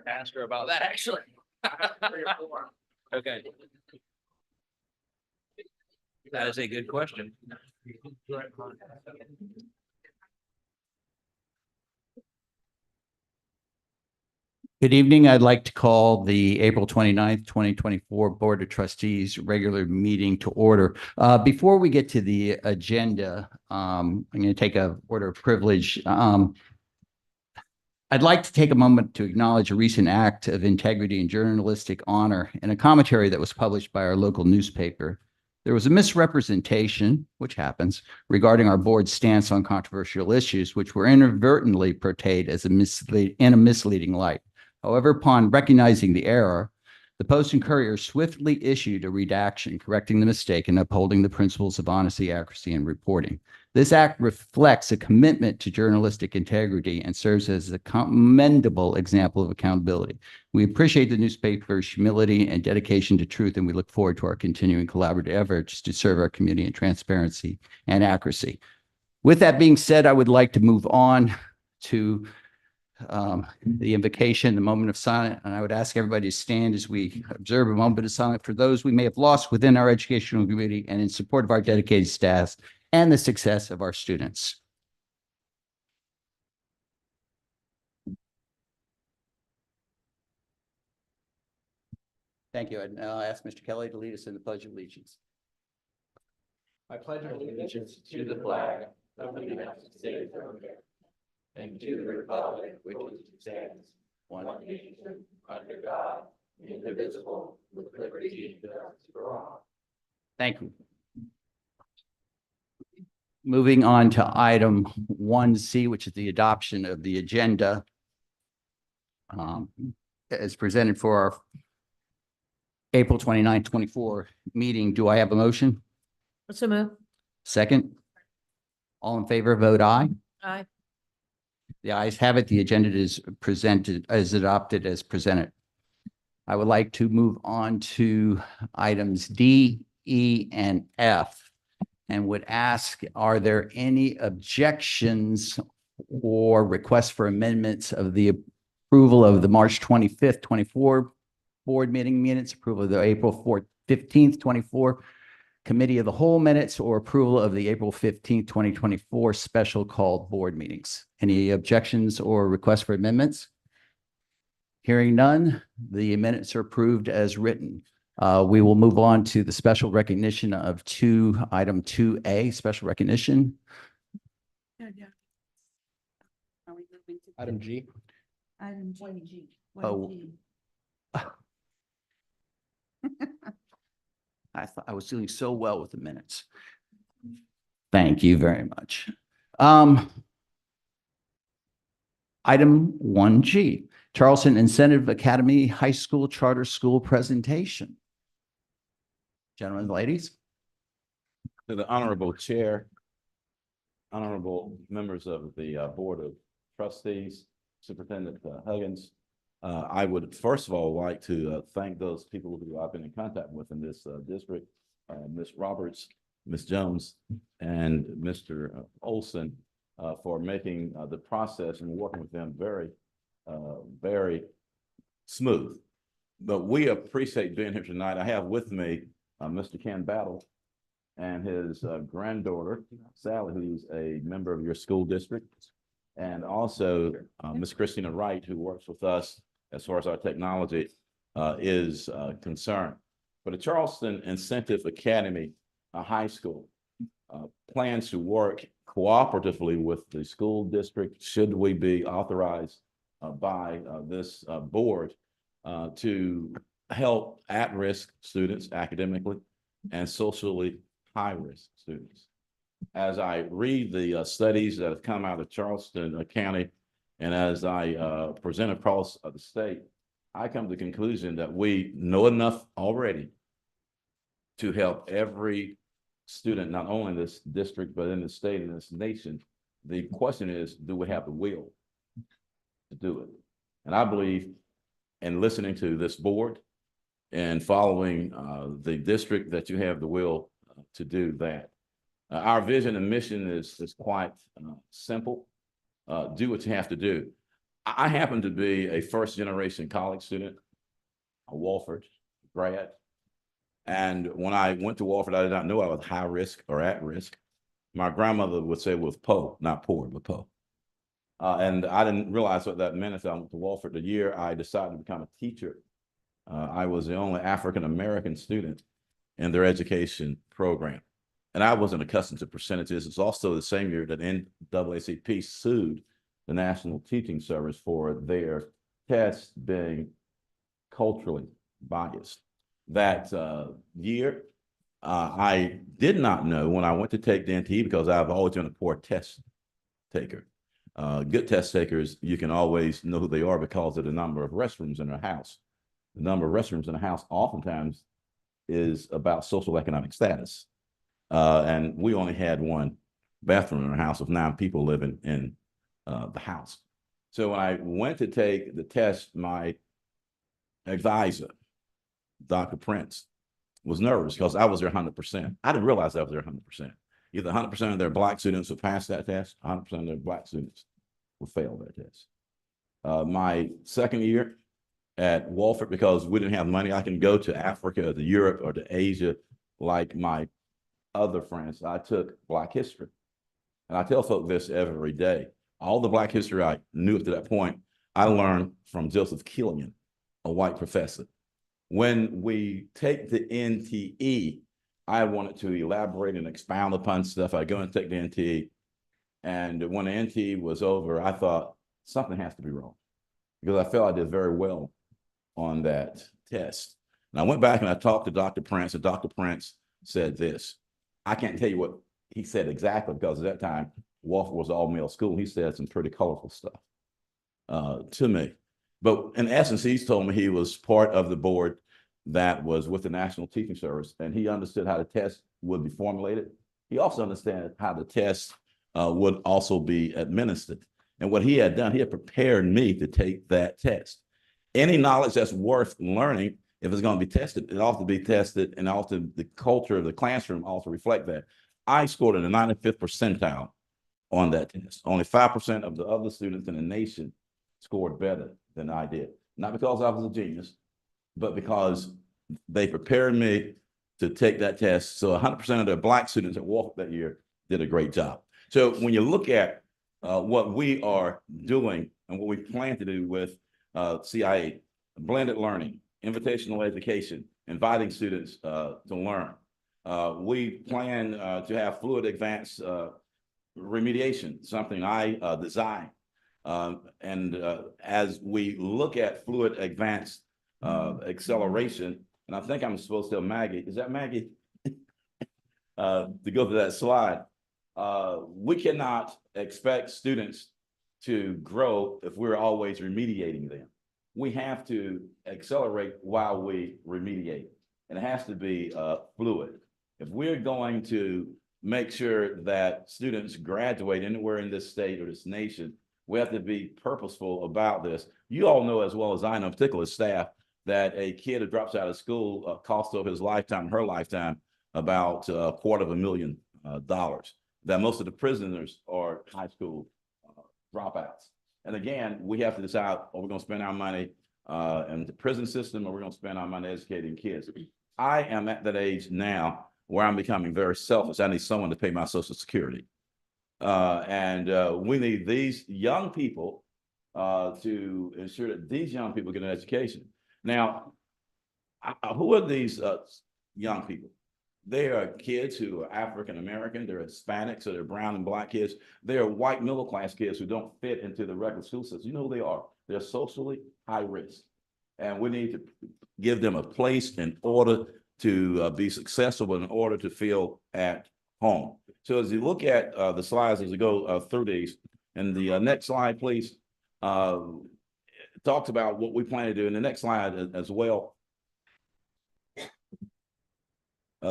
Ask her about that, actually. Okay. That is a good question. Good evening. I'd like to call the April 29th, 2024 Board of Trustees regular meeting to order. Before we get to the agenda, I'm going to take a order of privilege. I'd like to take a moment to acknowledge a recent act of integrity and journalistic honor in a commentary that was published by our local newspaper. There was a misrepresentation, which happens, regarding our board's stance on controversial issues, which were inadvertently portrayed as in a misleading light. However, upon recognizing the error, the Post and Courier swiftly issued a redaction correcting the mistake and upholding the principles of honesty, accuracy, and reporting. This act reflects a commitment to journalistic integrity and serves as a commendable example of accountability. We appreciate the newspaper's humility and dedication to truth, and we look forward to our continuing collaborative efforts to serve our community in transparency and accuracy. With that being said, I would like to move on to the invocation, the moment of silence, and I would ask everybody to stand as we observe a moment of silence for those we may have lost within our educational community and in support of our dedicated staff and the success of our students. Thank you. And I'll ask Mr. Kelly to lead us in the Pledge of Allegiance. I pledge allegiance to the flag of the United States of America and to the republic which stands one nation under God, indivisible, with liberty and justice for all. Thank you. Moving on to item 1C, which is the adoption of the agenda as presented for our April 29, 24 meeting. Do I have a motion? So move. Second? All in favor, vote aye. Aye. The ayes have it. The agenda is adopted as presented. I would like to move on to items D, E, and F, and would ask, are there any objections or requests for amendments of the approval of the March 25th, 24 board meeting minutes, approval of the April 15th, 24 committee of the whole minutes, or approval of the April 15th, 2024 special called board meetings? Any objections or requests for amendments? Hearing none, the minutes are approved as written. We will move on to the special recognition of item 2A, special recognition. Item G. Item G. Oh. I thought I was doing so well with the minutes. Thank you very much. Item 1G, Charleston Incentive Academy High School Charter School presentation. Gentlemen and ladies. To the Honorable Chair, honorable members of the Board of Trustees, Superintendent Huggins, I would first of all like to thank those people who I've been in contact with in this district, Ms. Roberts, Ms. Jones, and Mr. Olson for making the process and working with them very, very smooth. But we appreciate being here tonight. I have with me Mr. Ken Battle and his granddaughter, Sally, who's a member of your school district, and also Ms. Christina Wright, who works with us as far as our technology is concerned. But the Charleston Incentive Academy High School plans to work cooperatively with the school district, should we be authorized by this board to help at-risk students academically and socially high-risk students. As I read the studies that have come out of Charleston County, and as I present across the state, I come to the conclusion that we know enough already to help every student, not only in this district, but in the state and this nation. The question is, do we have the will to do it? And I believe in listening to this board and following the district that you have the will to do that. Our vision and mission is quite simple. Do what you have to do. I happen to be a first-generation college student, a Wofford grad. And when I went to Wofford, I did not know I was high risk or at risk. My grandmother would say was po, not poor, but po. And I didn't realize what that meant until I went to Wofford. The year I decided to become a teacher, I was the only African-American student in their education program. And I wasn't accustomed to percentages. It's also the same year that NAACP sued the National Teaching Service for their tests being culturally biased. That year, I did not know when I went to take the NTE, because I've always been a poor test taker. Good test takers, you can always know who they are because of the number of restrooms in their house. The number of restrooms in a house oftentimes is about social economic status. And we only had one bathroom in our house with 9 people living in the house. So when I went to take the test, my advisor, Dr. Prince, was nervous because I was there 100%. I didn't realize I was there 100%. Either 100% of their Black students would pass that test, 100% of their Black students would fail that test. My second year at Wofford, because we didn't have money, I can go to Africa, to Europe, or to Asia like my other friends. I took Black history. And I tell folk this every day. All the Black history I knew up to that point, I learned from Joseph Killian, a white professor. When we take the NTE, I wanted to elaborate and expound upon stuff. I go and take the NTE. And when the NTE was over, I thought something has to be wrong, because I felt I did very well on that test. And I went back and I talked to Dr. Prince, and Dr. Prince said this. I can't tell you what he said exactly, because at that time, Wofford was an all-male school. He said some pretty colorful stuff to me. But in essence, he's told me he was part of the board that was with the National Teaching Service, and he understood how the test would be formulated. He also understood how the test would also be administered. And what he had done, he had prepared me to take that test. Any knowledge that's worth learning, if it's going to be tested, it ought to be tested, and also the culture of the classroom also reflect that. I scored in the 95th percentile on that test. Only 5% of the other students in the nation scored better than I did. Not because I was a genius, but because they prepared me to take that test. So 100% of the Black students that walked that year did a great job. So when you look at what we are doing and what we plan to do with CIA, blended learning, invitational education, inviting students to learn. We plan to have fluid advanced remediation, something I designed. As we look at fluid advanced acceleration, and I think I'm supposed to tell Maggie, is that Maggie? To go to that slide, we cannot expect students to grow if we're always remediating them. We have to accelerate while we remediate, and it has to be fluid. If we're going to make sure that students graduate anywhere in this state or this nation, we have to be purposeful about this. You all know as well as I know, particularly staff, that a kid who drops out of school costs over his lifetime, her lifetime, about $250,000. That most of the prisoners are high school dropouts. And again, we have to decide, are we going to spend our money in the prison system, or we're going to spend our money educating kids? I am at that age now where I'm becoming very selfish. I need someone to pay my Social Security. We need these young people to ensure that these young people get an education. Now, who are these young people? They are kids who are African American, they're Hispanic, so they're brown and Black kids. They are white middle class kids who don't fit into the regular school system. You know who they are? They're socially high risk. And we need to give them a place in order to be successful, in order to feel at home. So as you look at the slides as we go through these, and the next slide, please, talks about what we plan to do. In the next slide as well,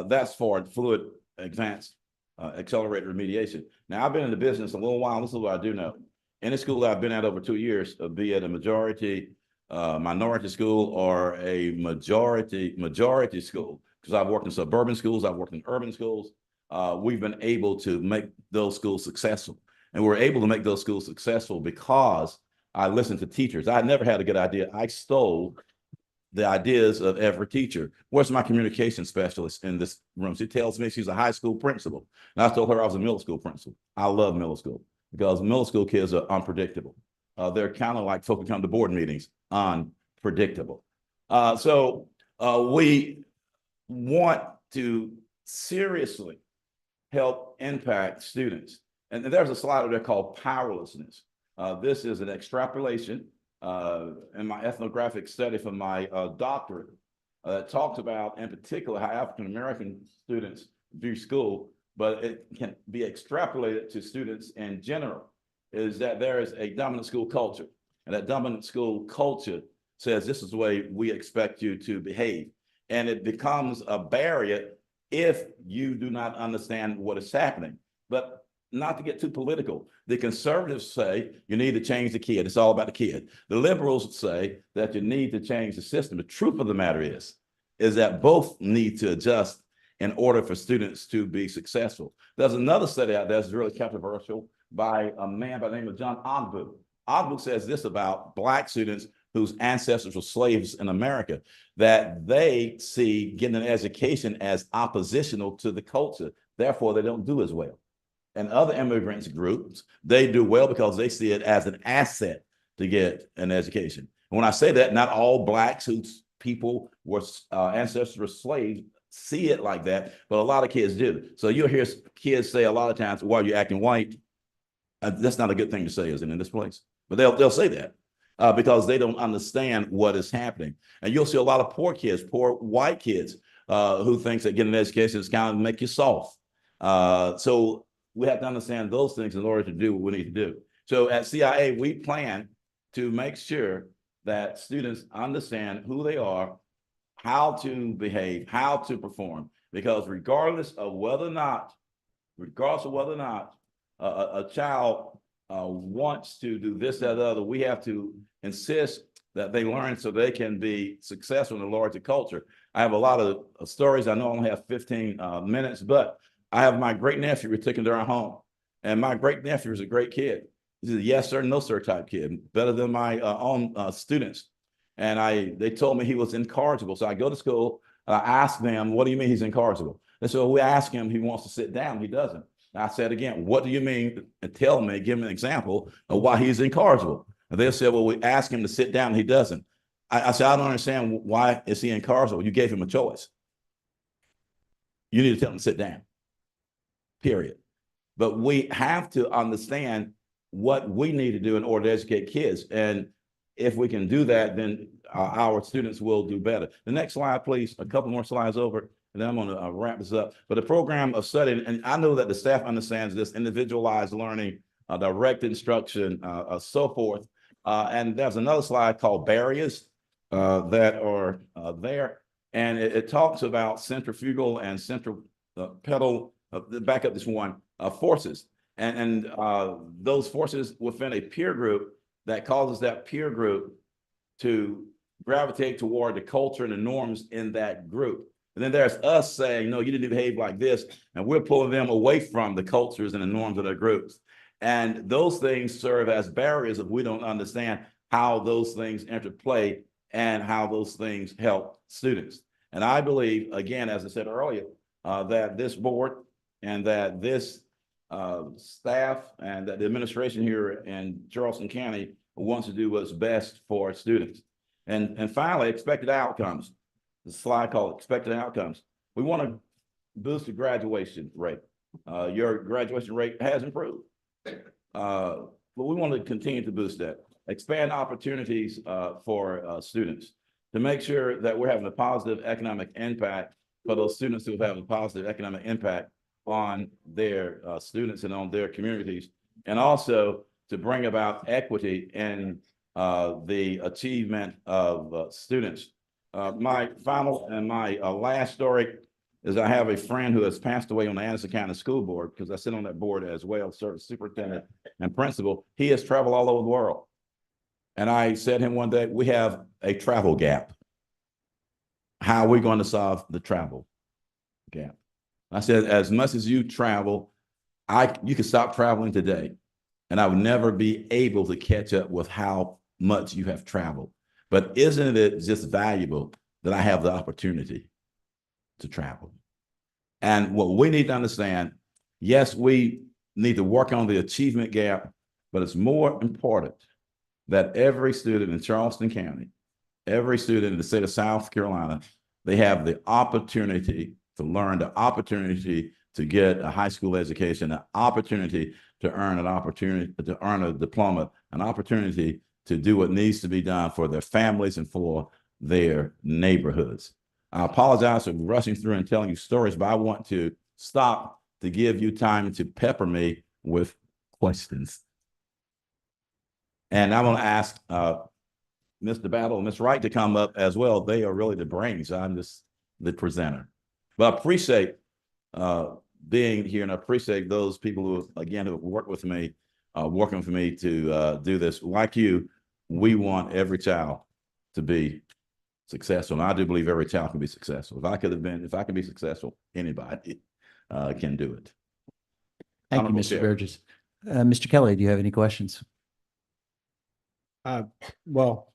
that's for fluid advanced accelerated remediation. Now, I've been in the business a little while. This is what I do know. In the school that I've been at over 2 years, be it a majority minority school or a majority school, because I've worked in suburban schools, I've worked in urban schools, we've been able to make those schools successful. And we're able to make those schools successful because I listened to teachers. I never had a good idea. I stole the ideas of every teacher. Where's my communication specialist in this room? She tells me she's a high school principal. And I told her I was a middle school principal. I love middle school because middle school kids are unpredictable. They're kind of like folk who come to board meetings, unpredictable. So we want to seriously help impact students. And there's a slide there called powerlessness. This is an extrapolation in my ethnographic study for my doctorate that talks about, in particular, how African-American students view school, but it can be extrapolated to students in general, is that there is a dominant school culture. And that dominant school culture says this is the way we expect you to behave. And it becomes a barrier if you do not understand what is happening. But not to get too political, the conservatives say you need to change the kid. It's all about the kid. The liberals say that you need to change the system. The truth of the matter is that both need to adjust in order for students to be successful. There's another study out there that's really controversial by a man by the name of John Ogbu. Ogbu says this about Black students whose ancestors were slaves in America, that they see getting an education as oppositional to the culture. Therefore, they don't do as well. And other immigrants groups, they do well because they see it as an asset to get an education. And when I say that, not all Blacks whose people were ancestors were slaves see it like that, but a lot of kids do. So you'll hear kids say a lot of times, "Why are you acting white?" That's not a good thing to say, is it, in this place? But they'll say that because they don't understand what is happening. And you'll see a lot of poor kids, poor white kids, who thinks that getting an education is kind of make you soft. So we have to understand those things in order to do what we need to do. So at CIA, we plan to make sure that students understand who they are, how to behave, how to perform, because regardless of whether or not a child wants to do this, that, or the other, we have to insist that they learn so they can be successful in the larger culture. I have a lot of stories. I know I only have 15 minutes, but I have my great nephew we took into our home, and my great nephew is a great kid. He's a yes sir, no sir type kid, better than my own students. And they told me he was incorrigible. So I go to school, I ask them, "What do you mean he's incorrigible?" And so we ask him, he wants to sit down, he doesn't. I said again, "What do you mean?" And tell me, give me an example of why he's incorrigible. And they said, "Well, we ask him to sit down, he doesn't." I said, "I don't understand, why is he incorrigible? You gave him a choice. You need to tell him to sit down. Period." But we have to understand what we need to do in order to educate kids. And if we can do that, then our students will do better. The next slide, please. A couple more slides over, and then I'm going to wrap this up. But the program of study, and I know that the staff understands this, individualized learning, direct instruction, so forth. And there's another slide called barriers that are there. And it talks about centrifugal and centripetal, back up this one, forces. And those forces within a peer group that causes that peer group to gravitate toward the culture and the norms in that group. And then there's us saying, "No, you didn't behave like this." And we're pulling them away from the cultures and the norms of their groups. And those things serve as barriers if we don't understand how those things interplay and how those things help students. And I believe, again, as I said earlier, that this board and that this staff and that the administration here in Charleston County wants to do what's best for students. And finally, expected outcomes. The slide called expected outcomes. We want to boost the graduation rate. Your graduation rate has improved, but we want to continue to boost that. Expand opportunities for students to make sure that we're having a positive economic impact for those students who have a positive economic impact on their students and on their communities, and also to bring about equity in the achievement of students. My final and my last story is I have a friend who has passed away on the Anderson County School Board, because I sit on that board as well, serve as superintendent and principal. He has traveled all over the world. And I said to him one day, we have a travel gap. How are we going to solve the travel gap? I said, as much as you travel, you can stop traveling today, and I would never be able to catch up with how much you have traveled. But isn't it just valuable that I have the opportunity to travel? And what we need to understand, yes, we need to work on the achievement gap, but it's more important that every student in Charleston County, every student in the state of South Carolina, they have the opportunity to learn, the opportunity to get a high school education, an opportunity to earn a diploma, an opportunity to do what needs to be done for their families and for their neighborhoods. I apologize for rushing through and telling you stories, but I want to stop to give you time to pepper me with questions. And I'm going to ask Mr. Battle and Ms. Wright to come up as well. They are really the brains. I'm just the presenter. But I appreciate being here, and I appreciate those people who, again, who work with me, working for me to do this. Like you, we want every child to be successful. And I do believe every child can be successful. If I can be successful, anybody can do it. Thank you, Honorable Mr. Chair. Burgess. Mr. Kelly, do you have any questions? Well,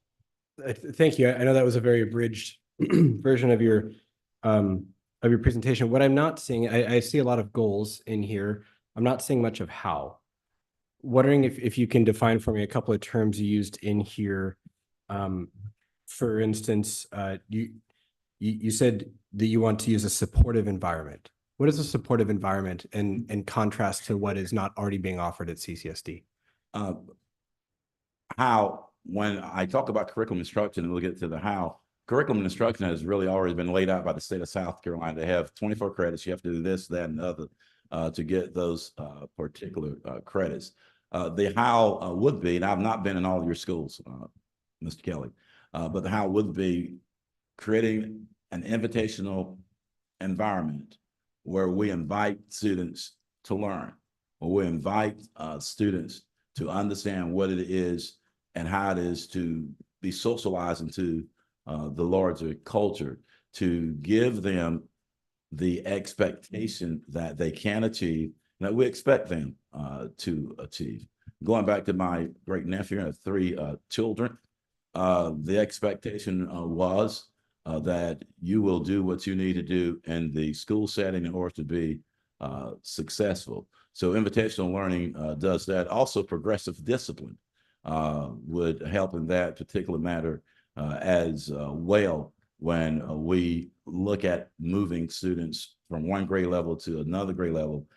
thank you. I know that was a very abridged version of your presentation. What I'm not seeing, I see a lot of goals in here. I'm not seeing much of how. Wondering if you can define for me a couple of terms you used in here. For instance, you said that you want to use a supportive environment. What is a supportive environment in contrast to what is not already being offered at CCSD? How, when I talk about curriculum instruction, and we'll get to the how, curriculum instruction has really already been laid out by the state of South Carolina. They have 24 credits. You have to do this, that, and other to get those particular credits. The how would be, and I've not been in all of your schools, Mr. Kelly, but the how would be creating an invitational environment where we invite students to learn, where we invite students to understand what it is and how it is to be socialized into the larger culture, to give them the expectation that they can achieve, that we expect them to achieve. Going back to my great nephew, I have 3 children. The expectation was that you will do what you need to do in the school setting in order to be successful. So invitational learning does that. Also, progressive discipline would help in that particular matter as well, when we look at moving students from one grade level to another grade level.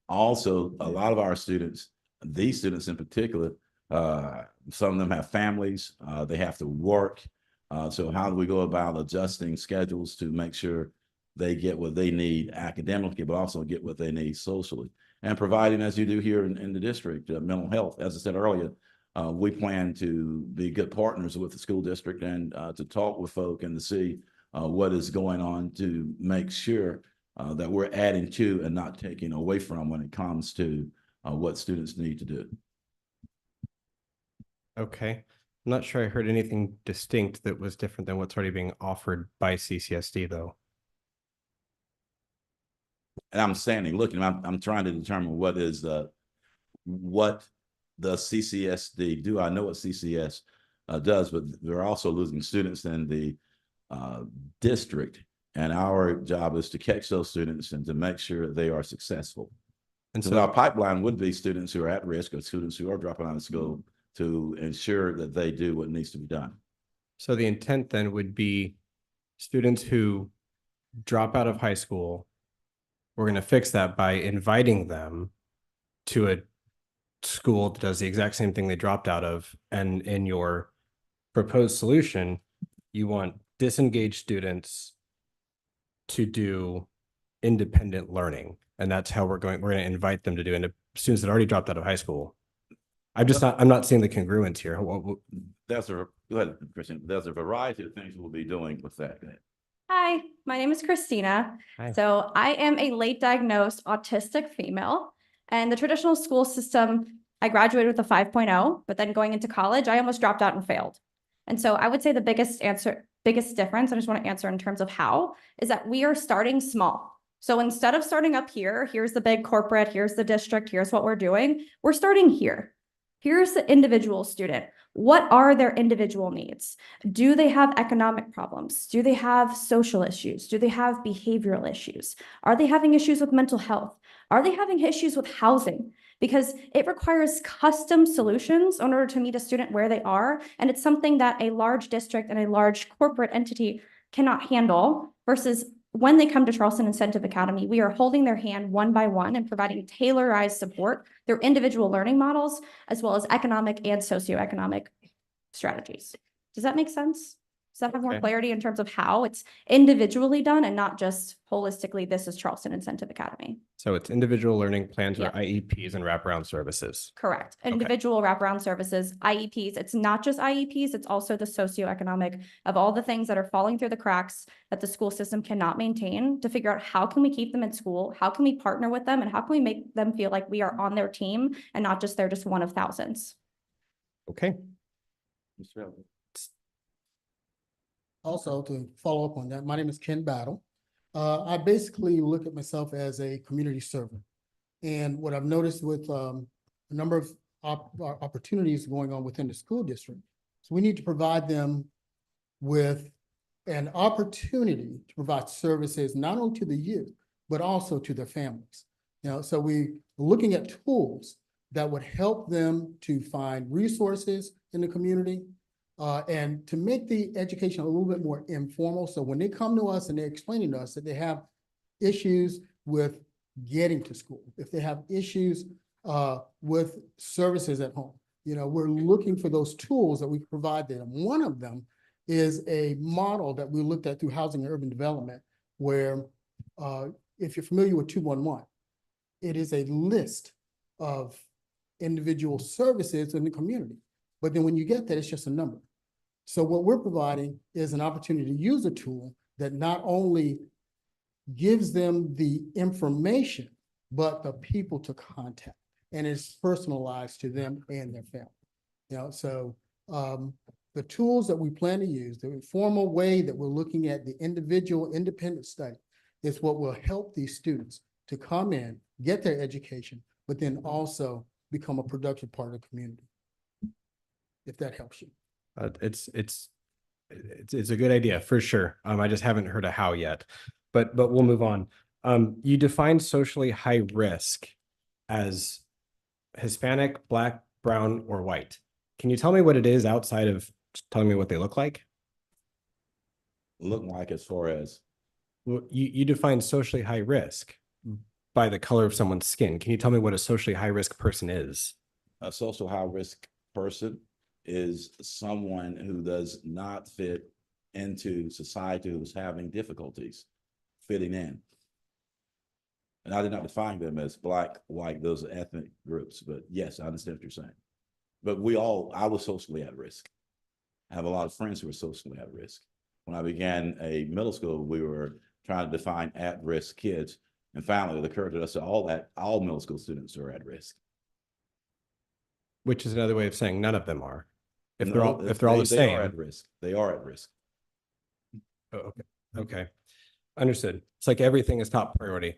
Also, a lot of our students, these students in particular, some of them have families, they have to work. So how do we go about adjusting schedules to make sure they get what they need academically, but also get what they need socially? And providing, as you do here in the district, mental health. As I said earlier, we plan to be good partners with the school district and to talk with folk and to see what is going on to make sure that we're adding to and not taking away from when it comes to what students need to do. Okay. I'm not sure I heard anything distinct that was different than what's already being offered by CCSD, though. And I'm standing looking, I'm trying to determine what the CCSD do. I know what CCS does, but they're also losing students in the district. And our job is to catch those students and to make sure they are successful. And so our pipeline would be students who are at risk or students who are dropping out of school to ensure that they do what needs to be done. So the intent then would be students who drop out of high school, we're going to fix that by inviting them to a school that does the exact same thing they dropped out of. And in your proposed solution, you want disengaged students to do independent learning. And that's how we're going to invite them to do it. Students that already dropped out of high school. I'm not seeing the congruence here. Go ahead, Christian. There's a variety of things we'll be doing with that. Hi, my name is Christina. Hi. So I am a late diagnosed autistic female, and the traditional school system I graduated with a 5.0, but then going into college, I almost dropped out and failed. And so I would say the biggest difference, I just want to answer in terms of how, is that we are starting small. So instead of starting up here, here's the big corporate, here's the district, here's what we're doing, we're starting here. Here's the individual student. What are their individual needs? Do they have economic problems? Do they have social issues? Do they have behavioral issues? Are they having issues with mental health? Are they having issues with housing? Because it requires custom solutions in order to meet a student where they are. And it's something that a large district and a large corporate entity cannot handle, versus when they come to Charleston Incentive Academy, we are holding their hand one by one and providing tailorized support through individual learning models, as well as economic and socioeconomic strategies. Does that make sense? Does that have more Okay. clarity in terms of how it's individually done and not just holistically, this is Charleston Incentive Academy? So it's individual learning plans or Yeah. IEPs and wraparound services. Correct. Individual wraparound services, IEPs. It's not just IEPs, it's also the socioeconomic of all the things that are falling through the cracks that the school system cannot maintain, to figure out how can we keep them in school? How can we partner with them? And how can we make them feel like we are on their team and not just they're just one of thousands? Okay. Mr. Elder. Also, to follow up on that, my name is Ken Battle. I basically look at myself as a community servant. And what I've noticed with a number of opportunities going on within the school district, so we need to provide them with an opportunity to provide services not only to the youth, but also to their families. You know, so we're looking at tools that would help them to find resources in the community, and to make the education a little bit more informal. So when they come to us and they're explaining to us that they have issues with getting to school, if they have issues with services at home, you know, we're looking for those tools that we can provide them. One of them is a model that we looked at through Housing and Urban Development, where if you're familiar with 211, it is a list of individual services in the community. But then when you get that, it's just a number. So what we're providing is an opportunity to use a tool that not only gives them the information, but the people to contact, and it's personalized to them and their family. You know, so the tools that we plan to use, the formal way that we're looking at the individual independent study, is what will help these students to come in, get their education, but then also become a productive part of the community. If that helps you. It's a good idea for sure. I just haven't heard a how yet, but we'll move on. You define socially high risk as Hispanic, Black, brown, or white. Can you tell me what it is outside of telling me what they look like? Look like as far as, Well, you define socially high risk by the color of someone's skin. Can you tell me what a socially high risk person is? a social high risk person is someone who does not fit into society, who's having difficulties fitting in. And I did not define them as Black, white, those are ethnic groups, but yes, I understand what you're saying. But I was socially at risk. I have a lot of friends who are socially at risk. When I began a middle school, we were trying to define at-risk kids, and finally it occurred to us that all middle school students are at risk. Which is another way of saying none of them are. If No, they're all the they are at same. risk. They are at risk. Oh, okay. Okay. Understood. It's like everything is top priority.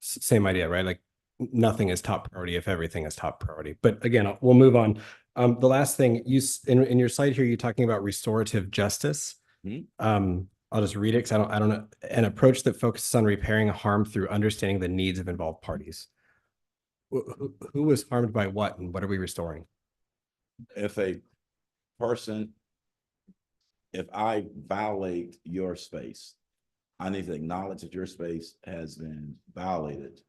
Same idea, right? Like nothing is top priority if everything is top priority. But again, we'll move on. The last thing in your slide here, you're talking about restorative justice. I'll just read it because I don't know. An approach that focuses on repairing harm through understanding the needs of involved parties. Who was harmed by what, and what are we restoring? If I violate your space, I need to acknowledge that your space has been violated.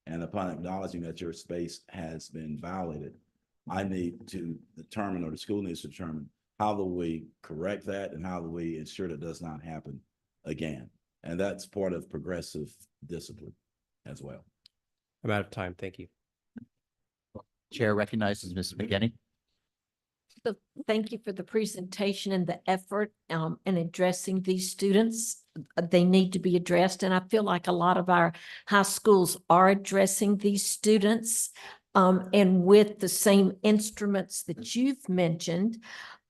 And upon acknowledging that your space has been violated, I need to determine, or the school needs to determine, how do we correct that and how do we ensure that does not happen again? And that's part of progressive discipline as well. I'm out of time. Thank you. Chair recognizes Ms. McKinney. So thank you for the presentation and the effort in addressing these students. They need to be addressed, and I feel like a lot of our high schools are addressing these students. and with the same instruments that you've mentioned.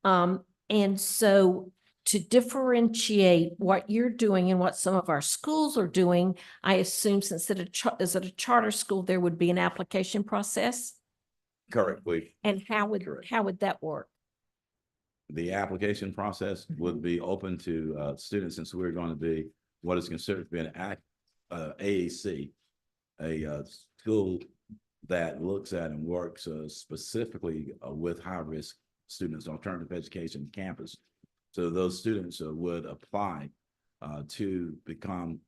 And so to differentiate what you're doing and what some of our schools are doing, I assume since is it a charter school, there would be an application process? Correct. And Correct. how would that work? The application process would be open to students, since we're going to be what is considered to be an AAC, a school that looks at and works specifically with high-risk students, alternative education campus. So those students would apply to become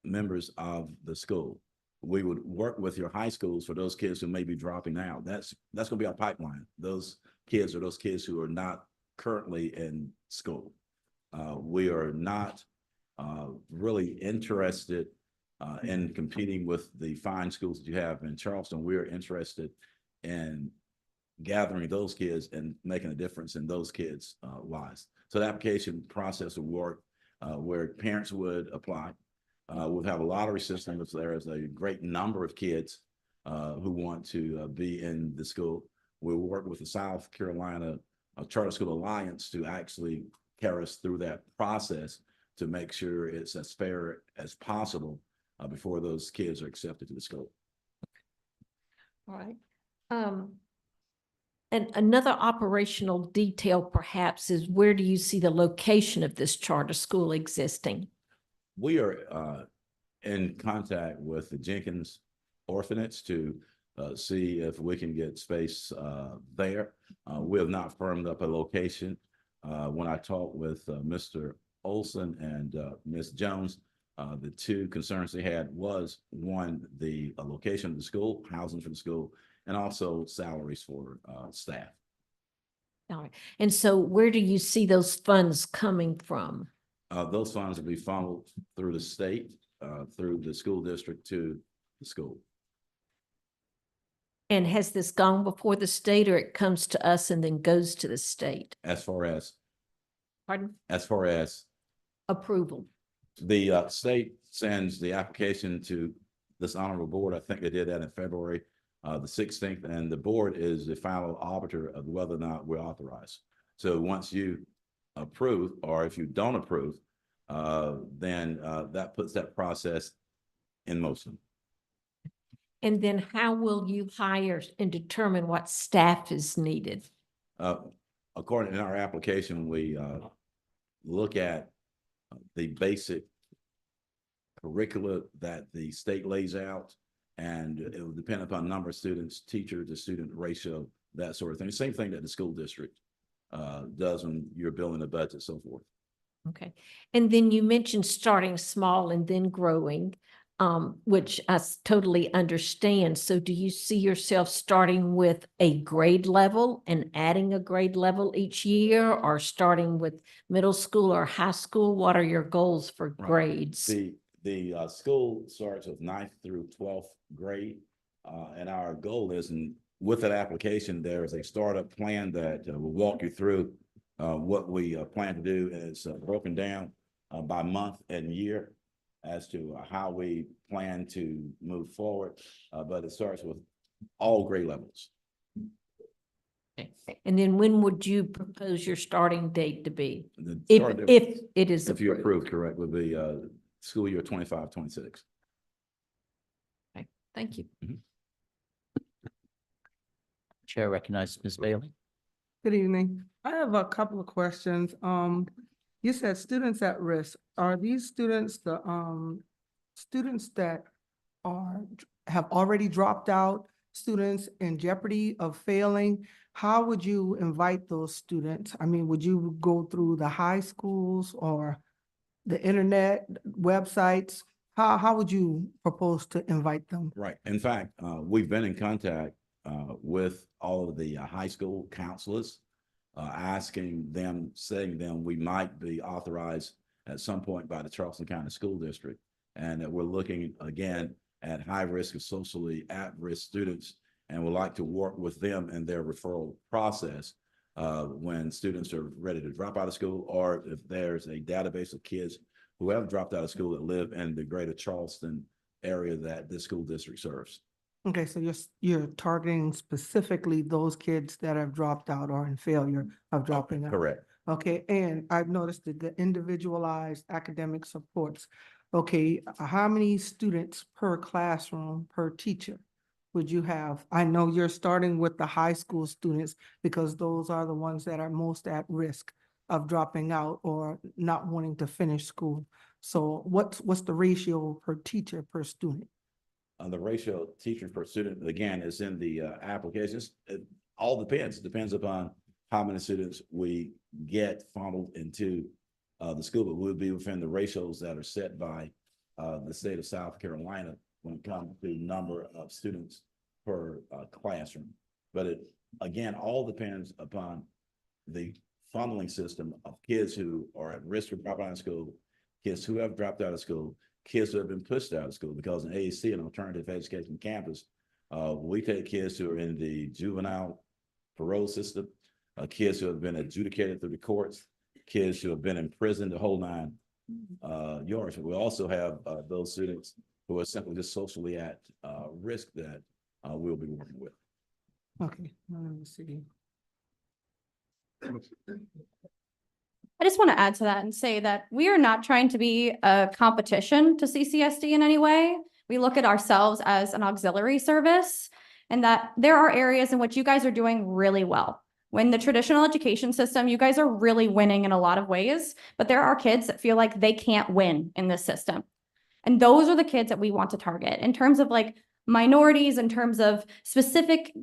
members of the school. We would work with your high schools for those kids who may be dropping out. That's going to be our pipeline. Those kids are those kids who are not currently in school. We are not really interested in competing with the fine schools that you have in Charleston. We're interested in gathering those kids and making a difference in those kids' lives. So the application process would work where parents would apply. We'll have a lottery system, which there is a great number of kids who want to be in the school. We'll work with the South Carolina Charter School Alliance to actually carry us through that process to make sure it's as fair as possible before those kids are accepted to the school. All right. And another operational detail perhaps is, where do you see the location of this charter school existing? We are in contact with the Jenkins Orphanage to see if we can get space there. We have not firmed up a location. When I talked with Mr. Olson and Ms. Jones, the two concerns they had was, one, the location of the school, housing for the school, and also salaries for staff. All right. And so where do you see those funds coming from? Those funds will be funneled through the state, through the school district to the school. And has this gone before the state, or it comes to us and then goes to the state? As far as Pardon? Approval. The state sends the application to this honorable board. I think they did that in February the 16th, and the board is the final arbiter of whether or not we're authorized. So once you approve, or if you don't approve, then that puts that process in motion. And then how will you hire and determine what staff is needed? According to our application, we look at the basic curricula that the state lays out, and it will depend upon number of students, teacher to student ratio, that sort of thing. The same thing that the school district does when you're building a budget, so forth. Okay. And then you mentioned starting small and then growing, which I totally understand. So do you see yourself starting with a grade level and adding a grade level each year, or starting with middle school or high school? What are your goals for grades? The school starts with 9th through 12th grade. And our goal is, and with that application, there is a startup plan that will walk you through what we plan to do. And it's broken down by month and year as to how we plan to move forward. But it starts with all grade levels. Okay. And then when would you propose your starting date to be? If If it is if you approved. approve, correct, would be school year 25-26. Okay. Thank you. Chair recognizes Ms. Bailey. Good evening. I have a couple of questions. You said students at risk. Are these students the students that have already dropped out, students in jeopardy of failing? How would you invite those students? I mean, would you go through the high schools or the internet websites? How would you propose to invite them? Right. In fact, we've been in contact with all of the high school counselors, asking them, saying them we might be authorized at some point by the Charleston County School District, and that we're looking again at high risk of socially at-risk students, and would like to work with them in their referral process when students are ready to drop out of school, or if there's a database of kids who have dropped out of school that live in the greater Charleston area that this school district serves. Okay, so you're targeting specifically those kids that have dropped out or in failure of dropping out. Correct. Okay, and I've noticed that the individualized academic supports. Okay, how many students per classroom, per teacher would you have? I know you're starting with the high school students because those are the ones that are most at risk of dropping out or not wanting to finish school. So what's the ratio per teacher per student? The ratio of teachers per student, again, is in the applications. It all depends. It depends upon how many students we get funneled into the school, but we'll be within the ratios that are set by the state of South Carolina when it comes to number of students per classroom. But it, again, all depends upon the funneling system of kids who are at risk of dropping out of school, kids who have dropped out of school, kids who have been pushed out of school, because in AAC, an alternative education campus, we take kids who are in the juvenile parole system, kids who have been adjudicated through the courts, kids who have been in prison the whole 9 yards. We also have those students who are simply just socially at risk that we'll be working with. Okay, let me see. I just want to add to that and say that we are not trying to be a competition to CCSD in any way. We look at ourselves as an auxiliary service, and that there are areas in which you guys are doing really well. When the traditional education system, you guys are really winning in a lot of ways, but there are kids that feel like they can't win in this system. And those are the kids that we want to target in terms of like minorities, in terms of specific,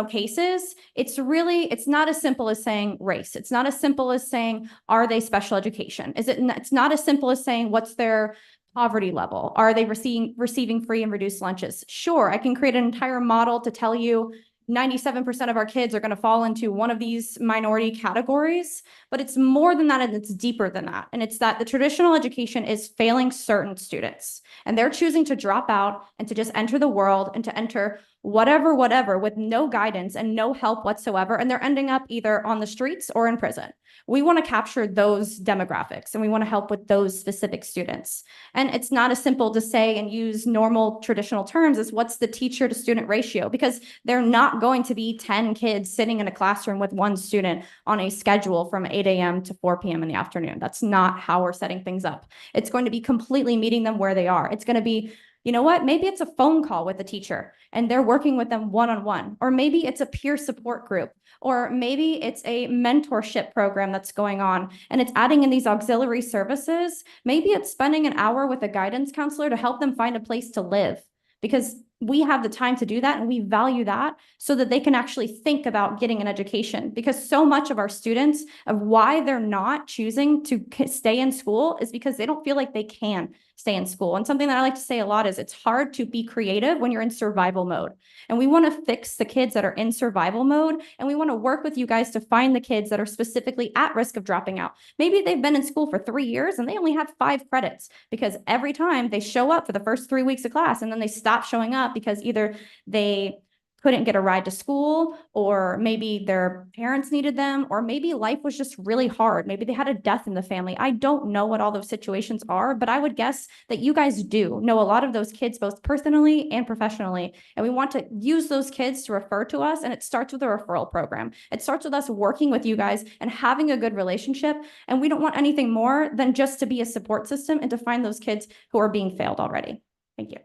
cases. It's not as simple as saying race. It's not as simple as saying, are they special education? It's not as simple as saying, what's their poverty level? Are they receiving free and reduced lunches? Sure, I can create an entire model to tell you 97% of our kids are going to fall into one of these minority categories, but it's more than that and it's deeper than that. And it's that the traditional education is failing certain students and they're choosing to drop out and to just enter the world and to enter whatever with no guidance and no help whatsoever. And they're ending up either on the streets or in prison. We want to capture those demographics and we want to help with those specific students. And it's not as simple to say and use normal traditional terms as what's the teacher to student ratio, because they're not going to be 10 kids sitting in a classroom with one student on a schedule from 8 a.m. to 4 p.m. in the afternoon. That's not how we're setting things up. It's going to be completely meeting them where they are. It's going to be, you know what, maybe it's a phone call with the teacher and they're working with them one-on-one, or maybe it's a peer support group, or maybe it's a mentorship program that's going on and it's adding in these auxiliary services. Maybe it's spending an hour with a guidance counselor to help them find a place to live, because we have the time to do that and we value that so that they can actually think about getting an education. Because so much of our students, of why they're not choosing to stay in school, is because they don't feel like they can stay in school. And something that I like to say a lot is it's hard to be creative when you're in survival mode. And we want to fix the kids that are in survival mode. And we want to work with you guys to find the kids that are specifically at risk of dropping out. Maybe they've been in school for 3 years and they only have 5 credits, because every time they show up for the first 3 weeks of class and then they stop showing up because either they couldn't get a ride to school, or maybe their parents needed them, or maybe life was just really hard. Maybe they had a death in the family. I don't know what all those situations are, but I would guess that you guys do know a lot of those kids, both personally and professionally. And we want to use those kids to refer to us. And it starts with a referral program. It starts with us working with you guys and having a good relationship. And we don't want anything more than just to be a support system and to find those kids who are being failed already. Thank you.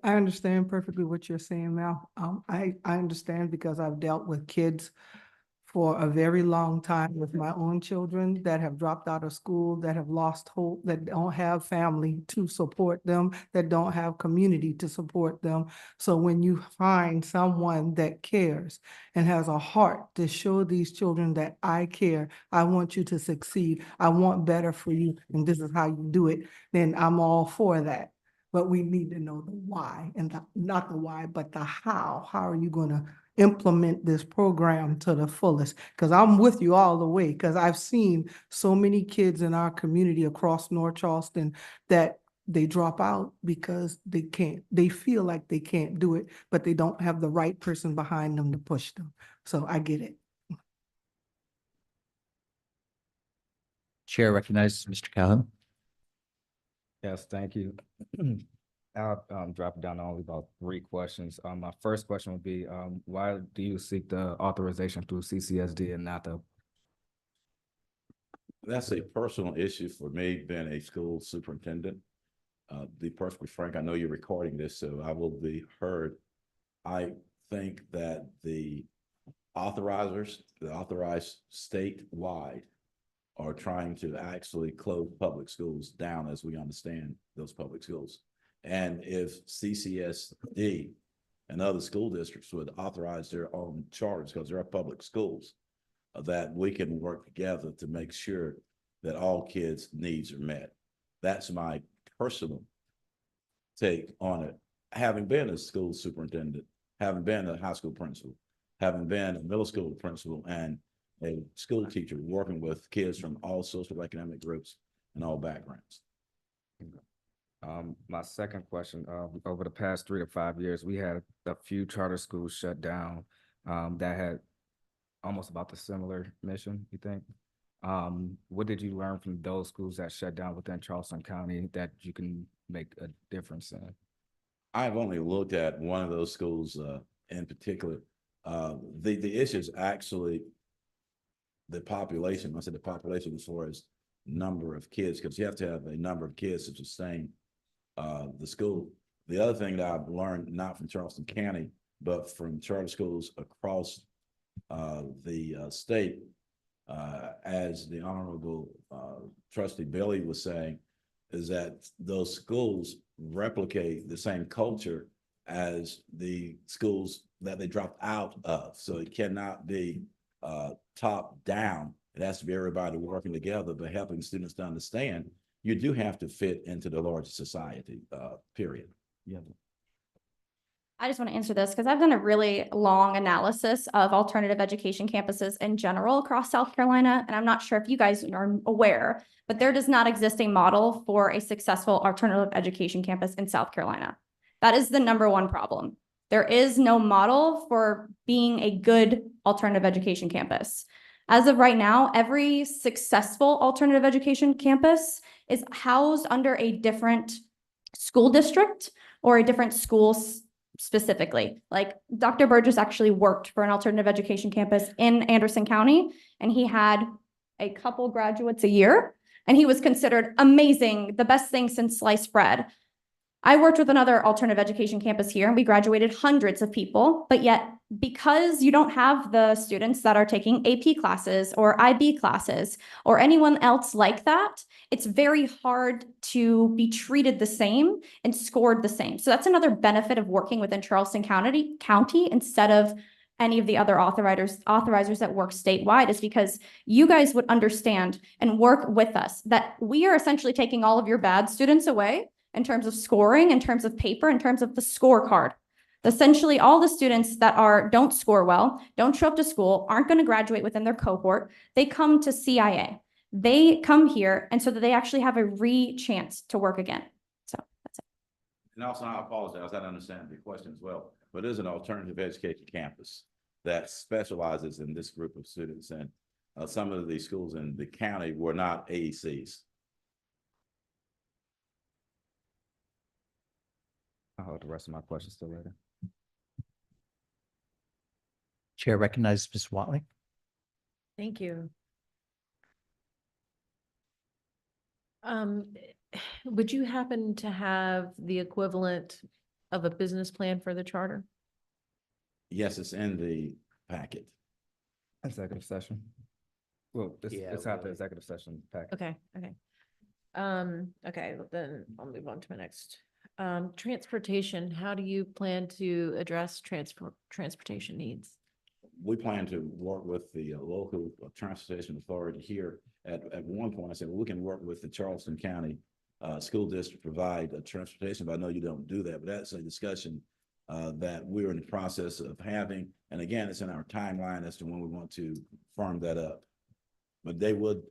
I understand perfectly what you're saying, Mal. I understand because I've dealt with kids for a very long time with my own children that have dropped out of school, that have lost hope, that don't have family to support them, that don't have community to support them. So when you find someone that cares and has a heart to show these children that I care, I want you to succeed, I want better for you, and this is how you do it, then I'm all for that. But we need to know the why, and not the why, but the how. How are you going to implement this program to the fullest? Because I'm with you all the way, because I've seen so many kids in our community across North Charleston that they drop out because they feel like they can't do it, but they don't have the right person behind them to push them. So I get it. Chair recognizes Mr. Calhoun. Yes, thank you. I'll drop it down to only about 3 questions. My first question would be, why do you seek the authorization through CCSD and not the? That's a personal issue for me, being a school superintendent. To be perfectly frank, I know you're recording this, so I will be heard. I think that the authorizers, the authorized statewide, are trying to actually close public schools down as we understand those public schools. And if CCSD and other school districts would authorize their own charters, because there are public schools, that we can work together to make sure that all kids' needs are met. That's my personal take on it. Having been a school superintendent, having been a high school principal, having been a middle school principal and a school teacher working with kids from all socioeconomic groups and all backgrounds. My second question, over the past 3 to 5 years, we had a few charter schools shut down, that had almost about the similar mission, you think? What did you learn from those schools that shut down within Charleston County that you can make a difference in? I've only looked at one of those schools in particular. The issue is actually the population. I said the population as far as number of kids, because you have to have a number of kids to sustain the school. The other thing that I've learned, not from Charleston County, but from charter schools across the state, as the Honorable Trustee Bailey was saying, is that those schools replicate the same culture as the schools that they dropped out of. So it cannot be top down. It has to be everybody working together, but helping students to understand you do have to fit into the larger society, period. Yeah. I just want to answer this because I've done a really long analysis of alternative education campuses in general across South Carolina. And I'm not sure if you guys are aware, but there does not exist a model for a successful alternative education campus in South Carolina. That is the #1 problem. There is no model for being a good alternative education campus. As of right now, every successful alternative education campus is housed under a different school district or a different school specifically. Like Dr. Burgess actually worked for an alternative education campus in Anderson County, and he had a couple graduates a year, and he was considered amazing, the best thing since sliced bread. I worked with another alternative education campus here, and we graduated hundreds of people, but yet because you don't have the students that are taking AP classes or IB classes or anyone else like that, it's very hard to be treated the same and scored the same. So that's another benefit of working within Charleston County instead of any of the other authorizers that work statewide, is because you guys would understand and work with us that we are essentially taking all of your bad students away in terms of scoring, in terms of paper, in terms of the scorecard. Essentially, all the students that don't score well, don't show up to school, aren't going to graduate within their cohort, they come to CIA. They come here, and so that they actually have a chance to work again. So that's it. And also, I apologize, I don't understand the question as well, but there's an alternative education campus that specializes in this group of students, and some of these schools in the county were not AECs. I'll hold the rest of my questions till later. Chair recognizes Ms. Watley. Thank you. Would you happen to have the equivalent of a business plan for the charter? Yes, it's in the packet. Executive session. Well, it's out the executive session packet. Okay, okay. Okay, then I'll move on to my next. Transportation, how do you plan to address transportation needs? We plan to work with the local transportation authority here. At one point, I said, well, we can work with the Charleston County School District, provide transportation, but I know you don't do that, but that's a discussion that we're in the process of having. And again, it's in our timeline as to when we want to firm that up. But they would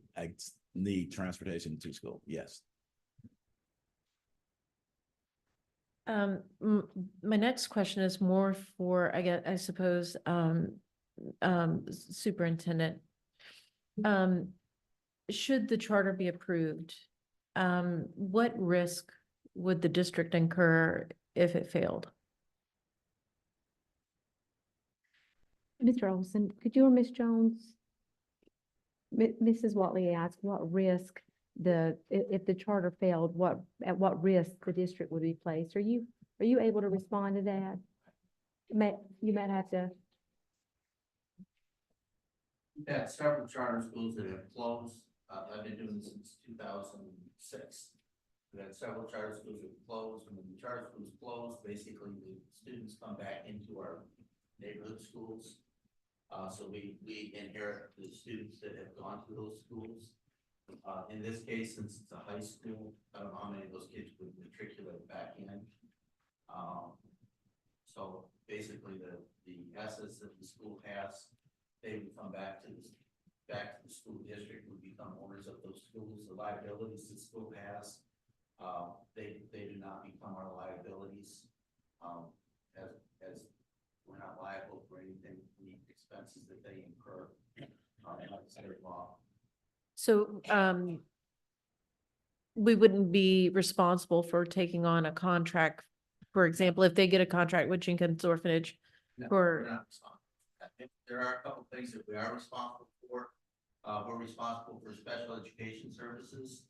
need transportation to school, yes. My next question is more for, I suppose, Superintendent. Should the charter be approved, what risk would the district incur if it failed? Mr. Olson, could you or Ms. Jones? Mrs. Watley asked what risk if the charter failed, at what risk the district would be placed? Are you able to respond to that? You might have to. We've had several charter schools that have closed. I've been doing this since 2006. We've had several charter schools that have closed, and when the charter schools close, basically the students come back into our neighborhood schools. So we inherit the students that have gone to those schools. In this case, since it's a high school, I don't know how many of those kids would matriculate back in. So basically the assets that the school has, they would come back to the school district, would become owners of those schools. The liabilities the school has, they do not become our liabilities. As we're not liable for anything, any expenses that they incur. Like state law. So, we wouldn't be responsible for taking on a contract. For example, if they get a contract with Jenkins Orphanage No, for, we're not responsible. There are a couple things that we are responsible for. We're responsible for special education services,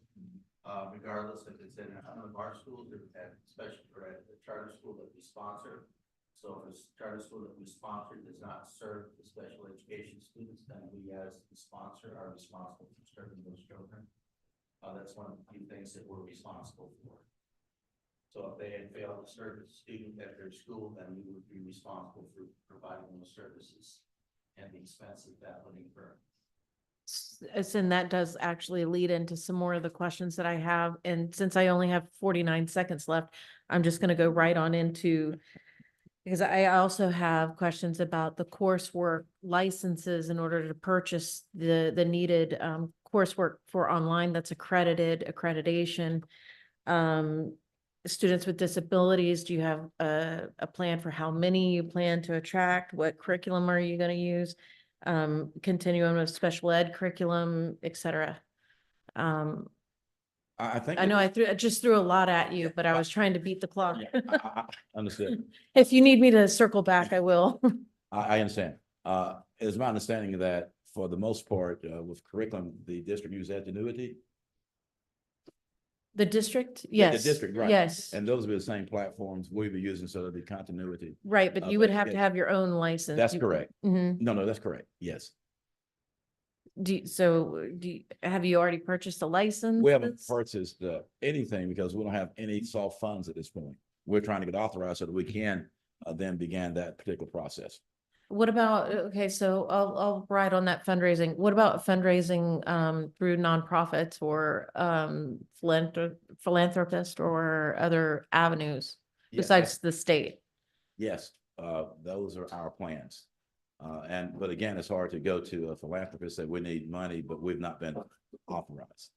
regardless if it's in one of our schools or at special or at the charter school that we sponsor. So if a charter school that we sponsor does not serve the special education students, then we as the sponsor are responsible for serving those children. That's one of the few things that we're responsible for. So if they had failed to serve a student at their school, then we would be responsible for providing those services and the expenses that would incur. and that does actually lead into some more of the questions that I have. And since I only have 49 seconds left, I'm just going to go right on into, because I also have questions about the coursework licenses in order to purchase the needed coursework for online that's accreditation. Students with disabilities, do you have a plan for how many you plan to attract? What curriculum are you going to use? Continuum of special ed curriculum, et cetera. I think. I know I just threw a lot at you, but I was trying to beat the clock. I understood. If you need me to circle back, I will. I understand. It's my understanding that for the most part, with curriculum, the district uses Edgenuity. The district? Yeah, Yes. the district, right. Yes. And those will be the same platforms we'll be using, so there'll be continuity. Right, but you but would have to yes. have your own license. That's correct. Mhm. No, that's correct. Yes. Have you already purchased a license? We haven't purchased anything because we don't have any soft funds at this point. We're trying to get authorized so that we can then begin that particular process. What about, okay, so I'll ride on that fundraising. What about fundraising through nonprofits or philanthropists or other avenues Yes, besides the state? Yes, those are our plans. But again, it's hard to go to a philanthropist that we need money, but we've not been authorized.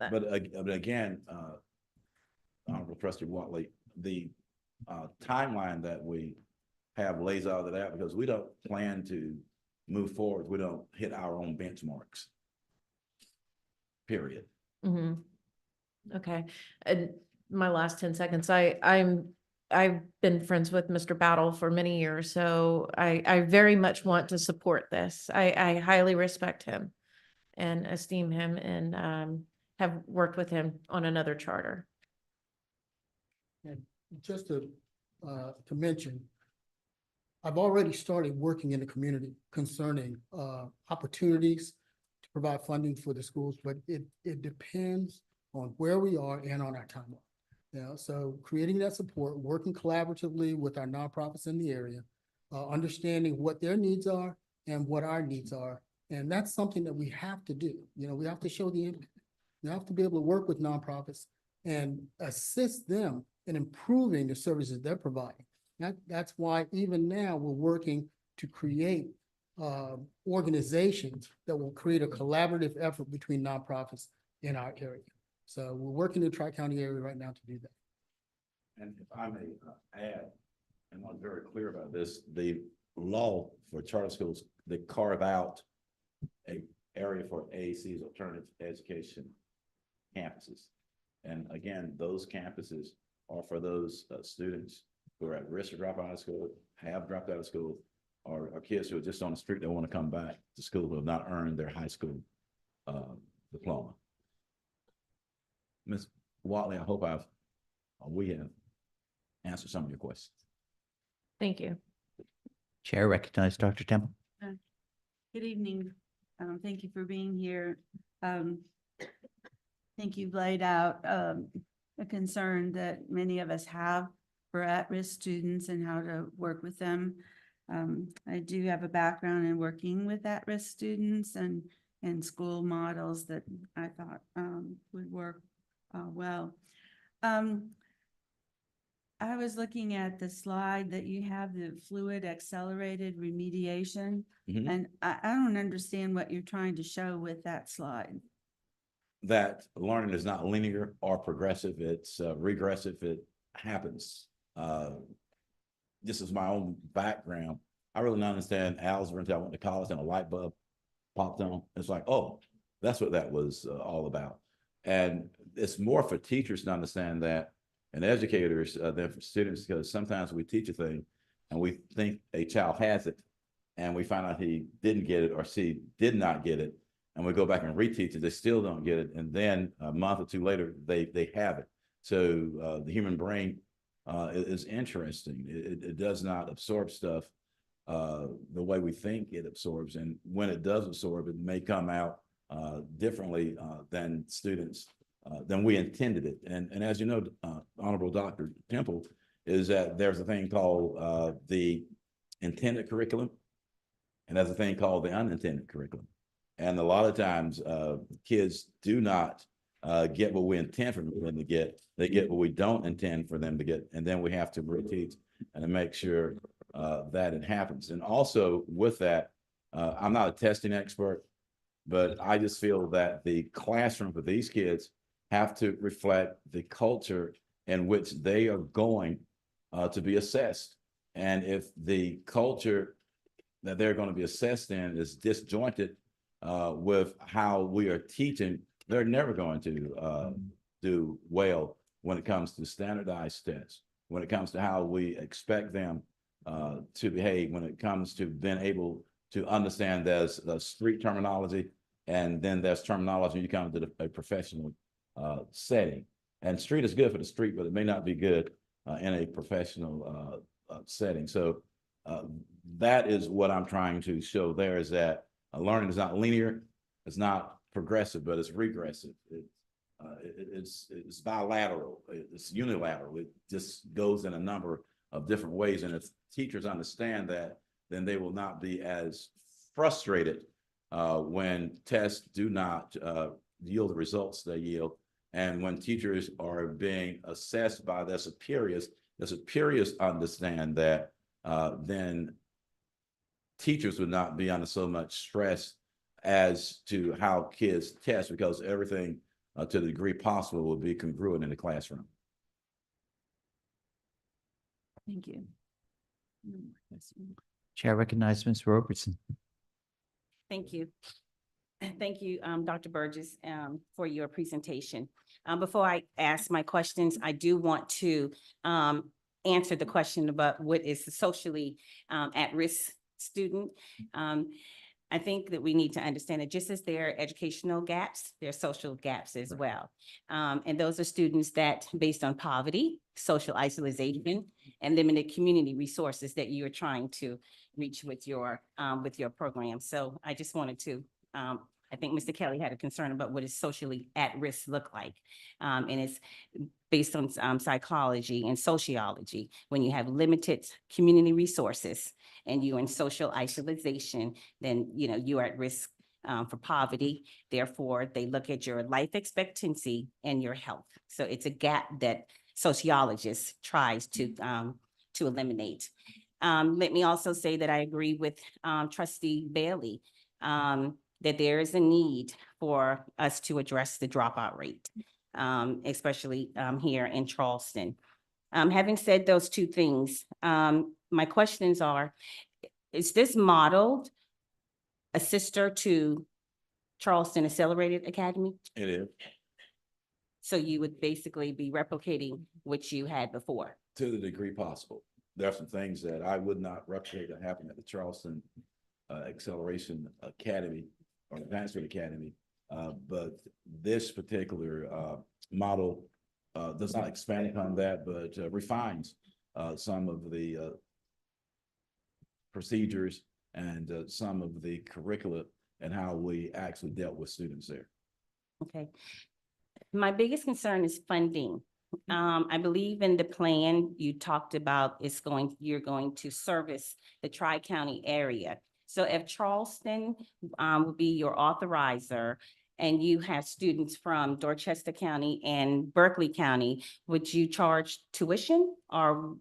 But again, Honorable Trustee Watley, the timeline that we have lays out that because we don't plan to move forward. We don't hit our own benchmarks. Period. Mm-hmm. Okay. And my last 10 seconds, I've been friends with Mr. Battle for many years, so I very much want to support this. I highly respect him and esteem him and have worked with him on another charter. And just to mention, I've already started working in the community concerning opportunities to provide funding for the schools, but it depends on where we are and on our timeline. So creating that support, working collaboratively with our nonprofits in the area, understanding what their needs are and what our needs are. And that's something that we have to do. We have to show the impact. We have to be able to work with nonprofits and assist them in improving the services they're providing. That's why even now we're working to create organizations that will create a collaborative effort between nonprofits in our area. So we're working in the Tri-County area right now to do that. And if I may add, and I'm very clear about this, the law for charter schools, they carve out area for AAC's alternative education campuses. And again, those campuses are for those students who are at risk of dropping out of school, have dropped out of school, or kids who are just on the street that want to come back to school who have not earned their high school diploma. Ms. Watley, I hope we have answered some of your questions. Thank you. Chair recognizes Dr. Temple. Good evening. Thank you for being here. I think you've laid out a concern that many of us have for at-risk students and how to work with them. I do have a background in working with at-risk students and school models that I thought would work well. I was looking at the slide that you have, the fluid accelerated remediation, Mhm. and I don't understand what you're trying to show with that slide. That learning is not linear or progressive, it's regressive, it happens. This is my own background. I really don't understand algebra until I went to college and a light bulb popped on. It's like, oh, that's what that was all about. And it's more for teachers to understand that, and educators than for students, because sometimes we teach a thing and we think a child has it and we find out he didn't get it or she did not get it. And we go back and reteach it, they still don't get it. And then a month or two later, they have it. So the human brain is interesting. It does not absorb stuff the way we think it absorbs. And when it does absorb, it may come out differently than students, than we intended it. And as you know, Honorable Dr. Temple, is that there's a thing called the intended curriculum, and there's a thing called the unintended curriculum. And a lot of times kids do not get what we intend for them to get. They get what we don't intend for them to get. And then we have to reteach and to make sure that it happens. And also with that, I'm not a testing expert, but I just feel that the classroom for these kids have to reflect the culture in which they are going to be assessed. And if the culture that they're going to be assessed in is disjointed with how we are teaching, they're never going to do well when it comes to standardized tests, when it comes to how we expect them to behave, when it comes to being able to understand there's the street terminology, and then there's terminology you come to a professional setting. And street is good for the street, but it may not be good in a professional setting. So that is what I'm trying to show there, is that learning is not linear, it's not progressive, but it's regressive. It's bilateral, it's unilateral. It just goes in a number of different ways. And if teachers understand that, then they will not be as frustrated when tests do not yield the results they yield. And when teachers are being assessed by their superiors, the superiors understand that, then teachers would not be under so much stress as to how kids test, because everything to the degree possible will be congruent in the classroom. Thank you. Chair recognizes Ms. Robertson. Thank you. Thank you, Dr. Burgess, for your presentation. Before I ask my questions, I do want to answer the question about what is a socially at-risk student. I think that we need to understand that just as there are educational gaps, there are social gaps as well. And those are students that, based on poverty, social isolation, and limited community resources, that you are trying to reach with your program. So I just wanted to, I think Mr. Kelly had a concern about what does socially at risk look like. And it's based on psychology and sociology. When you have limited community resources and you're in social isolation, then you are at risk for poverty. Therefore, they look at your life expectancy and your health. So it's a gap that sociologists tries to eliminate. Let me also say that I agree with Trustee Bailey that there is a need for us to address the dropout rate, especially here in Charleston. Having said those two things, my questions are, is this modeled a sister to Charleston Accelerated Academy? It is. So you would basically be replicating what you had before? To the degree possible. There are some things that I would not replicate that happened at the Charleston Acceleration Academy or Advancement Academy. But this particular model does not expand upon that, but refines some of the procedures and some of the curricula and how we actually dealt with students there. Okay. My biggest concern is funding. I believe in the plan you talked about you're going to service the Tri-County area. So if Charleston would be your authorizer and you have students from Dorchester County and Berkeley County, would you charge tuition or?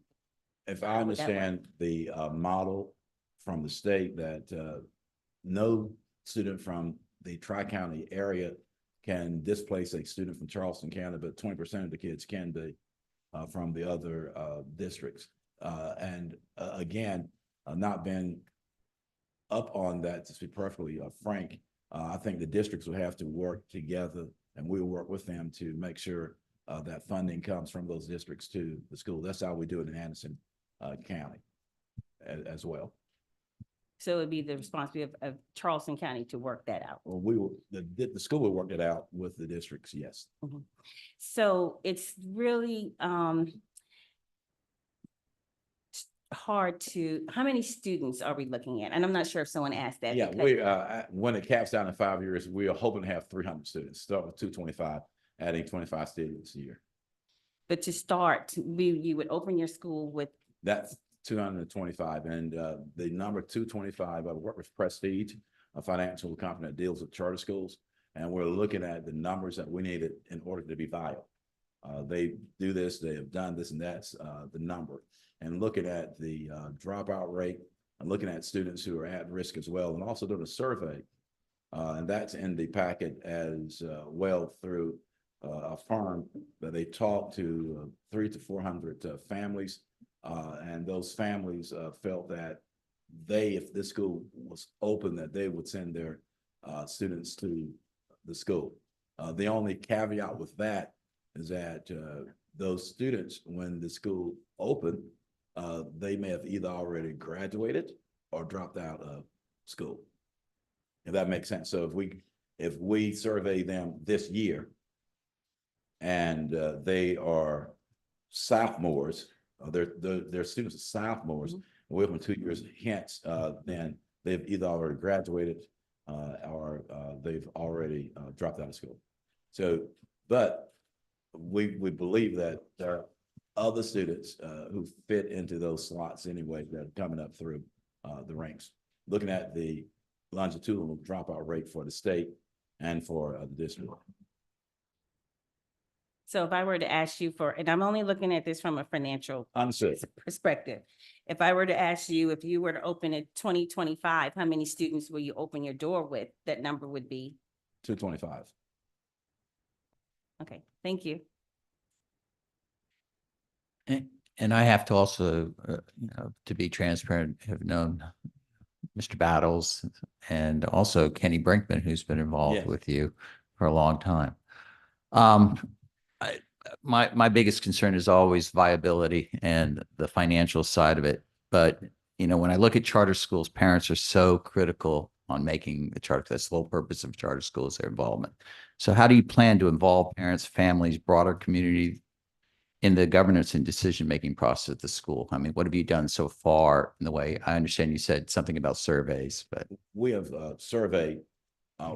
If I understand the model from the state that no student from the Tri-County area can displace a student from Charleston County, but 20% of the kids can be from the other districts. Again, not been up on that, to be perfectly frank. I think the districts will have to work together, and we'll work with them to make sure that funding comes from those districts to the school. That's how we do it in Anderson County as well. So it would be the responsibility of Charleston County to work that out. Well, we will, the school will work it out with the districts, yes. Mhm. So it's really hard to, how many students are we looking at? And I'm not sure if someone asked that. Yeah, because- we, when it caps down in 5 years, we are hoping to have 300 students, start with 225, adding 25 students a year. But to start, you would open your school with, That's 225, and the number 225, I work with Prestige, a financial company that deals with charter schools, and we're looking at the numbers that we needed in order to be viable. They do this, they have done this, and that's the number. And looking at the dropout rate, and looking at students who are at risk as well, and also doing a survey, and that's in the packet as well through a firm that they talk to 300 to 400 families. And those families felt that if this school was open, that they would send their students to the school. The only caveat with that is that those students, when the school opened, they may have either already graduated or dropped out of school. If that makes sense. So if we survey them this year and they are sophomores, their students are sophomores, we open 2 years hence, then they've either already graduated or they've already dropped out of school. So, but we believe that there are other students who fit into those slots anyway that are coming up through the ranks. Looking at the longitudinal dropout rate for the state and for the district. so if I were to ask you for, and I'm only looking at this from a financial Understood. perspective. If I were to ask you, if you were to open in 2025, how many students will you open your door with? That number would be? 225. Okay, thank you. And I have to also, to be transparent, have known Mr. Battles and also Kenny Brinkman, who's been involved Yes. with you for a long time. My biggest concern is always viability and the financial side of it. But, when I look at charter schools, parents are so critical on making the charter. That's the whole purpose of charter schools, their involvement. So how do you plan to involve parents, families, broader community in the governance and decision-making process at the school? I mean, what have you done so far in the way? I understand you said something about surveys, but. We have surveyed.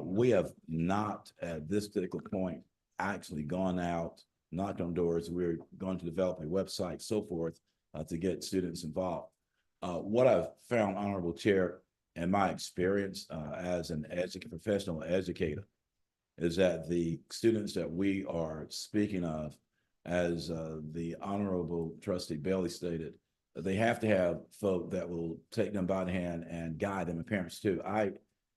We have not at this particular point actually gone out, knocked on doors. We're going to develop a website, so forth, to get students involved. What I've found, Honorable Chair, in my experience as an professional educator, is that the students that we are speaking of, as the Honorable Trustee Bailey stated, they have to have folk that will take them by the hand and guide them, and parents too. I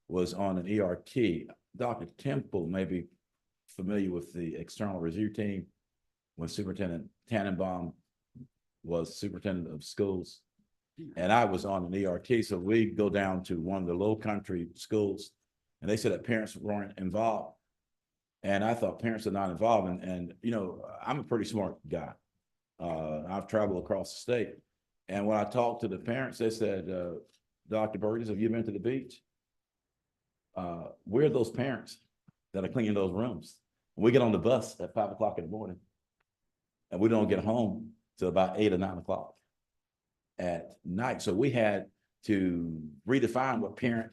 was on an ERT. Dr. Temple may be familiar with the external review team when Superintendent Tannenbaum was superintendent of schools. And I was on an ERT, so we go down to one of the low country schools and they said that parents weren't involved. And I thought parents are not involved, and you know, I'm a pretty smart guy. I've traveled across the state, and when I talked to the parents, they said, Dr. Burgess, have you been to the beach? We're those parents that are cleaning those rooms. We get on the bus at 5 o'clock in the morning, and we don't get home till about 8 or 9 o'clock at night. So we had to redefine what parent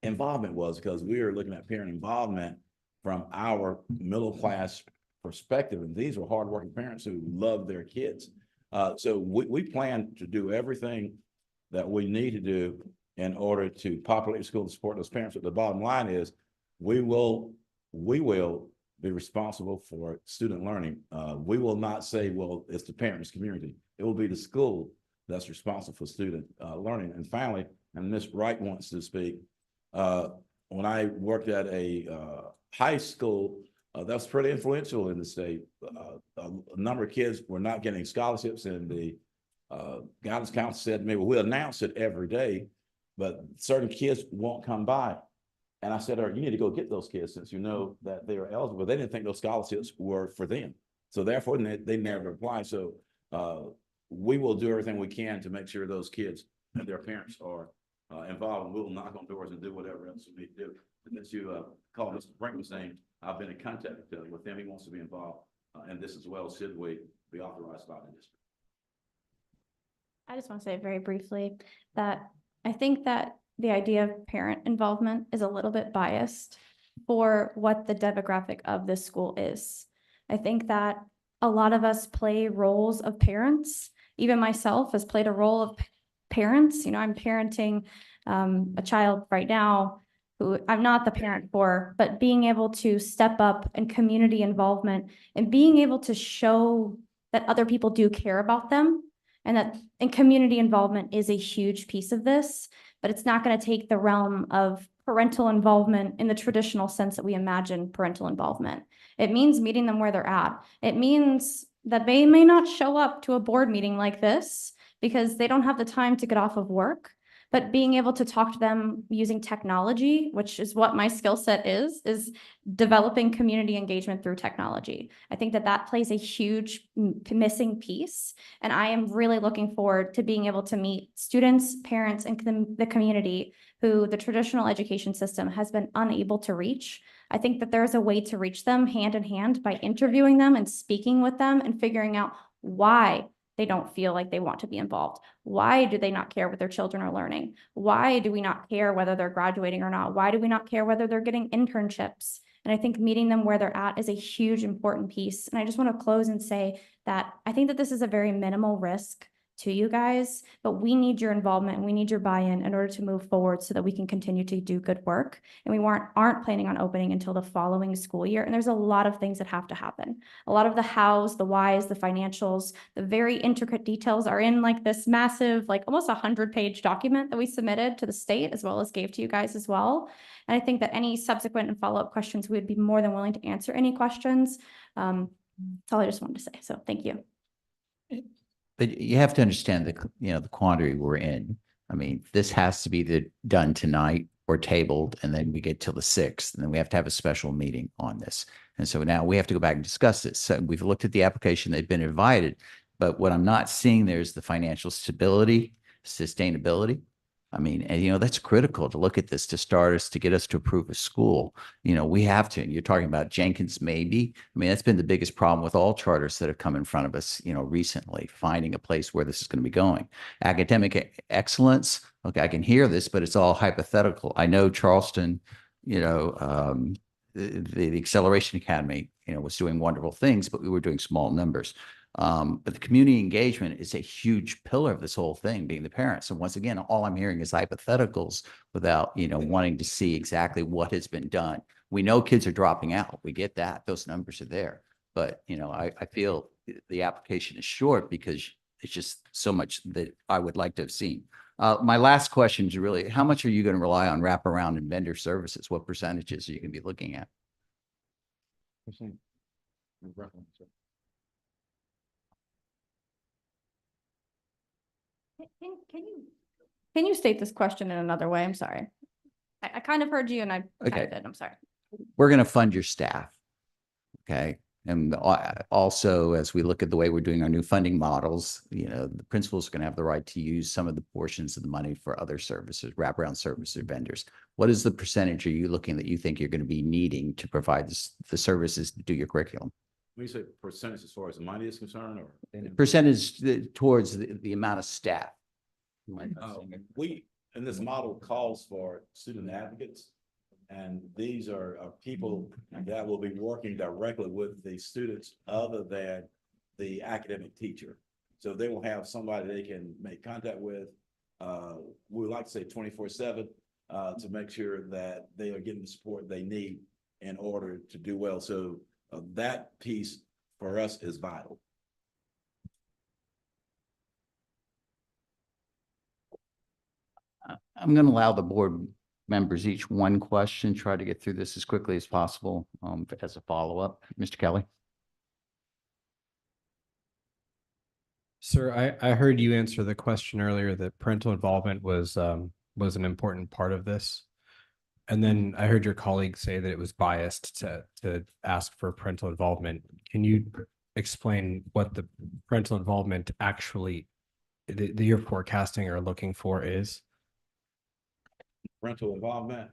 involvement was, because we were looking at parent involvement from our middle class perspective. And these were hardworking parents who loved their kids. So we plan to do everything that we need to do in order to populate the school and support those parents. But the bottom line is we will be responsible for student learning. We will not say, well, it's the parents' community. It will be the school that's responsible for student learning. And finally, and Ms. Wright wants to speak, when I worked at a high school, that was pretty influential in the state. A number of kids were not getting scholarships, and the guidance council said to me, well, we'll announce it every day, but certain kids won't come by. And I said, you need to go get those kids since you know that they are eligible. They didn't think those scholarships were for them. So therefore, they never applied. So we will do everything we can to make sure those kids and their parents are involved, and we'll knock on doors and do whatever else we need to do. And since you called Mr. Brinkman's name, I've been in contact with him. He wants to be involved in this as well, should we be authorized by the district. I just want to say very briefly that I think that the idea of parent involvement is a little bit biased for what the demographic of this school is. I think that a lot of us play roles of parents. Even myself has played a role of parents. You know, I'm parenting a child right now who I'm not the parent for, but being able to step up and community involvement and being able to show that other people do care about them, and community involvement is a huge piece of this, but it's not going to take the realm of parental involvement in the traditional sense that we imagine parental involvement. It means meeting them where they're at. It means that they may not show up to a board meeting like this because they don't have the time to get off of work, but being able to talk to them using technology, which is what my skill set is developing community engagement through technology. I think that that plays a huge missing piece. And I am really looking forward to being able to meet students, parents, and the community who the traditional education system has been unable to reach. I think that there's a way to reach them hand in hand by interviewing them and speaking with them and figuring out why they don't feel like they want to be involved. Why do they not care what their children are learning? Why do we not care whether they're graduating or not? Why do we not care whether they're getting internships? And I think meeting them where they're at is a huge important piece. And I just want to close and say that I think that this is a very minimal risk to you guys, but we need your involvement and we need your buy-in in order to move forward so that we can continue to do good work. And we aren't planning on opening until the following school year. And there's a lot of things that have to happen. A lot of the hows, the whys, the financials, the very intricate details are in like this massive, like almost 100-page document that we submitted to the state as well as gave to you guys as well. And I think that any subsequent and follow-up questions, we would be more than willing to answer any questions. That's all I just wanted to say. So thank you. But you have to understand the quandary we're in. I mean, this has to be done tonight or tabled, and then we get till the 6th, and then we have to have a special meeting on this. And so now we have to go back and discuss this. So we've looked at the application, they've been invited, but what I'm not seeing there is the financial stability, sustainability. I mean, and that's critical to look at this to start us, to get us to approve a school. We have to. You're talking about Jenkins, maybe. I mean, that's been the biggest problem with all charters that have come in front of us, recently, finding a place where this is going to be going. Academic excellence. Okay, I can hear this, but it's all hypothetical. I know Charleston, the Acceleration Academy, was doing wonderful things, but we were doing small numbers. But the community engagement is a huge pillar of this whole thing, being the parents. And once again, all I'm hearing is hypotheticals without, wanting to see exactly what has been done. We know kids are dropping out. We get that. Those numbers are there. But, I feel the application is short because it's just so much that I would like to have seen. My last question is really, how much are you going to rely on wraparound and vendor services? What percentages are you going to be looking at? Can you state this question in another way? I'm sorry. I kind of heard you and I kind Okay. of did. I'm sorry. We're going to fund your staff. Okay. And also, as we look at the way we're doing our new funding models, you know, the principals are going to have the right to use some of the portions of the money for other services, wraparound services, vendors. What is the percentage are you looking that you think you're going to be needing to provide the services to do your curriculum? When you say percentage as far as the money is concerned, or? Percentage towards the amount of staff. We, in this model calls for student advocates. And these are people that will be working directly with the students other than the academic teacher. So they will have somebody they can make contact with. We like to say 24/7 to make sure that they are getting the support they need in order to do well. So that piece for us is vital. I'm going to allow the board members each one question, try to get through this as quickly as possible as a follow-up. Mr. Kelly? Sir, I heard you answer the question earlier that parental involvement was an important part of this. And then I heard your colleague say that it was biased to ask for parental involvement. Can you explain what the parental involvement actually that you're forecasting or looking for is? Parental involvement,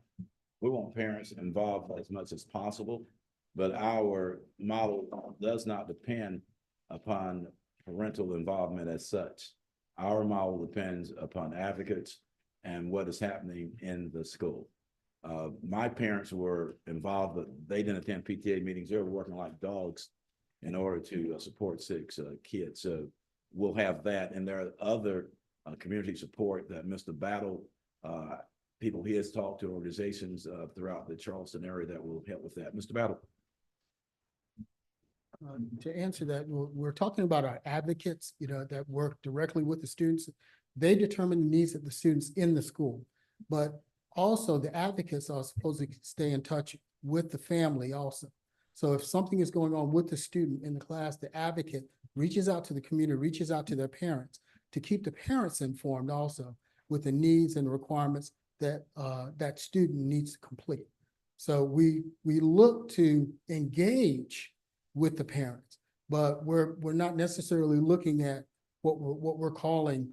we want parents involved as much as possible, but our model does not depend upon parental involvement as such. Our model depends upon advocates and what is happening in the school. My parents were involved, but they didn't attend PTA meetings. They were working like dogs in order to support 6 kids. So we'll have that. And there are other community support that Mr. Battle, people he has talked to, organizations throughout the Charleston area that will help with that. Mr. Battle. To answer that, we're talking about our advocates, you know, that work directly with the students. They determine the needs of the students in the school, but also the advocates are supposed to stay in touch with the family also. So if something is going on with the student in the class, the advocate reaches out to the community, reaches out to their parents to keep the parents informed also with the needs and requirements that that student needs to complete. So we look to engage with the parents, but we're not necessarily looking at what we're calling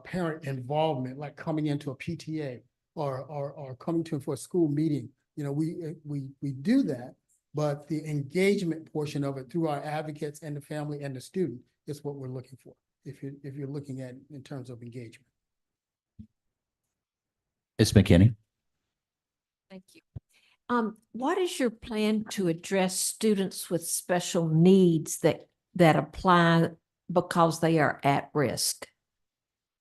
parent involvement, like coming into a PTA or coming to for a school meeting. You know, we do that, but the engagement portion of it through our advocates and the family and the student is what we're looking for. If you're looking at in terms of engagement. Ms. McKinney? Thank you. What is your plan to address students with special needs that apply because they are at risk?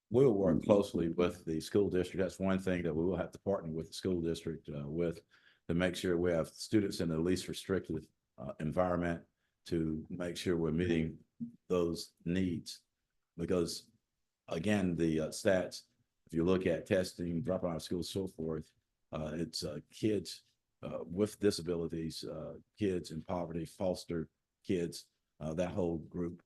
We'll work closely with the school district. That's one thing that we will have to partner with the school district with to make sure we have students in the least restrictive environment to make sure we're meeting those needs. Because again, the stats, if you look at testing, dropping out of school, so forth, it's kids with disabilities, kids in poverty, foster kids, that whole group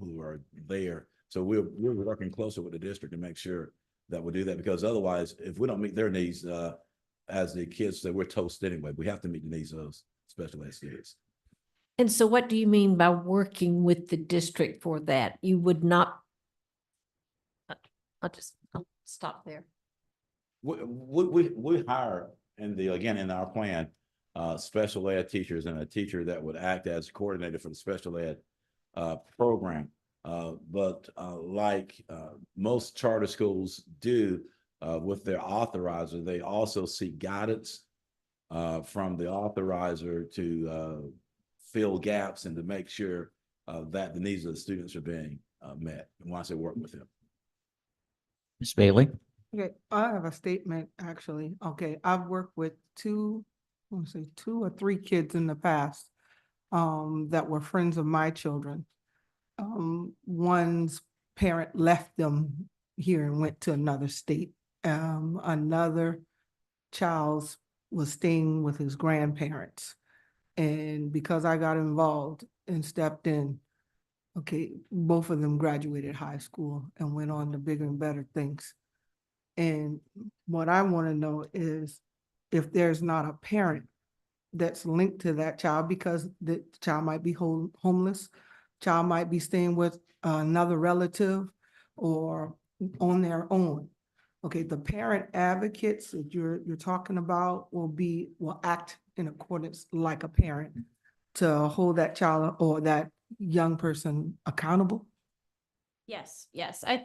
who are there. So we're working closer with the district to make sure that we do that, because otherwise, if we don't meet their needs, as the kids say, we're toast anyway. We have to meet the needs of those special ed students. And so what do you mean by working with the district for that? You would not, I'll stop there. We hire in our plan, special ed teachers and a teacher that would act as coordinator for the special ed program. But like most charter schools do with their authorizer, they also seek guidance from the authorizer to fill gaps and to make sure that the needs of the students are being met once they work with them. Ms. Bailey? Okay, I have a statement, actually. Okay, I've worked with two or three kids in the past that were friends of my children. One's parent left them here and went to another state. Another child was staying with his grandparents. And because I got involved and stepped in, okay, both of them graduated high school and went on to bigger and better things. And what I want to know is if there's not a parent that's linked to that child, because the child might be homeless, child might be staying with another relative or on their own. Okay, the parent advocates that you're talking about will act in accordance like a parent to hold that child or that young person accountable. Yes.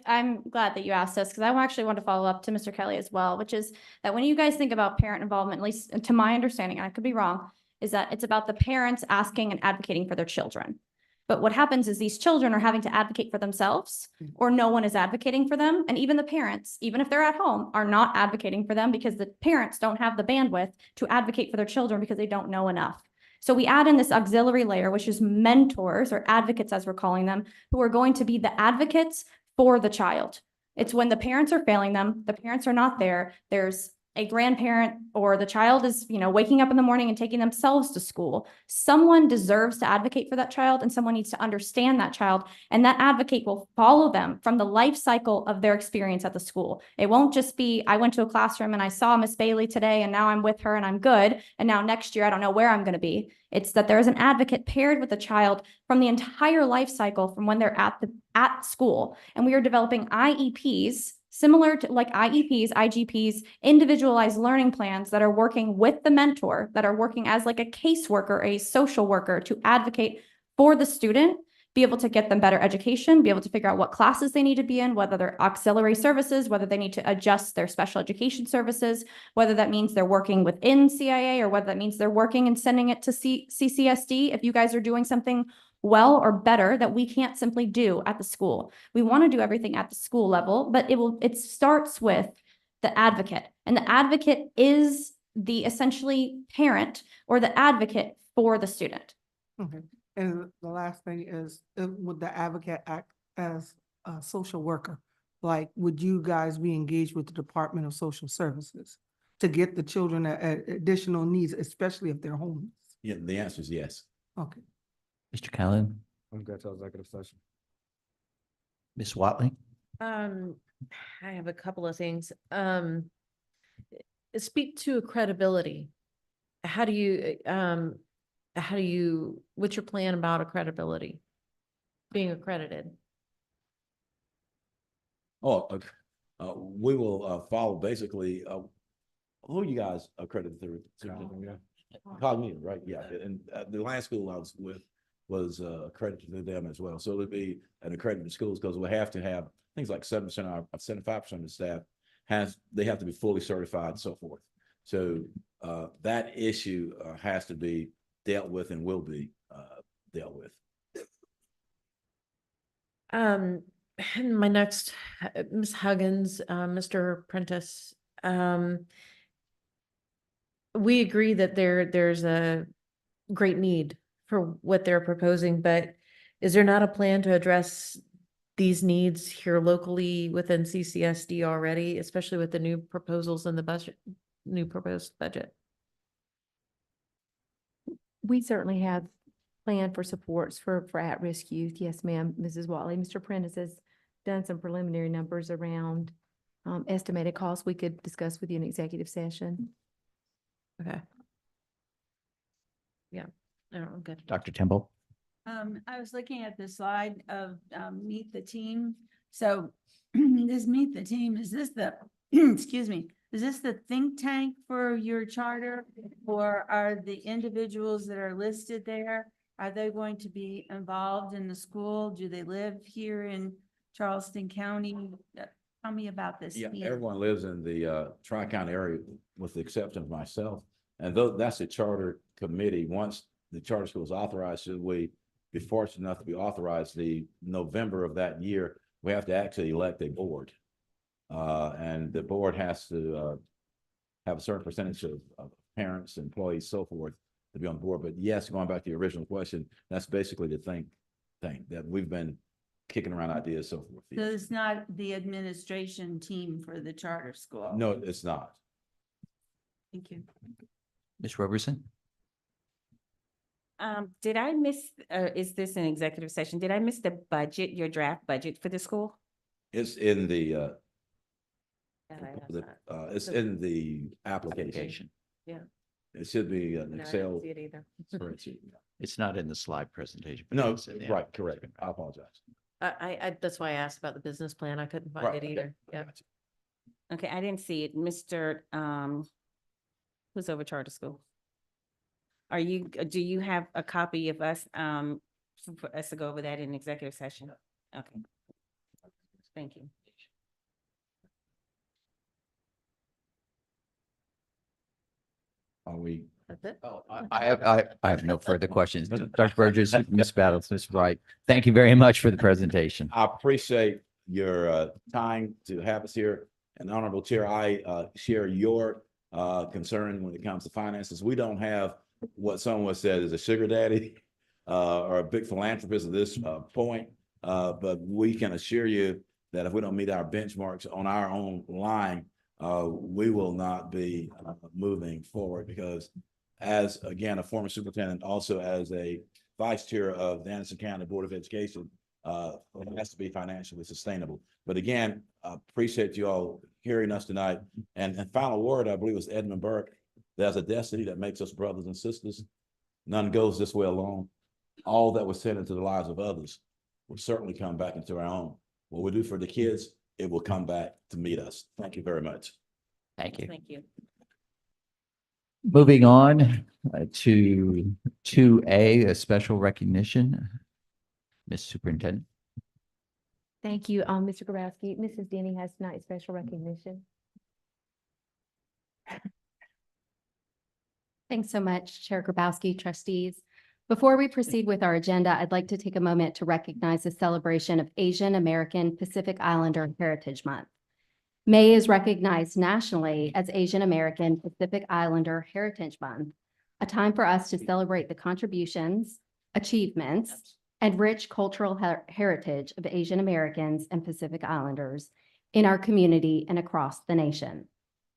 I'm glad that you asked this because I actually want to follow up to Mr. Kelly as well, which is that when you guys think about parent involvement, at least to my understanding, and I could be wrong, is that it's about the parents asking and advocating for their children. But what happens is these children are having to advocate for themselves, or no one is advocating for them. And even the parents, even if they're at home, are not advocating for them because the parents don't have the bandwidth to advocate for their children because they don't know enough. So we add in this auxiliary layer, which is mentors or advocates, as we're calling them, who are going to be the advocates for the child. It's when the parents are failing them, the parents are not there, there's a grandparent or the child is, waking up in the morning and taking themselves to school. Someone deserves to advocate for that child and someone needs to understand that child. And that advocate will follow them from the life cycle of their experience at the school. It won't just be, I went to a classroom and I saw Miss Bailey today and now I'm with her and I'm good. And now next year, I don't know where I'm going to be. It's that there is an advocate paired with the child from the entire life cycle from when they're at school. And we are developing IEPs similar to like IEPs, IGPs, individualized learning plans that are working with the mentor, that are working as like a caseworker, a social worker to advocate for the student, be able to get them better education, be able to figure out what classes they need to be in, whether they're auxiliary services, whether they need to adjust their special education services, whether that means they're working within CIA or whether that means they're working and sending it to CCSD. If you guys are doing something well or better that we can't simply do at the school. We want to do everything at the school level, but it starts with the advocate. And the advocate is the essentially parent or the advocate for the student. Okay. And the last thing is, would the advocate act as a social worker? Like, would you guys be engaged with the Department of Social Services to get the children additional needs, especially if they're homeless? Yeah, the answer is yes. Okay. Mr. Calhoun, I'm good till executive session. Ms. Watley? I have a couple of things. Speak to credibility. How do you, what's your plan about accreditability? Being accredited? We will follow basically, who you guys accredited through? Cognito, right? Yeah, and the last school I was with was accredited to them as well. So it'll be an accredited schools because we have to have things like 7% or 75% of the staff they have to be fully certified and so forth. So that issue has to be dealt with and will be dealt with. And my next, Ms. Huggins, Mr. Prentice, we agree that there's a great need for what they're proposing, but is there not a plan to address these needs here locally within CCSD already, especially with the new proposals in the budget, new proposed budget? We certainly have planned for supports for at-risk youth. Yes, ma'am, Mrs. Watley. Mr. Prentice has done some preliminary numbers around estimated costs we could discuss with you in executive session. Okay. Yeah, I'm good. Dr. Temple? I was looking at the slide of Meet the Team. So this Meet the Team, is this the, excuse me, is this the think tank for your charter? Or are the individuals that are listed there, are they going to be involved in the school? Do they live here in Charleston County? Tell me about this. Yeah, meeting. everyone lives in the Tri-County area with the exception of myself. And though that's a charter committee, once the charter school is authorized, should we be fortunate enough to be authorized the November of that year, we have to actually elect a board. And the board has to have a certain percentage of parents, employees, so forth to be on board. But yes, going back to the original question, that's basically the thing that we've been kicking around ideas, so forth. So it's not the administration team for the charter school? No, it's not. Thank you. Ms. Roberson? Did I miss, is this an executive session? Did I miss the budget, your draft budget for the school? It's in the It's in the application. Yeah. It should be an No, I Excel didn't see it either. spreadsheet. It's not in the slide presentation. but No, it's in the right, correct. I apologize. That's why I asked about the business plan. I couldn't find Right, it okay. either. Yeah. Gotcha. Okay, I didn't see it. Mr. Who's over charter school? Do you have a copy of us, for us to go over that in executive session? Okay. Thank you. Are we? That's it. Oh, I have no further questions. Dr. Burgess, Ms. Battles, Ms. Wright, thank you very much for the presentation. I appreciate your time to have us here. And Honorable Chair, I share your concern when it comes to finances. We don't have what someone said is a sugar daddy or a big philanthropist at this point, but we can assure you that if we don't meet our benchmarks on our own line, we will not be moving forward, because as, again, a former superintendent, also as a vice chair of the Anderson County Board of Education, it has to be financially sustainable. But again, I appreciate you all hearing us tonight. And final word, I believe, was Edmund Burke. There's a destiny that makes us brothers and sisters. None goes this way alone. All that was said into the lives of others will certainly come back into our own. What we do for the kids, it will come back to meet us. Thank you very much. Thank you. Thank you. Moving on to 2A, a special recognition. Ms. Superintendent. Thank you, Mr. Grabowski. Mrs. Denny has tonight's special recognition. Thanks so much, Chair Grabowski, trustees. Before we proceed with our agenda, I'd like to take a moment to recognize the celebration of Asian American Pacific Islander Heritage Month. May is recognized nationally as Asian American Pacific Islander Heritage Month, a time for us to celebrate the contributions, achievements, and rich cultural heritage of Asian Americans and Pacific Islanders in our community and across the nation.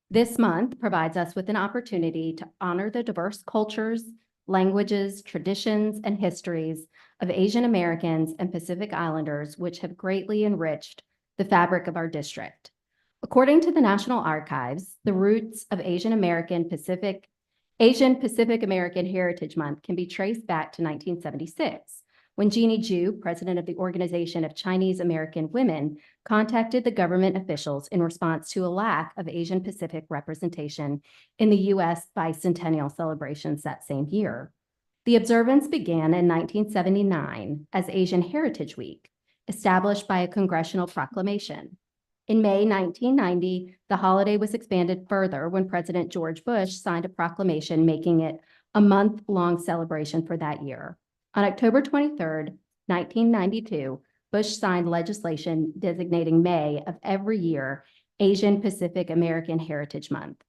This month provides us with an opportunity to honor the diverse cultures, languages, traditions, and histories of Asian Americans and Pacific Islanders, which have greatly enriched the fabric of our district. According to the National Archives, the roots of Asian Pacific American Heritage Month can be traced back to 1976, when Jeannie Ju, president of the Organization of Chinese American Women, contacted the government officials in response to a lack of Asian Pacific representation in the U.S. bicentennial celebrations that same year. The observance began in 1979 as Asian Heritage Week, established by a congressional proclamation. In May 1990, the holiday was expanded further when President George Bush signed a proclamation making it a month-long celebration for that year. On October 23rd, 1992, Bush signed legislation designating May of every year Asian Pacific American Heritage Month.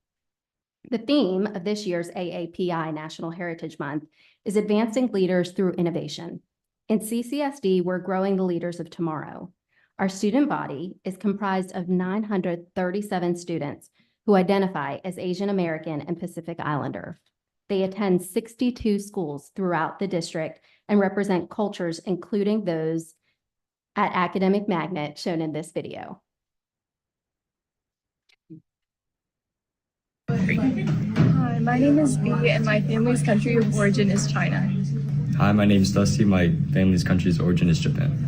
The theme of this year's AAPI National Heritage Month is advancing leaders through innovation. In CCSD, we're growing the leaders of tomorrow. Our student body is comprised of 937 students who identify as Asian American and Pacific Islander. They attend 62 schools throughout the district and represent cultures, including those at Academic Magnet shown in this video. Hi, my name is B and my family's country of origin is China. Hi, my name is Dusty. My family's country's origin is Japan.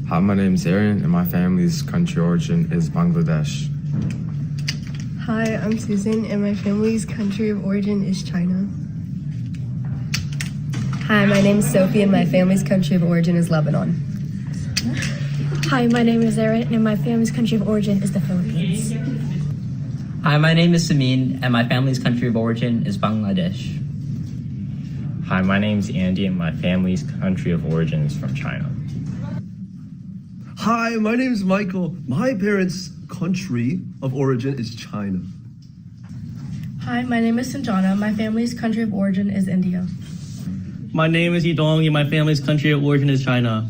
Hi, my name is Aaron and my family's country origin is Bangladesh. Hi, I'm Susan and my family's country of origin is China. Hi, my name is Sophie and my family's country of origin is Lebanon. Hi, my name is Aaron and my family's country of origin is the Philippines. Hi, my name is Samin and my family's country of origin is Bangladesh. Hi, my name is Andy and my family's country of origin is from China. Hi, my name is Michael. My parents' country of origin is China. Hi, my name is Sanjana. My family's country of origin is India. My name is Yidong and my family's country of origin is China.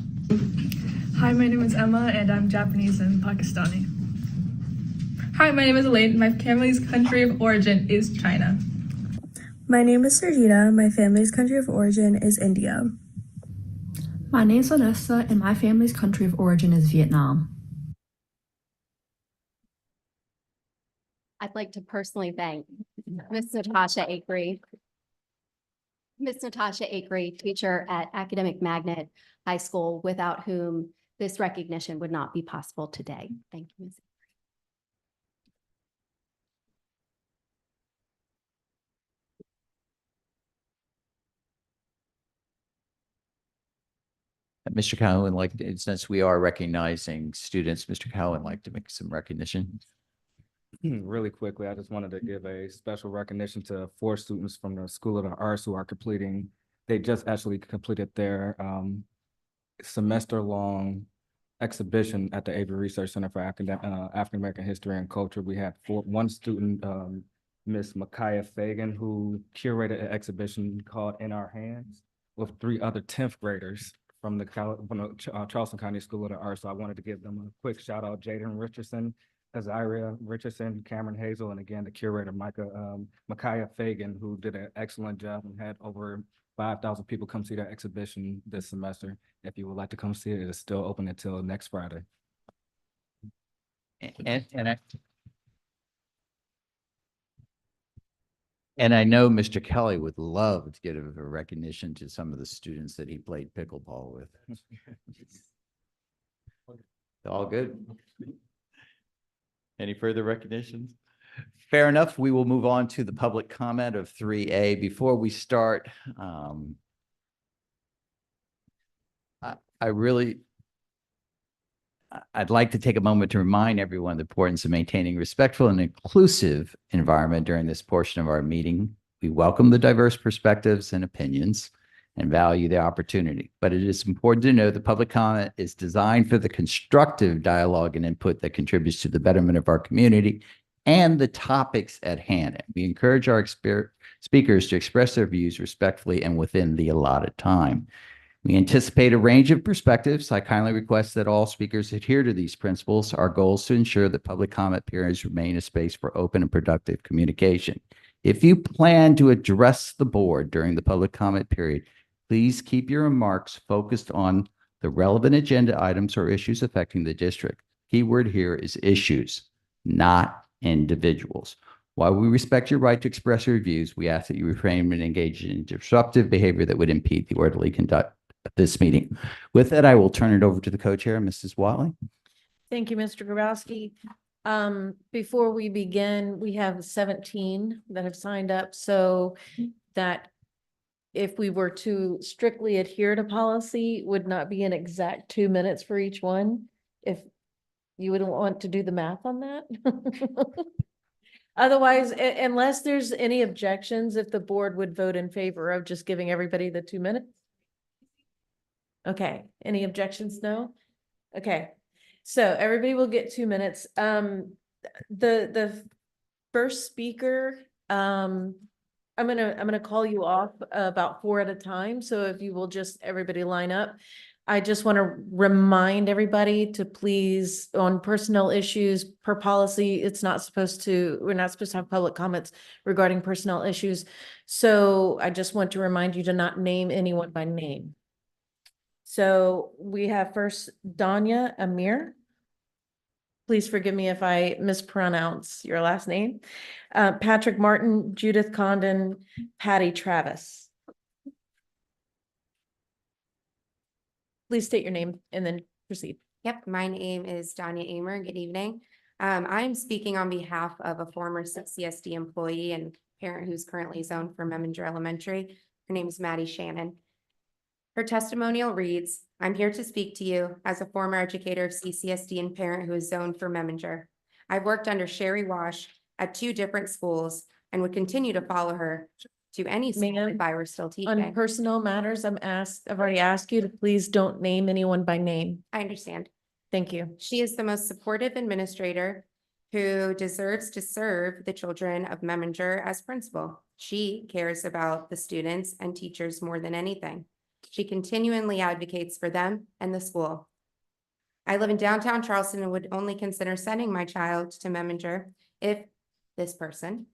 Hi, my name is Emma and I'm Japanese and Pakistani. Hi, my name is Elaine. My family's country of origin is China. My name is Sergita. My family's country of origin is India. My name is Vanessa and my family's country of origin is Vietnam. I'd like to personally thank Ms. Natasha Akery. Ms. Natasha Akery, teacher at Academic Magnet High School, without whom this recognition would not be possible today. Thank you, Ms. Mr. Cowan, since we are recognizing students, Mr. Cowan, like to make some recognition. Really quickly, I just wanted to give a special recognition to 4 students from the School of the Arts who are completing, they just actually completed their semester-long exhibition at the Avery Research Center for African American History and Culture. We had one student, Miss Micaiah Fagan, who curated an exhibition called In Our Hands with 3 other 10th graders from the Charleston County School of the Arts. So I wanted to give them a quick shout out, Jaden Richardson, Azaria Richardson, Cameron Hazel, and again, the curator, Micaiah Fagan, who did an excellent job and had over 5,000 people come see that exhibition this semester. If you would like to come see it, it is still open until next Friday. And I know Mr. Kelly would love to give a recognition to some of the students that he played pickleball with. All good. Any further recognitions? Fair enough. We will move on to the public comment of 3A. Before we start, I'd like to take a moment to remind everyone the importance of maintaining respectful and inclusive environment during this portion of our meeting. We welcome the diverse perspectives and opinions and value the opportunity, but it is important to know the public comment is designed for the constructive dialogue and input that contributes to the betterment of our community and the topics at hand. We encourage our speakers to express their views respectfully and within the allotted time. We anticipate a range of perspectives. I kindly request that all speakers adhere to these principles. Our goal is to ensure that public comment periods remain a space for open and productive communication. If you plan to address the board during the public comment period, please keep your remarks focused on the relevant agenda items or issues affecting the district. Keyword here is issues, not individuals. While we respect your right to express your views, we ask that you refrain from engaging in disruptive behavior that would impede the orderly conduct of this meeting. With that, I will turn it over to the co-chair, Mrs. Watley. Thank you, Mr. Grabowski. Before we begin, we have 17 that have signed up, so that if we were to strictly adhere to policy, would not be an exact 2 minutes for each one. If you wouldn't want to do the math on that. Otherwise, unless there's any objections, if the board would vote in favor of just giving everybody the 2 minutes. Okay, any objections? No? Okay, so everybody will get 2 minutes. The first speaker, I'm gonna call you off about 4 at a time. So if you will just everybody line up. I just want to remind everybody to please, on personnel issues per policy, we're not supposed to have public comments regarding personnel issues. So I just want to remind you to not name anyone by name. So we have first Danya Amir. Please forgive me if I mispronounce your last name. Patrick Martin, Judith Condon, Patty Travis. Please state your name and then proceed. Yep, my name is Danya Amer. Good evening. I'm speaking on behalf of a former CCSD employee and parent who's currently zoned for Meminger Elementary. Her name is Maddie Shannon. Her testimonial reads, I'm here to speak to you as a former educator of CCSD and parent who is zoned for Meminger. I've worked under Sherry Wash at 2 different schools and would continue to follow her to any school if I were still teaching. On personnel matters, I've already asked you to please don't name anyone by name. I understand. Thank you. She is the most supportive administrator who deserves to serve the children of Meminger as principal. She cares about the students and teachers more than anything. She continually advocates for them and the school. I live in downtown Charleston and would only consider sending my child to Meminger if this person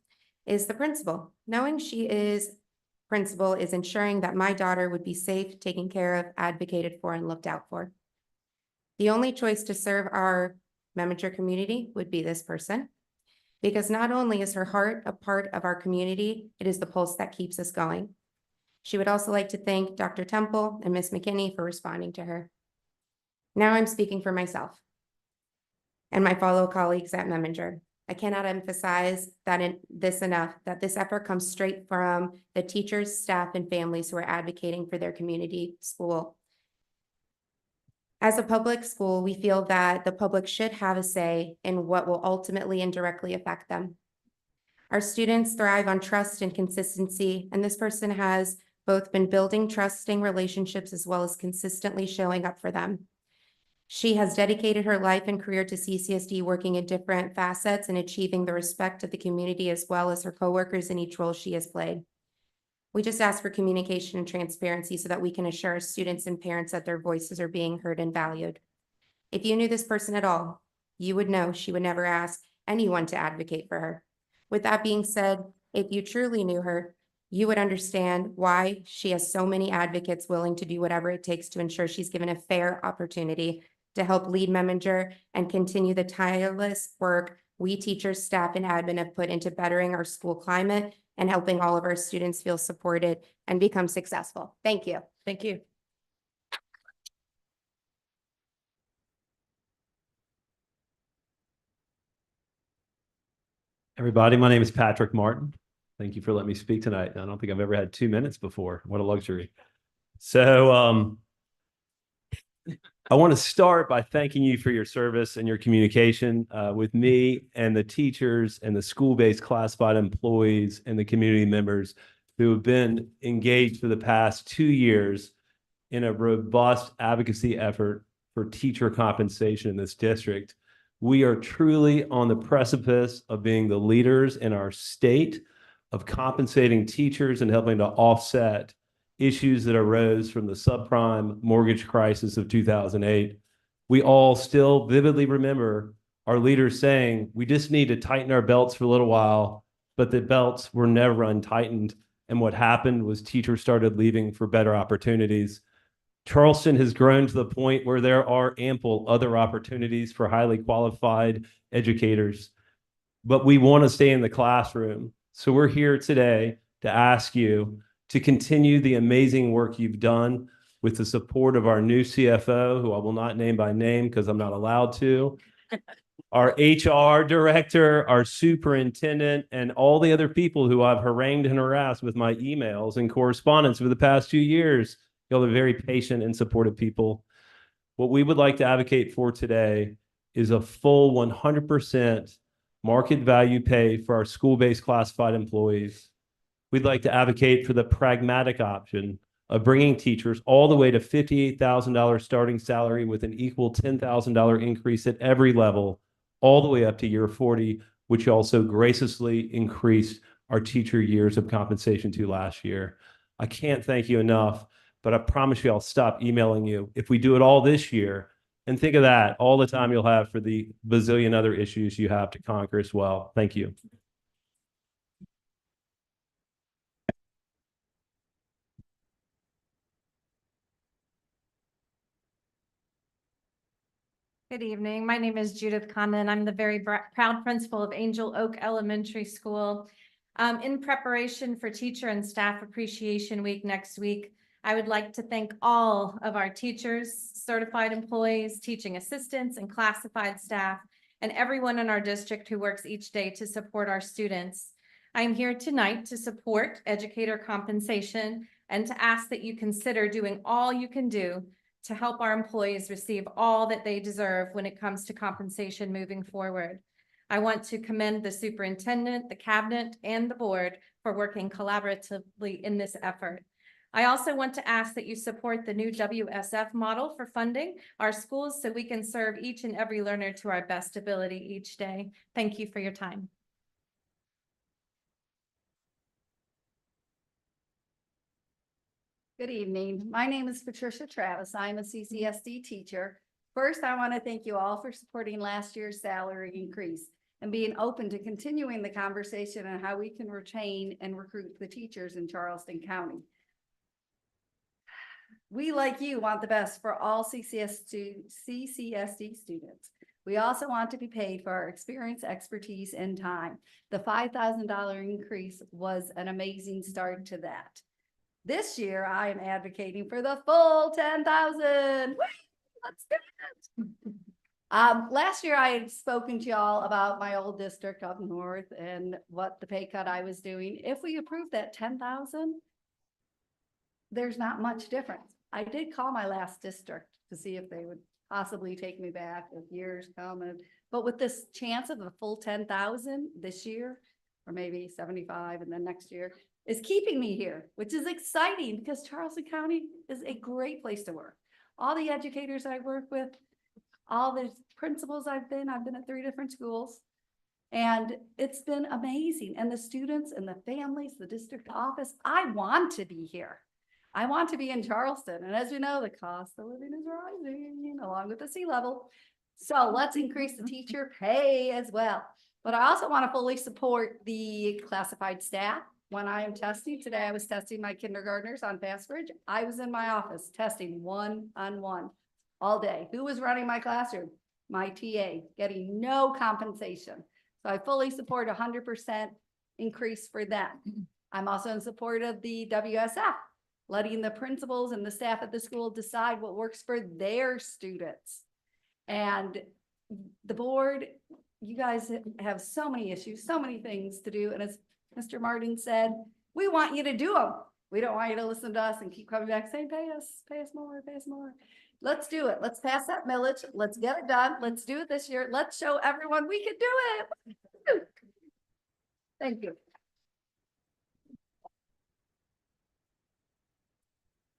is the principal. Knowing she is principal is ensuring that my daughter would be safe, taken care of, advocated for, and looked out for. The only choice to serve our Meminger community would be this person. Because not only is her heart a part of our community, it is the pulse that keeps us going. She would also like to thank Dr. Temple and Ms. McKinney for responding to her. Now I'm speaking for myself and my fellow colleagues at Memminger. I cannot emphasize this enough, that this effort comes straight from the teachers, staff, and families who are advocating for their community school. As a public school, we feel that the public should have a say in what will ultimately and directly affect them. Our students thrive on trust and consistency, and this person has both been building trusting relationships as well as consistently showing up for them. She has dedicated her life and career to CCSD, working in different facets and achieving the respect of the community as well as her coworkers in each role she has played. We just ask for communication and transparency so that we can assure our students and parents that their voices are being heard and valued. If you knew this person at all, you would know she would never ask anyone to advocate for her. With that being said, if you truly knew her, you would understand why she has so many advocates willing to do whatever it takes to ensure she's given a fair opportunity to help lead Memminger and continue the tireless work we teachers, staff, and admin have put into bettering our school climate and helping all of our students feel supported and become successful. Thank you. Thank you. Everybody, my name is Patrick Martin. Thank you for letting me speak tonight. I don't think I've ever had 2 minutes before. What a luxury. So I want to start by thanking you for your service and your communication with me and the teachers and the school-based classified employees and the community members who have been engaged for the past 2 years in a robust advocacy effort for teacher compensation in this district. We are truly on the precipice of being the leaders in our state of compensating teachers and helping to offset issues that arose from the subprime mortgage crisis of 2008. We all still vividly remember our leaders saying, we just need to tighten our belts for a little while, but the belts were never untightened. And what happened was teachers started leaving for better opportunities. Charleston has grown to the point where there are ample other opportunities for highly qualified educators, but we want to stay in the classroom. So we're here today to ask you to continue the amazing work you've done with the support of our new CFO, who I will not name by name because I'm not allowed to, our HR director, our superintendent, and all the other people who I've harangued and harassed with my emails and correspondence over the past 2 years. Y'all are very patient and supportive people. What we would like to advocate for today is a full 100% market value pay for our school-based classified employees. We'd like to advocate for the pragmatic option of bringing teachers all the way to $58,000 starting salary with an equal $10,000 increase at every level, all the way up to year 40, which also graciously increased our teacher years of compensation to last year. I can't thank you enough, but I promise you I'll stop emailing you if we do it all this year. And think of that, all the time you'll have for the bazillion other issues you have to conquer as well. Thank you. Good evening. My name is Judith Condon. I'm the very proud principal of Angel Oak Elementary School. In preparation for Teacher and Staff Appreciation Week next week, I would like to thank all of our teachers, certified employees, teaching assistants, and classified staff, and everyone in our district who works each day to support our students. I'm here tonight to support educator compensation and to ask that you consider doing all you can do to help our employees receive all that they deserve when it comes to compensation moving forward. I want to commend the superintendent, the cabinet, and the board for working collaboratively in this effort. I also want to ask that you support the new WSF model for funding our schools so we can serve each and every learner to our best ability each day. Thank you for your time. Good evening. My name is Patricia Travis. I'm a CCSD teacher. First, I want to thank you all for supporting last year's salary increase and being open to continuing the conversation on how we can retain and recruit the teachers in Charleston County. We, like you, want the best for all CCSD students. We also want to be paid for our experience, expertise, and time. The $5,000 increase was an amazing start to that. This year, I am advocating for the full 10,000. Let's do it. Last year I had spoken to y'all about my old district up north and what the pay cut I was doing. If we approve that 10,000, there's not much difference. I did call my last district to see if they would possibly take me back if years come. But with this chance of a full 10,000 this year, or maybe 75 and then next year, is keeping me here, which is exciting because Charleston County is a great place to work. All the educators I work with, all the principals I've been at 3 different schools, and it's been amazing. And the students and the families, the district office, I want to be here. I want to be in Charleston. And as you know, the cost of living is rising along with the sea level. So let's increase the teacher pay as well. But I also want to fully support the classified staff. When I am testing, today I was testing my kindergartners on Fast Bridge. I was in my office testing one-on-one all day. Who was running my classroom? My TA, getting no compensation. So I fully support 100% increase for them. I'm also in support of the WSF, letting the principals and the staff at the school decide what works for their students. And the board, you guys have so many issues, so many things to do. And as Mr. Martin said, we want you to do them. We don't want you to listen to us and keep coming back saying, pay us more, pay us more. Let's do it. Let's pass that millage. Let's get it done. Let's do it this year. Let's show everyone we can do it. Thank you.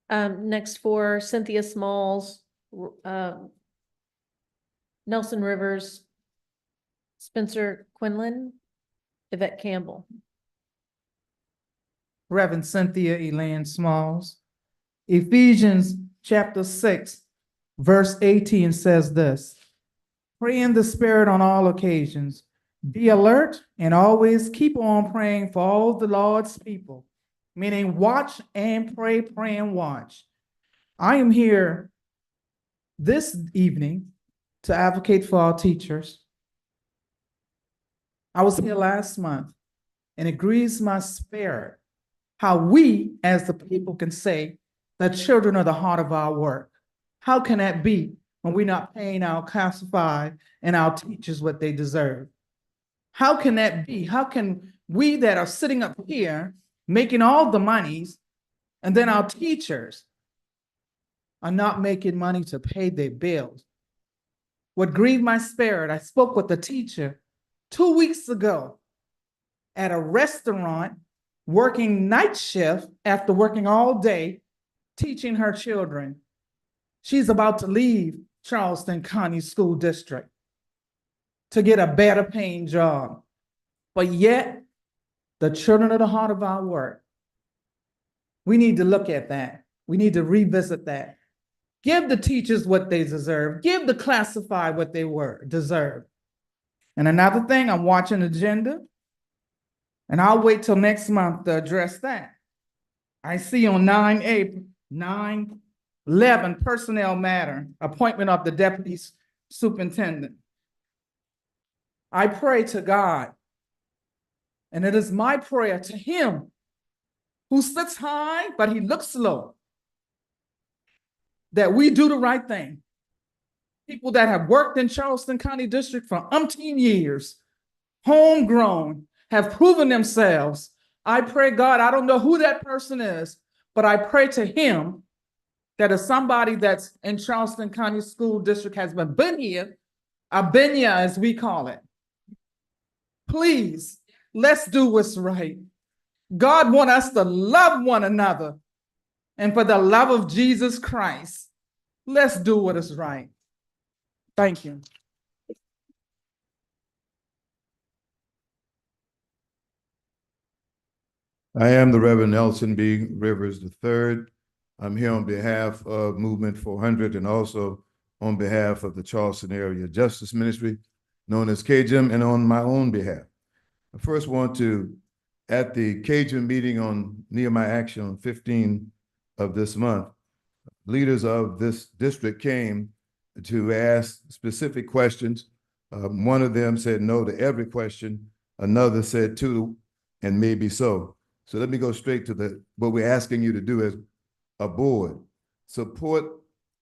Next for Cynthia Smalls, Nelson Rivers, Spencer Quinlan, Yvette Campbell. Reverend Cynthia Elaine Smalls. Ephesians chapter 6, verse 18 says this: pray in the Spirit on all occasions, be alert, and always keep on praying for all the Lord's people, meaning watch and pray, pray and watch. I am here this evening to advocate for our teachers. I was here last month, and it grieves my spirit how we as the people can say that children are the heart of our work. How can that be when we're not paying our classified and our teachers what they deserve? How can that be? How can we that are sitting up here making all the monies, and then our teachers are not making money to pay their bills? What grieved my spirit, I spoke with a teacher 2 weeks ago at a restaurant, working night shift after working all day, teaching her children. She's about to leave Charleston County School District to get a better paying job. But yet, the children are the heart of our work. We need to look at that. We need to revisit that. Give the teachers what they deserve. Give the classified what they deserve. And another thing, I'm watching agenda, and I'll wait till next month to address that. I see on 9/11 personnel matter, appointment of the deputy superintendent. I pray to God, and it is my prayer to him who sits high, but he looks low, that we do the right thing. People that have worked in Charleston County District for umpteen years, homegrown, have proven themselves. I pray, God, I don't know who that person is, but I pray to him that if somebody that's in Charleston County School District has been here, a benya as we call it. Please, let's do what's right. God wants us to love one another. And for the love of Jesus Christ, let's do what is right. Thank you. I am the Reverend Nelson B. Rivers III. I'm here on behalf of Movement 400 and also on behalf of the Charleston Area Justice Ministry, known as CAJM, and on my own behalf. I first want to, at the CAJM meeting on Nehemiah Action on 15 of this month, leaders of this district came to ask specific questions One of them said no to every question. Another said two and maybe so. So let me go straight to what we're asking you to do as a board. Support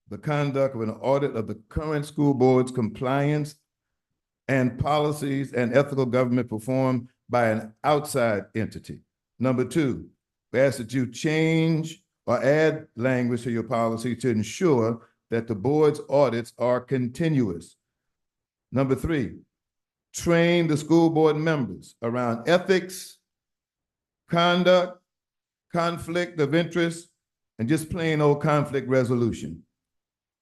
the conduct of an audit of the current school board's compliance and policies and ethical government performed by an outside entity. Number two, we ask that you change or add language to your policy to ensure that the board's audits are continuous. Number three, train the school board members around ethics, conduct, conflict of interest, and just plain old conflict resolution.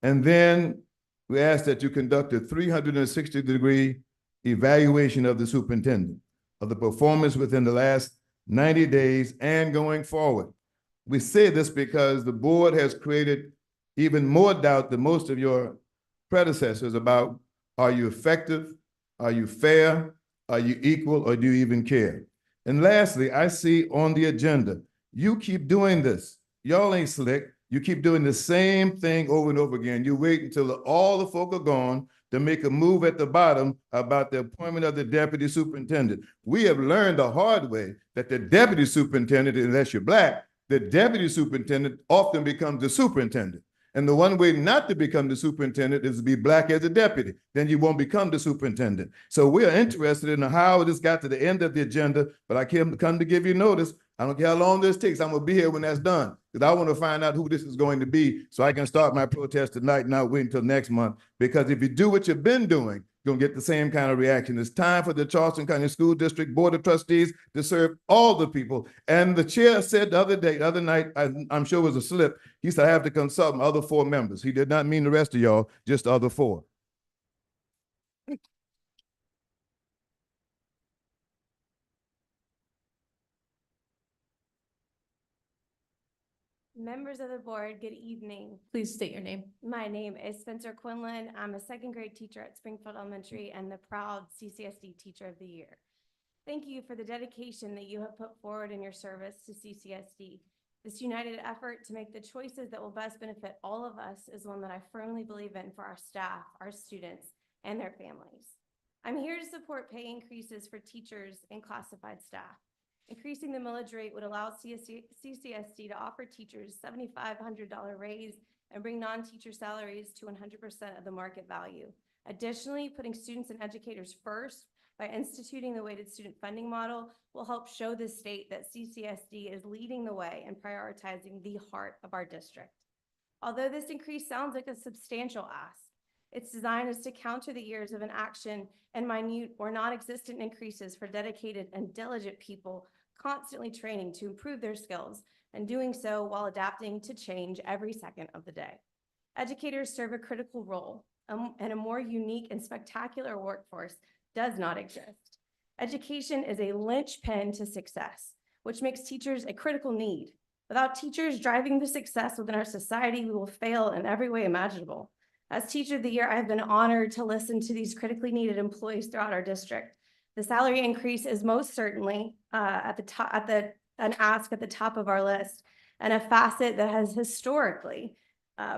And then we ask that you conduct a 360-degree evaluation of the superintendent, of the performance within the last 90 days and going forward. We say this because the board has created even more doubt than most of your predecessors about, are you effective? Are you fair? Are you equal, or do you even care? And lastly, I see on the agenda, you keep doing this. Y'all ain't slick. You keep doing the same thing over and over again. You wait until all the folk are gone to make a move at the bottom about the appointment of the deputy superintendent. We have learned the hard way that the deputy superintendent, unless you're Black, the deputy superintendent often becomes the superintendent. And the one way not to become the superintendent is to be Black as a deputy. Then you won't become the superintendent. So we are interested in how this got to the end of the agenda, but I come to give you notice. I don't care how long this takes. I'm gonna be here when that's done, because I want to find out who this is going to be so I can start my protest tonight and not wait until next month. Because if you do what you've been doing, you're gonna get the same kind of reaction. It's time for the Charleston County School District Board of Trustees to serve all the people. And the chair said the other night, I'm sure it was a slip, he said I have to consult my other 4 members. He did not mean the rest of y'all, just the other 4. Members of the board, good evening. Please state your name. My name is Spencer Quinlan. I'm a 2nd grade teacher at Springfield Elementary and the proud CCSD Teacher of the Year. Thank you for the dedication that you have put forward in your service to CCSD. This united effort to make the choices that will best benefit all of us is one that I firmly believe in for our staff, our students, and their families. I'm here to support pay increases for teachers and classified staff. Increasing the millage rate would allow CCSD to offer teachers $7,500 raise and bring non-teacher salaries to 100% of the market value. Additionally, putting students and educators first by instituting the weighted student funding model will help show the state that CCSD is leading the way and prioritizing the heart of our district. Although this increase sounds like a substantial ask, its design is to counter the years of inaction and minute or non-existent increases for dedicated and diligent people constantly training to improve their skills and doing so while adapting to change every second of the day. Educators serve a critical role, and a more unique and spectacular workforce does not exist. Education is a linchpin to success, which makes teachers a critical need. Without teachers driving the success within our society, we will fail in every way imaginable. As Teacher of the Year, I have been honored to listen to these critically needed employees throughout our district. The salary increase is most certainly an ask at the top of our list, and a facet that has historically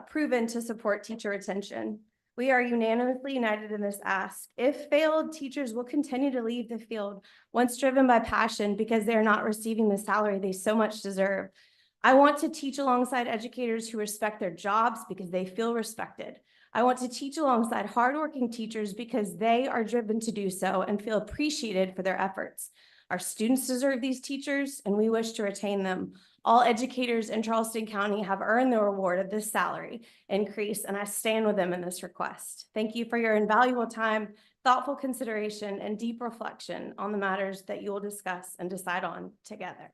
proven to support teacher retention. We are unanimously united in this ask. If failed, teachers will continue to leave the field once driven by passion because they are not receiving the salary they so much deserve. I want to teach alongside educators who respect their jobs because they feel respected. I want to teach alongside hardworking teachers because they are driven to do so and feel appreciated for their efforts. Our students deserve these teachers, and we wish to retain them. All educators in Charleston County have earned the reward of this salary increase, and I stand with them in this request. Thank you for your invaluable time, thoughtful consideration, and deep reflection on the matters that you will discuss and decide on together.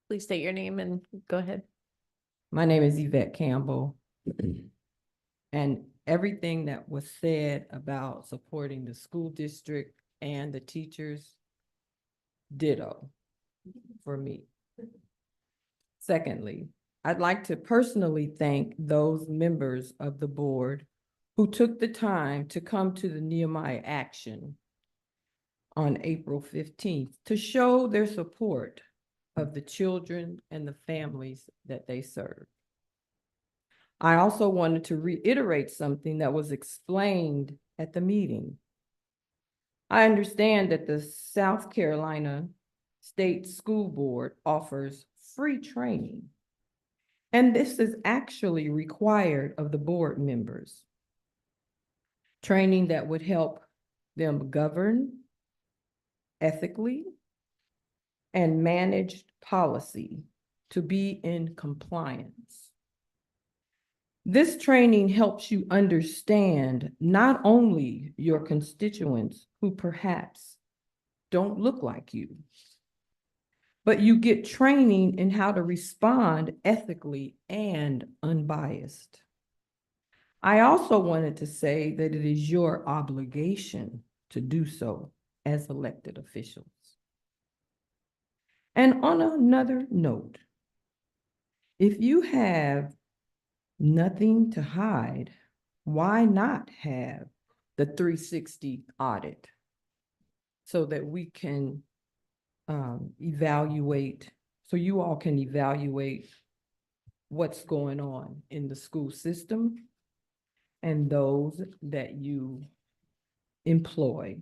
Please state your name and go ahead. My name is Yvette Campbell. And everything that was said about supporting the school district and the teachers, ditto for me. Secondly, I'd like to personally thank those members of the board who took the time to come to the Nehemiah Action on April 15th to show their support of the children and the families that they serve. I also wanted to reiterate something that was explained at the meeting. I understand that the South Carolina State School Board offers free training, and this is actually required of the board members. Training that would help them govern ethically and manage policy to be in compliance. This training helps you understand not only your constituents who perhaps don't look like you, but you get training in how to respond ethically and unbiased. I also wanted to say that it is your obligation to do so as elected officials. And on another note, if you have nothing to hide, why not have the 360 audit so that we can evaluate, so you all can evaluate what's going on in the school system and those that you employ.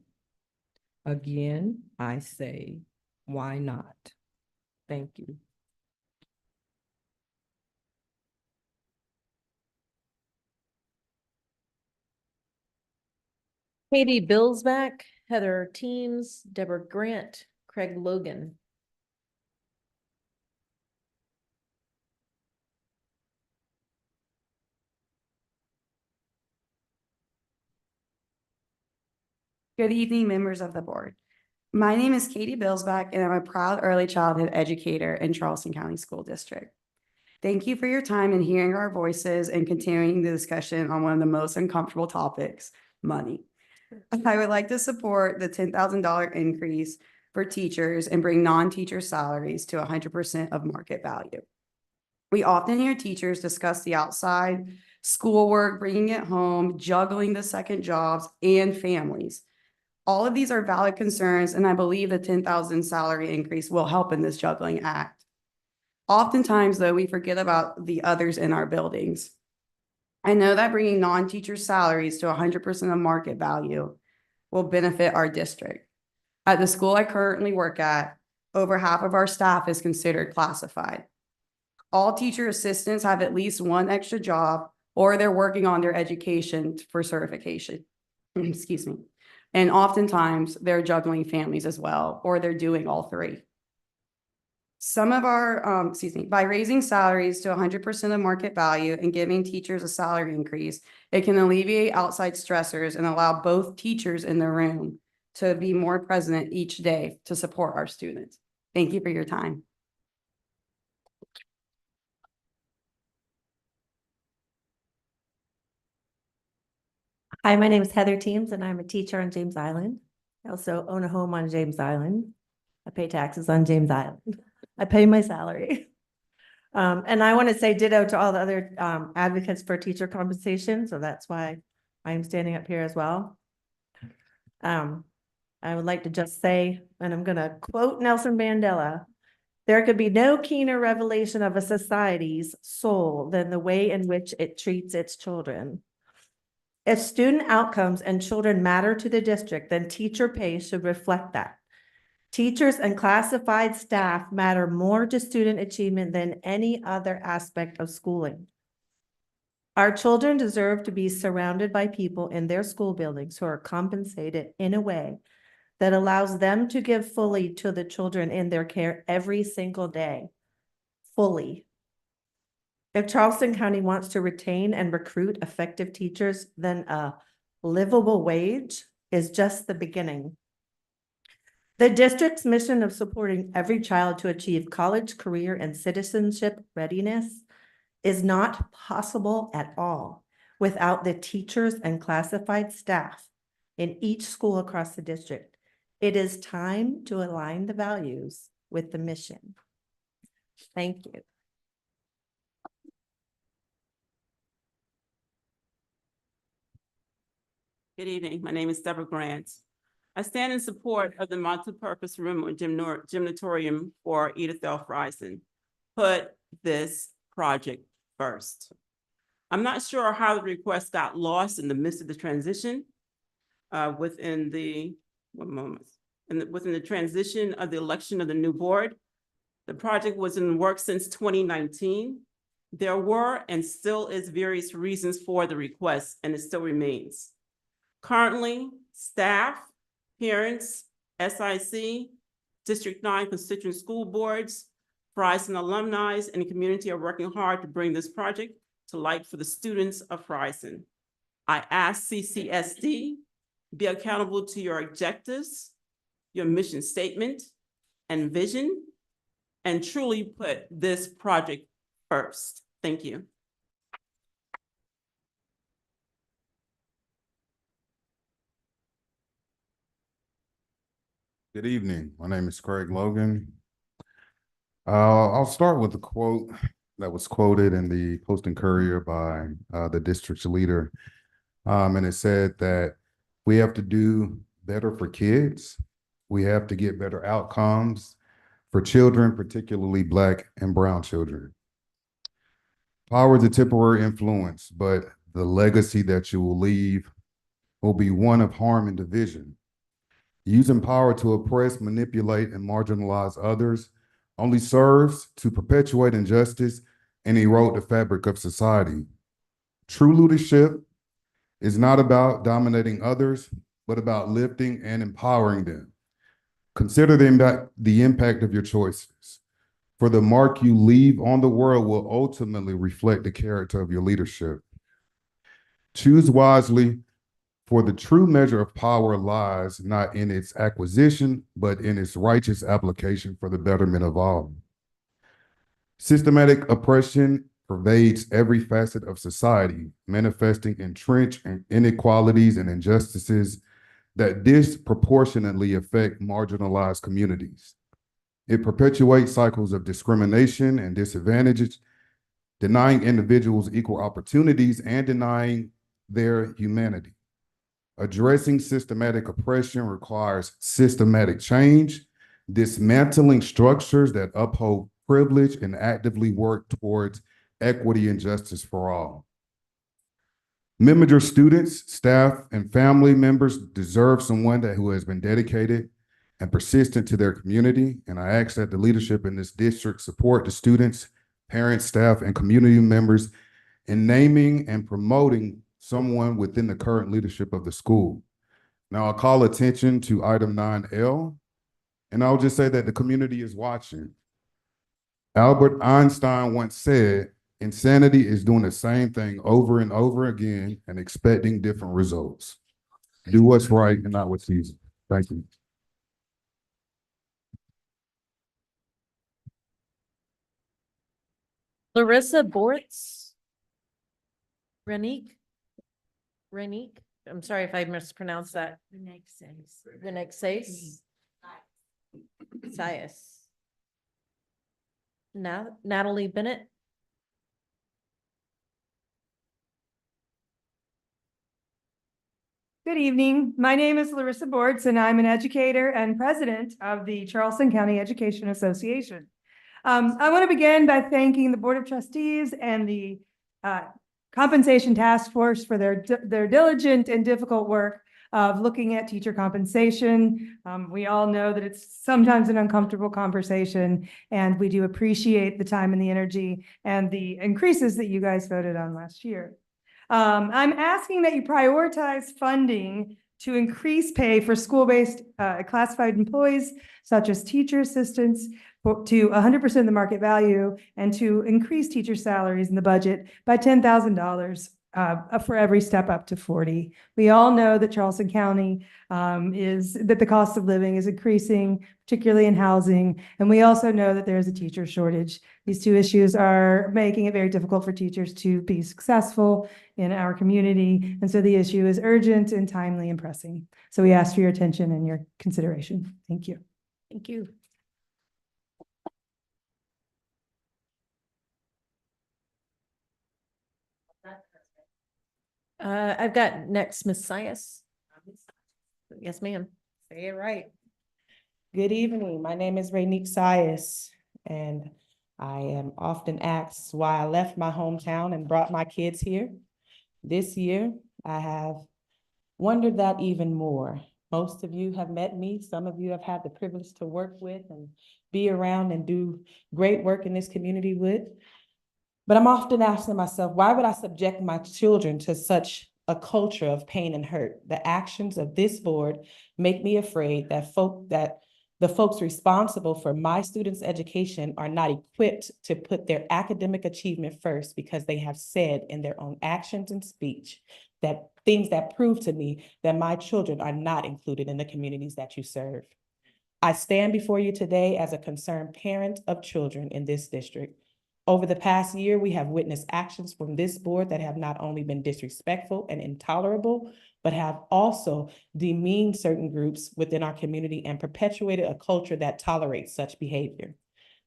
Again, I say, why not? Thank you. Katie Billsback, Heather Teams, Deborah Grant, Craig Logan. Good evening, members of the board. My name is Katie Billsback, and I'm a proud early childhood educator in Charleston County School District. Thank you for your time in hearing our voices and continuing the discussion on one of the most uncomfortable topics, money. I would like to support the $10,000 increase for teachers and bring non-teacher salaries to 100% of market value. We often hear teachers discuss the outside schoolwork, bringing it home, juggling the second jobs and families. All of these are valid concerns, and I believe the 10,000 salary increase will help in this juggling act. Oftentimes, though, we forget about the others in our buildings. I know that bringing non-teacher salaries to 100% of market value will benefit our district. At the school I currently work at, over half of our staff is considered classified. All teacher assistants have at least one extra job, or they're working on their education for certification. Excuse me. And oftentimes they're juggling families as well, or they're doing all three. Some of our, by raising salaries to 100% of market value and giving teachers a salary increase, it can alleviate outside stressors and allow both teachers in the room to be more present each day to support our students. Thank you for your time. Hi, my name is Heather Teams, and I'm a teacher on James Island. I also own a home on James Island. I pay taxes on James Island. I pay my salary. And I want to say ditto to all the other advocates for teacher compensation. So that's why I'm standing up here as well. I would like to just say, and I'm going to quote Nelson Mandela, there could be no keener revelation of a society's soul than the way in which it treats its children. If student outcomes and children matter to the district, then teacher pay should reflect that. Teachers and classified staff matter more to student achievement than any other aspect of schooling. Our children deserve to be surrounded by people in their school buildings who are compensated in a way that allows them to give fully to the children in their care every single day. Fully. If Charleston County wants to retain and recruit effective teachers, then a livable wage is just the beginning. The district's mission of supporting every child to achieve college, career, and citizenship readiness is not possible at all without the teachers and classified staff in each school across the district. It is time to align the values with the mission. Thank you. Good evening. My name is Deborah Grant. I stand in support of the multi-purpose room or gymnatorium for Edith L. Friesen. Put this project first. I'm not sure how the request got lost in the midst of the transition within the transition of the election of the new board. The project was in work since 2019. There were and still is various reasons for the request, and it still remains. Currently, staff, parents, SIC, District 9 constituent school boards, Friesen alumni, and the community are working hard to bring this project to light for the students of Friesen. I ask CCSD, be accountable to your objectives, your mission statement, and vision, and truly put this project first. Thank you. Good evening. My name is Craig Logan. I'll start with a quote that was quoted in the Post and Courier by the district's leader. And it said that we have to do better for kids. We have to get better outcomes for children, particularly Black and brown children. Power is a temporary influence, but the legacy that you will leave will be one of harm and division. Using power to oppress, manipulate, and marginalize others only serves to perpetuate injustice and erode the fabric of society. True leadership is not about dominating others, but about lifting and empowering them. Consider the impact of your choices, for the mark you leave on the world will ultimately reflect the character of your leadership. Choose wisely, for the true measure of power lies not in its acquisition, but in its righteous application for the betterment of all. Systematic oppression pervades every facet of society, manifesting entrenched inequalities and injustices that disproportionately affect marginalized communities. It perpetuates cycles of discrimination and disadvantages, denying individuals equal opportunities and denying their humanity. Addressing systematic oppression requires systematic change, dismantling structures that uphold privilege and actively work towards equity and justice for all. Member students, staff, and family members deserve someone who has been dedicated and persistent to their community, and I ask that the leadership in this district support the students, parents, staff, and community members in naming and promoting someone within the current leadership of the school. Now I'll call attention to item 9L, and I'll just say that the community is watching. Albert Einstein once said, insanity is doing the same thing over and over again and expecting different results. Do what's right and not what's easy. Thank you. Larissa Bortz. Renique. I'm sorry if I mispronounced that. Renique says. Sias. Natalie Bennett. Good evening. My name is Larissa Bortz, and I'm an educator and president of the Charleston County Education Association. I want to begin by thanking the Board of Trustees and the Compensation Task Force for their diligent and difficult work of looking at teacher compensation. We all know that it's sometimes an uncomfortable conversation, and we do appreciate the time and the energy and the increases that you guys voted on last year. I'm asking that you prioritize funding to increase pay for school-based classified employees, such as teacher assistants, to 100% of the market value, and to increase teacher salaries in the budget by $10,000 for every step up to 40. We all know that Charleston County that the cost of living is increasing, particularly in housing. And we also know that there is a teacher shortage. These two issues are making it very difficult for teachers to be successful in our community. And so the issue is urgent and timely and pressing. So we ask for your attention and your consideration. Thank you. Thank you. I've got next Ms. Sias. Yes, ma'am. Say it right. Good evening. My name is Raynique Sias, and I am often asked why I left my hometown and brought my kids here. This year, I have wondered that even more. Most of you have met me. Some of you have had the privilege to work with and be around and do great work in this community with. But I'm often asking myself, why would I subject my children to such a culture of pain and hurt? The actions of this board make me afraid that the folks responsible for my students' education are not equipped to put their academic achievement first, because they have said in their own actions and speech that things that prove to me that my children are not included in the communities that you serve. I stand before you today as a concerned parent of children in this district. Over the past year, we have witnessed actions from this board that have not only been disrespectful and intolerable, but have also demeaned certain groups within our community and perpetuated a culture that tolerates such behavior.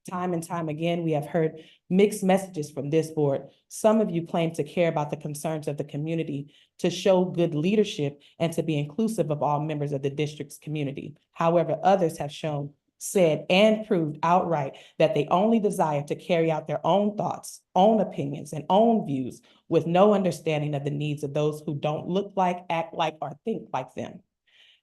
Time and time again, we have heard mixed messages from this board. Some of you claim to care about the concerns of the community, to show good leadership, and to be inclusive of all members of the district's community. However, others have said and proved outright that they only desire to carry out their own thoughts, own opinions, and own views with no understanding of the needs of those who don't look like, act like, or think like them.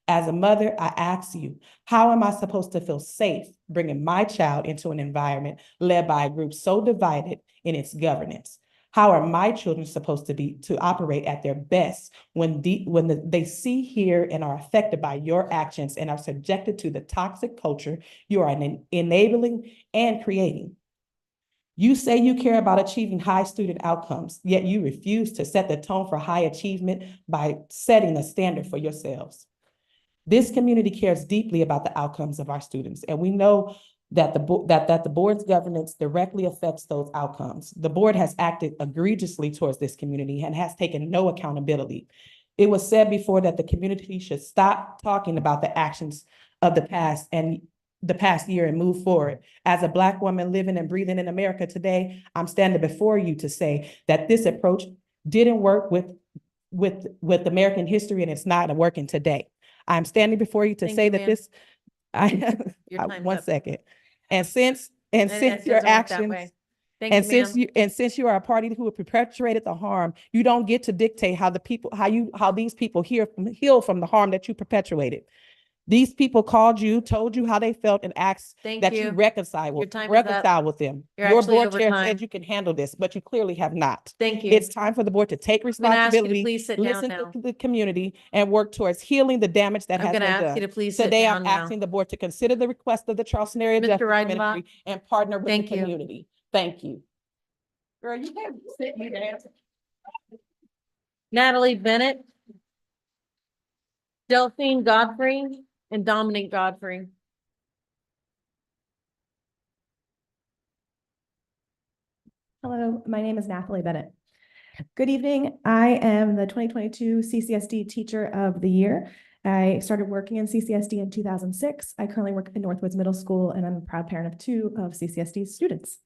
As a mother, I ask you, how am I supposed to feel safe bringing my child into an environment led by a group so divided in its governance? How are my children supposed to operate at their best when they see, hear, and are affected by your actions and are subjected to the toxic culture you are enabling and creating? You say you care about achieving high student outcomes, yet you refuse to set the tone for high achievement by setting a standard for yourselves. This community cares deeply about the outcomes of our students, and we know that the board's governance directly affects those outcomes. The board has acted egregiously towards this community and has taken no accountability. It was said before that the community should stop talking about the actions of the past year and move forward. As a Black woman living and breathing in America today, I'm standing before you to say that this approach didn't work with American history, and it's not working today. I'm standing before you to Thank say you, that ma'am. this, Your time's one up. second. And since It your doesn't work that actions, way. Thank you, ma'am. since you are a party who have perpetuated the harm, you don't get to dictate how these people heal from the harm that you perpetuated. These people called you, told you how they felt, and asked Thank that you. you reconcile Your time is up. with them. You're Your actually board over chair time. said you can handle this, but you clearly have not. Thank you. It's time for the board to take I'm gonna ask you to responsibility, please sit down listen now. to the community, and work towards healing the damage that I'm has gonna been ask done. you to please sit Today, down I'm now. asking the board to consider the request of the Charleston Area Mr. Justice Reidenbach. Ministry and partner with the Thank you. community. Thank you. Girl, you can't sit me down. Natalie Bennett, Delphine Godfrey, and Dominic Godfrey. Hello, my name is Natalie Bennett. Good evening. I am the 2022 CCSD Teacher of the Year. I started working in CCSD in 2006. I currently work in Northwoods Middle School, and I'm a proud parent of 2 of CCSD's students.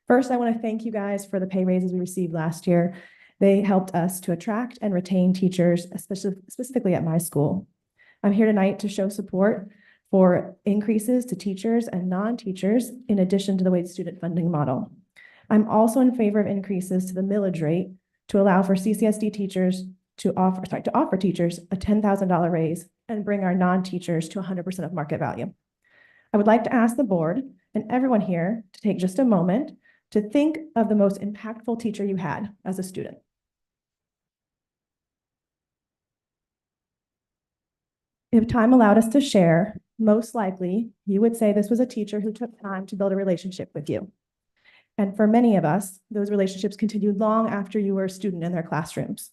First, I want to thank you guys for the pay raises we received last year. They helped us to attract and retain teachers, specifically at my school. I'm here tonight to show support for increases to teachers and non-teachers, in addition to the weighted student funding model. I'm also in favor of increases to the millage rate to allow for CCSD teachers to offer teachers a $10,000 raise and bring our non-teachers to 100% of market value. I would like to ask the board and everyone here to take just a moment to think of the most impactful teacher you had as a student. If time allowed us to share, most likely you would say this was a teacher who took time to build a relationship with you. And for many of us, those relationships continued long after you were a student in their classrooms.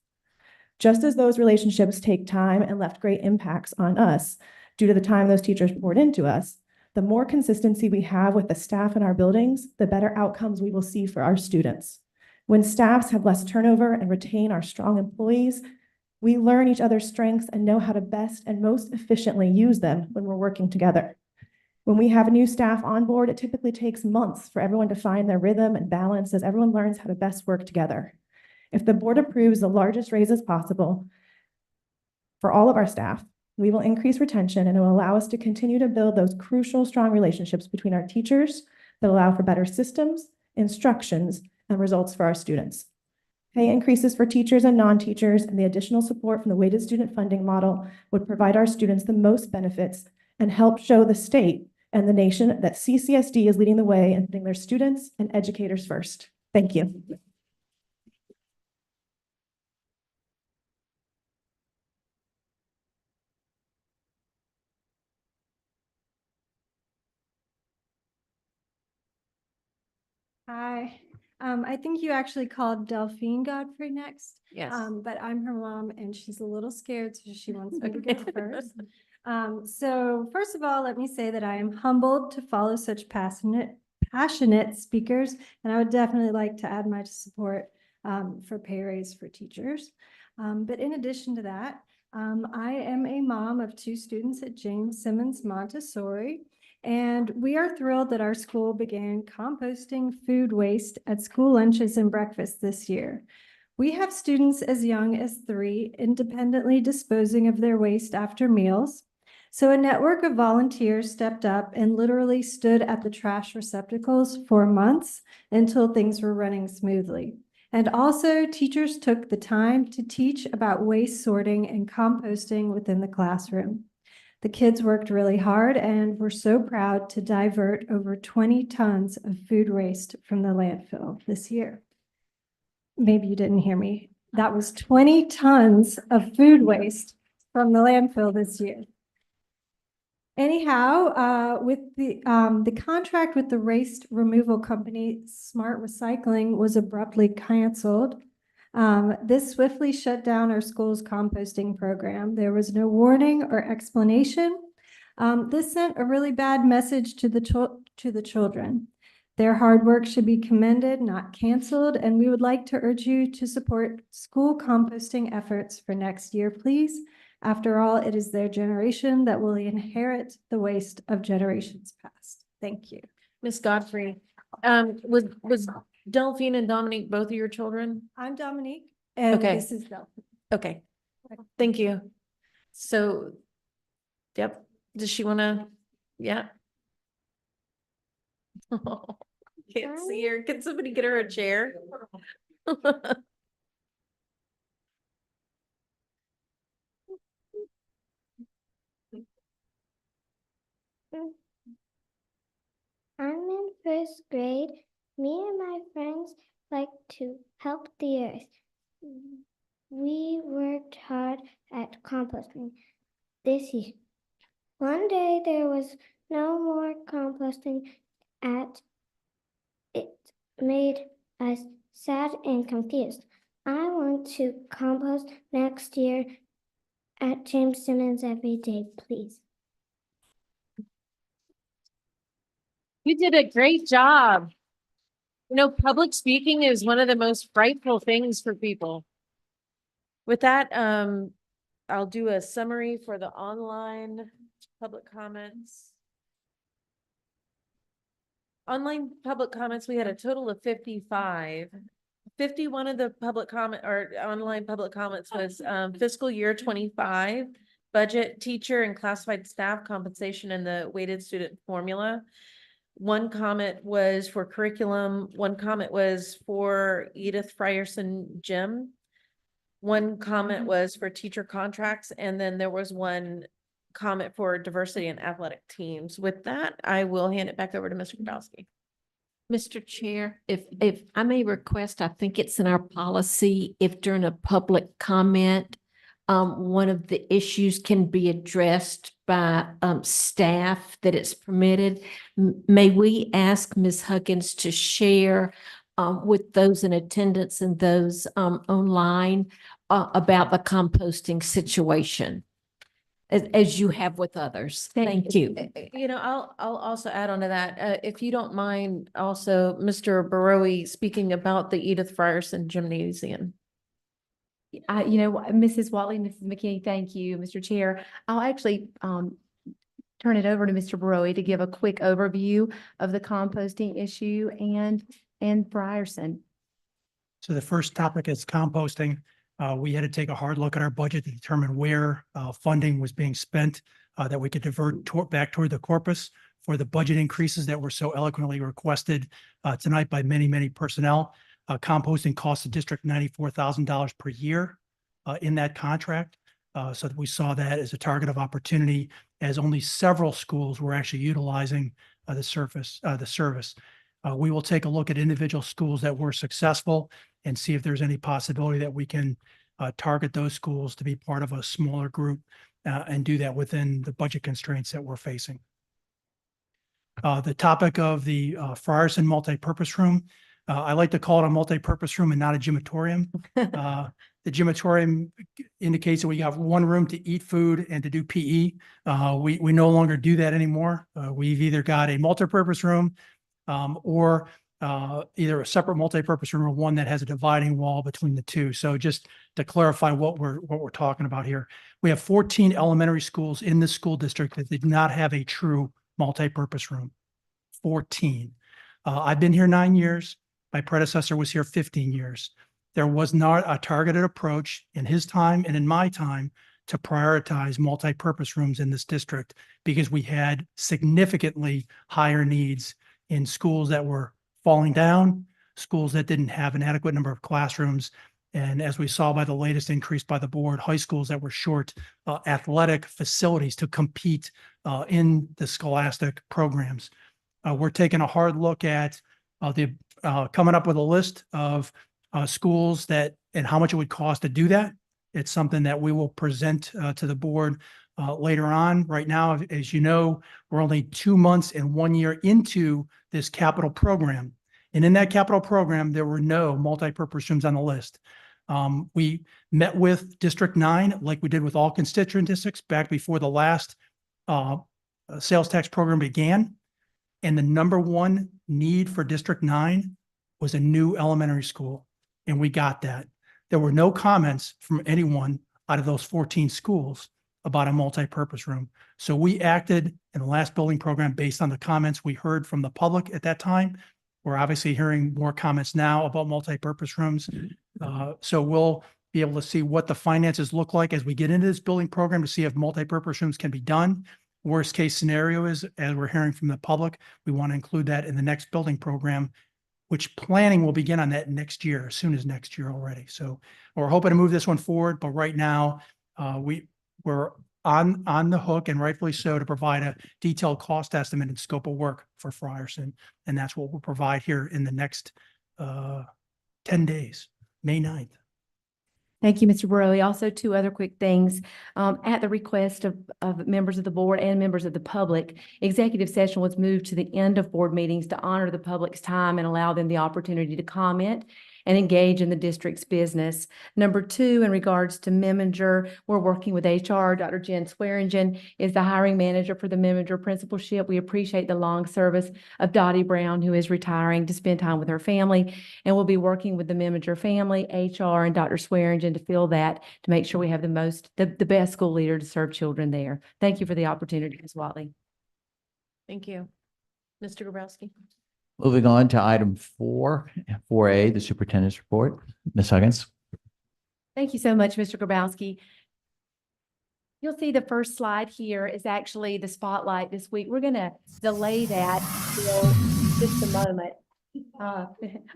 Just as those relationships take time and left great impacts on us due to the time those teachers poured into us, the more consistency we have with the staff in our buildings, the better outcomes we will see for our students. When staffs have less turnover and retain our strong employees, we learn each other's strengths and know how to best and most efficiently use them when we're working together. When we have new staff on board, it typically takes months for everyone to find their rhythm and balance as everyone learns how to best work together. If the board approves the largest raises possible for all of our staff, We will increase retention and it will allow us to continue to build those crucial, strong relationships between our teachers that allow for better systems, instructions, and results for our students. Pay increases for teachers and non-teachers and the additional support from the weighted student funding model would provide our students the most benefits and help show the state and the nation that CCSD is leading the way and putting their students and educators first. Thank you. Hi, I think you actually called Delphine Godfrey next. Yes. But I'm her mom and she's a little scared, so she wants me to go first. So first of all, let me say that I am humbled to follow such passionate speakers, and I would definitely like to add my support for pay raise for teachers. But in addition to that, I am a mom of 2 students at James Simmons Montessori. And we are thrilled that our school began composting food waste at school lunches and breakfast this year. We have students as young as 3 independently disposing of their waste after meals. So a network of volunteers stepped up and literally stood at the trash receptacles for months until things were running smoothly. And also, teachers took the time to teach about waste sorting and composting within the classroom. The kids worked really hard and were so proud to divert over 20 tons of food waste from the landfill this year. Maybe you didn't hear me. That was 20 tons of food waste from the landfill this year. Anyhow, with the contract with the waste removal company, Smart Recycling, was abruptly canceled. This swiftly shut down our school's composting program. There was no warning or explanation. This sent a really bad message to the children. Their hard work should be commended, not canceled, and we would like to urge you to support school composting efforts for next year, please. After all, it is their generation that will inherit the waste of generations past. Thank you. Ms. Godfrey, was Delphine and Dominique both of your children? I'm Dominique, and Okay. this is Delphine. Okay, thank you. So, yep, does she want to, yeah? Can't see her. Can somebody get her a chair? I'm in 1st grade. Me and my friends like to help the earth. We worked hard at composting this year. One day there was no more composting at it made us sad and confused. I want to compost next year at James Simmons every day, please. You did a great job. You know, public speaking is one of the most frightful things for people. With that, I'll do a summary for the online public comments. Online public comments, we had a total of 55. 51 of the public comment or online public comments was fiscal year 25, budget, teacher and classified staff compensation and the weighted student formula. 1 comment was for curriculum. 1 comment was for Edith Frierson Gym. 1 comment was for teacher contracts. And then there was 1 comment for diversity and athletic teams. With that, I will hand it back over to Mr. Grabowski. Mr. Chair, if I may request, I think it's in our policy, if during a public comment, one of the issues can be addressed by staff that it's permitted. May we ask Ms. Huggins to share with those in attendance and those online about the composting situation as you have with others? Thank you. You know, I'll also add on to that. If you don't mind, also Mr. Barowie speaking about the Edith Frierson Gymnasium. You know, Mrs. Watley, Mrs. McKinney, thank you, Mr. Chair. I'll actually turn it over to Mr. Barowie to give a quick overview of the composting issue and Frierson. So the first topic is composting. We had to take a hard look at our budget to determine where funding was being spent that we could divert back toward the corpus for the budget increases that were so eloquently requested tonight by many, many personnel. Composting costs the district $94,000 per year in that contract. So that we saw that as a target of opportunity, as only several schools were actually utilizing the service. We will take a look at individual schools that were successful and see if there's any possibility that we can target those schools to be part of a smaller group and do that within the budget constraints that we're facing. The topic of the Frierson multipurpose room, I like to call it a multipurpose room and not a gymatorium. The gymatorium indicates that we have one room to eat food and to do PE. We no longer do that anymore. We've either got a multipurpose room or either a separate multipurpose room or one that has a dividing wall between the two. So just to clarify what we're talking about here, we have 14 elementary schools in this school district that did not have a true multipurpose room. 14. I've been here 9 years. My predecessor was here 15 years. There was not a targeted approach in his time and in my time to prioritize multipurpose rooms in this district because we had significantly higher needs in schools that were falling down, schools that didn't have an adequate number of classrooms. And as we saw by the latest increase by the board, high schools that were short athletic facilities to compete in the scholastic programs. We're taking a hard look at coming up with a list of schools that and how much it would cost to do that. It's something that we will present to the board later on. Right now, as you know, we're only 2 months and 1 year into this capital program. And in that capital program, there were no multipurpose rooms on the list. We met with District 9, like we did with all constituent districts back before the last sales tax program began. And the number one need for District 9 was a new elementary school. And we got that. There were no comments from anyone out of those 14 schools about a multipurpose room. So we acted in the last building program based on the comments we heard from the public at that time. We're obviously hearing more comments now about multipurpose rooms. So we'll be able to see what the finances look like as we get into this building program to see if multipurpose rooms can be done. Worst case scenario is, as we're hearing from the public, we want to include that in the next building program, which planning will begin on that next year, as soon as next year already. So we're hoping to move this one forward, but right now we're on the hook, and rightfully so, to provide a detailed cost estimate and scope of work for Frierson. And that's what we'll provide here in the next 10 days, May 9th. Thank you, Mr. Borelli. Also, two other quick things. At the request of members of the board and members of the public, executive session was moved to the end of board meetings to honor the public's time and allow them the opportunity to comment and engage in the district's business. Number two, in regards to Memminger, we're working with HR. Dr. Jen Swearingen is the hiring manager for the Memminger principalship. We appreciate the long service of Dottie Brown, who is retiring to spend time with her family. And we'll be working with the Memminger family, HR, and Dr. Swearingen to fill that, to make sure we have the best school leader to serve children there. Thank you for the opportunity, Ms. Watley. Thank you. Mr. Grabowski. Moving on to item 4A, the superintendent's report. Ms. Huggins. Thank you so much, Mr. Grabowski. You'll see the first slide here is actually the spotlight this week. We're going to delay that until just a moment.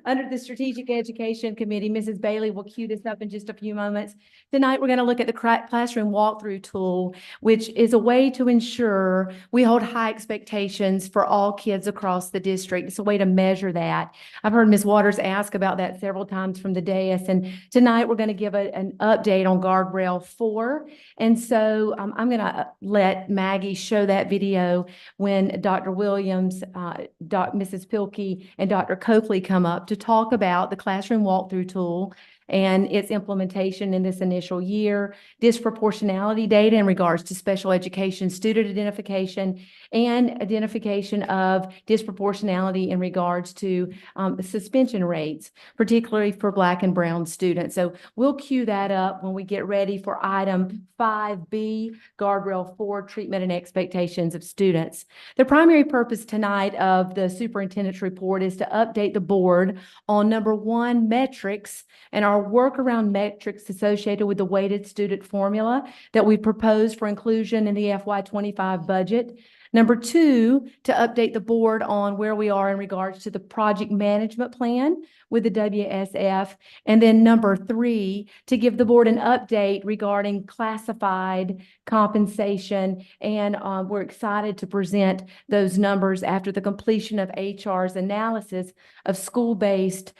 Under the Strategic Education Committee, Mrs. Bailey will cue this up in just a few moments. Tonight, we're going to look at the classroom walkthrough tool, which is a way to ensure we hold high expectations for all kids across the district. It's a way to measure that. I've heard Ms. Waters ask about that several times from the dais, and tonight we're going to give an update on Guardrail 4. And so I'm going to let Maggie show that video when Dr. Williams, Mrs. Pilkey, and Dr. Coakley come up to talk about the classroom walkthrough tool and its implementation in this initial year, disproportionality data in regards to special education student identification, and identification of disproportionality in regards to suspension rates, particularly for Black and Brown students. So we'll cue that up when we get ready for item 5B, Guardrail 4, treatment and expectations of students. The primary purpose tonight of the superintendent's report is to update the board on number one, metrics and our our work around metrics associated with the weighted student formula that we proposed for inclusion in the FY25 budget. Number two, to update the board on where we are in regards to the project management plan with the WSF. And then number three, to give the board an update regarding classified compensation. And we're excited to present those numbers after the completion of HR's analysis of school-based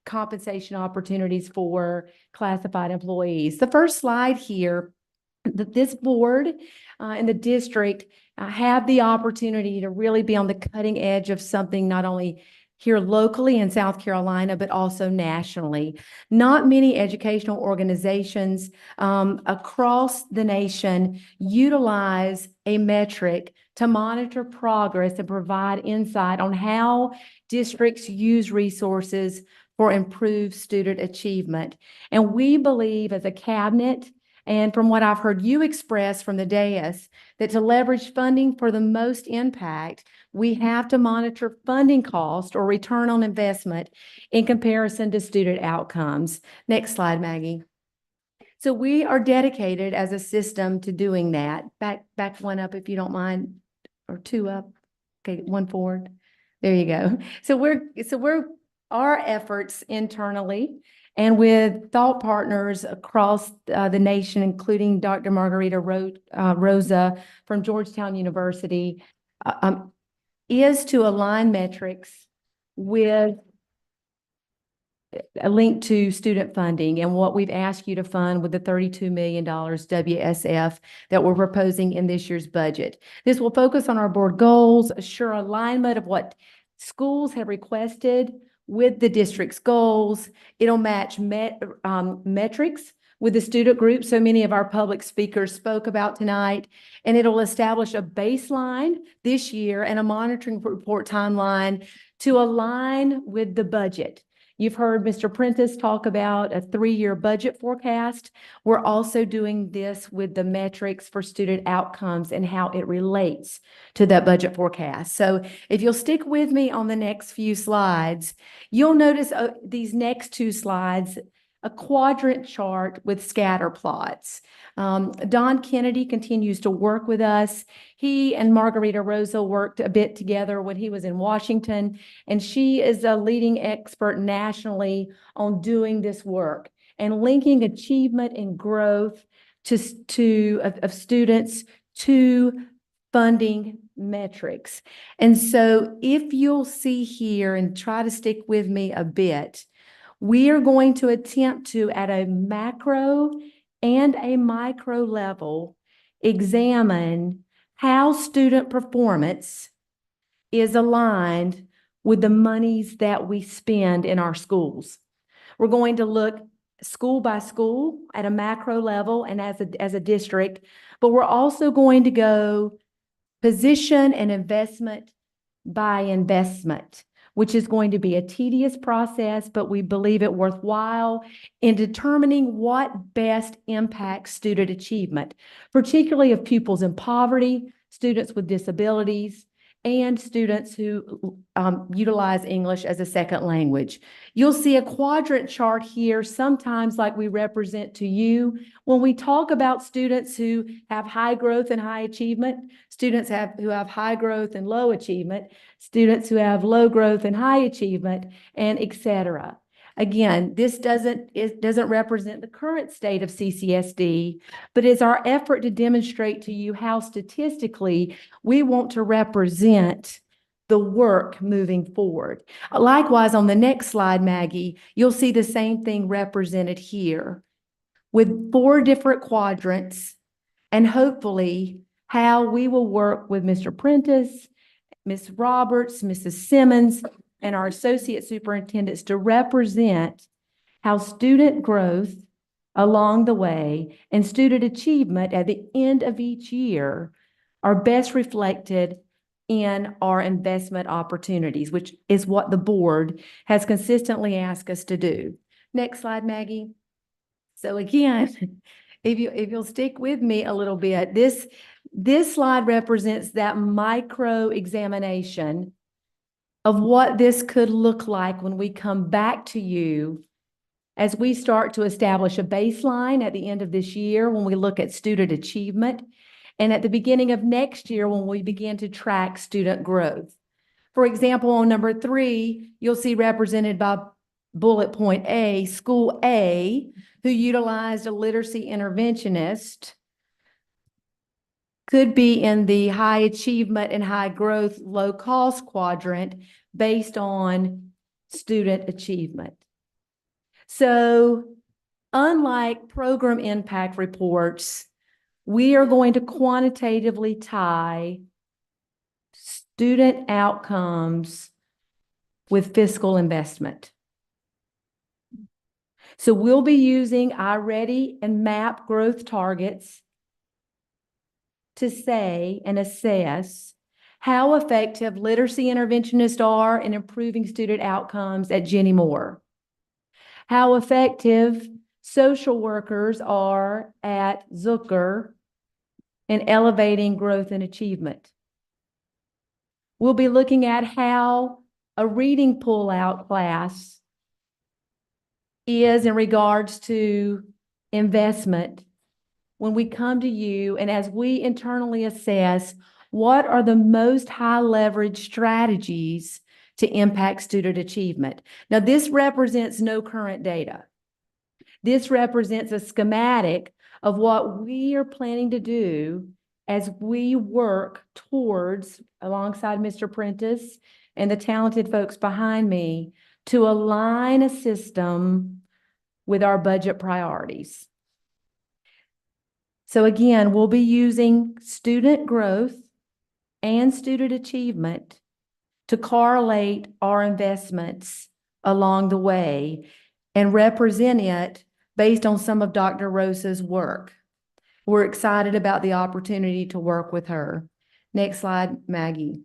compensation opportunities for classified employees. The first slide here, this board and the district have the opportunity to really be on the cutting edge of something not only here locally in South Carolina, but also nationally. Not many educational organizations across the nation utilize a metric to monitor progress and provide insight on how districts use resources for improved student achievement. And we believe as a cabinet, and from what I've heard you express from the dais, that to leverage funding for the most impact, we have to monitor funding cost or return on investment in comparison to student outcomes. Next slide, Maggie. So we are dedicated as a system to doing that. Back one up if you don't mind, or two up. Okay, one forward. There you go. So our efforts internally and with thought partners across the nation, including Dr. Margarita Rosa from Georgetown University, is to align metrics with a link to student funding and what we've asked you to fund with the $32 million WSF that we're proposing in this year's budget. This will focus on our board goals, assure alignment of what schools have requested with the district's goals. It'll match metrics with the student group so many of our public speakers spoke about tonight, and it'll establish a baseline this year and a monitoring report timeline to align with the budget. You've heard Mr. Prentice talk about a 3-year budget forecast. We're also doing this with the metrics for student outcomes and how it relates to that budget forecast. So if you'll stick with me on the next few slides, you'll notice these next two slides, a quadrant chart with scatter plots. Don Kennedy continues to work with us. He and Margarita Rosa worked a bit together when he was in Washington, and she is a leading expert nationally on doing this work and linking achievement and growth of students to funding metrics. And so if you'll see here and try to stick with me a bit, we are going to attempt to, at a macro and a micro level, examine how student performance is aligned with the monies that we spend in our schools. We're going to look school by school at a macro level and as a district, but we're also going to go position and investment by investment, which is going to be a tedious process, but we believe it worthwhile in determining what best impacts student achievement, particularly of pupils in poverty, students with disabilities, and students who utilize English as a second language. You'll see a quadrant chart here, sometimes like we represent to you. When we talk about students who have high growth and high achievement, students who have high growth and low achievement, students who have low growth and high achievement, and et cetera. Again, this doesn't represent the current state of CCSD, but is our effort to demonstrate to you how statistically we want to represent the work moving forward. Likewise, on the next slide, Maggie, you'll see the same thing represented here with 4 different quadrants, and hopefully how we will work with Mr. Prentice, Ms. Roberts, Mrs. Simmons, and our associate superintendents to represent how student growth along the way and student achievement at the end of each year are best reflected in our investment opportunities, which is what the board has consistently asked us to do. Next slide, Maggie. So again, if you'll stick with me a little bit, this slide represents that micro examination of what this could look like when we come back to you as we start to establish a baseline at the end of this year when we look at student achievement, and at the beginning of next year when we begin to track student growth. For example, on number 3, you'll see represented by bullet point A, School A, who utilized a literacy interventionist, could be in the high achievement and high growth, low cost quadrant based on student achievement. So unlike program impact reports, we are going to quantitatively tie student outcomes with fiscal investment. So we'll be using iReady and MAP growth targets to say and assess how effective literacy interventionists are in improving student outcomes at Jenny Moore, how effective social workers are at Zucker in elevating growth and achievement. We'll be looking at how a reading pull-out class is in regards to investment when we come to you and as we internally assess what are the most high leverage strategies to impact student achievement. Now, this represents no current data. This represents a schematic of what we are planning to do as we work towards, alongside Mr. Prentice and the talented folks behind me, to align a system with our budget priorities. So again, we'll be using student growth and student achievement to correlate our investments along the way and represent it based on some of Dr. Rosa's work. We're excited about the opportunity to work with her. Next slide, Maggie.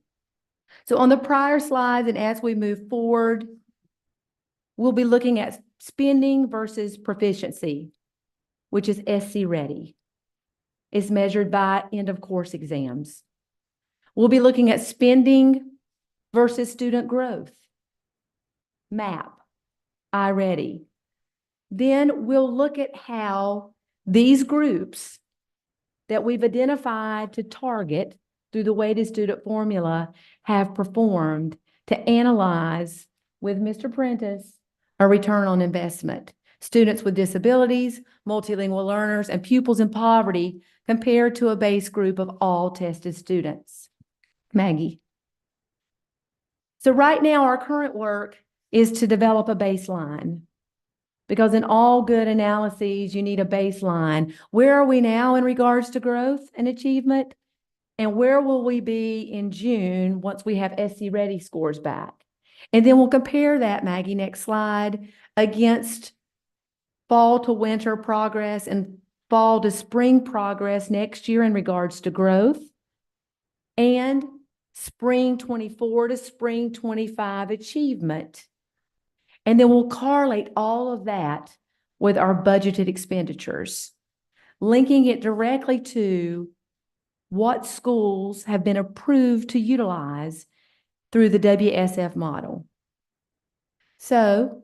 So on the prior slides, and as we move forward, we'll be looking at spending versus proficiency, which is SC ready. It's measured by end of course exams. We'll be looking at spending versus student growth, MAP, iReady. Then we'll look at how these groups that we've identified to target through the weighted student formula have performed to analyze with Mr. Prentice a return on investment. Students with disabilities, multilingual learners, and pupils in poverty compared to a base group of all tested students. Maggie. So right now, our current work is to develop a baseline, because in all good analyses, you need a baseline. Where are we now in regards to growth and achievement? And where will we be in June once we have SC Ready scores back? And then we'll compare that, Maggie, next slide, against fall to winter progress and fall to spring progress next year in regards to growth, and spring 24 to spring 25 achievement. And then we'll correlate all of that with our budgeted expenditures, linking it directly to what schools have been approved to utilize through the WSF model. So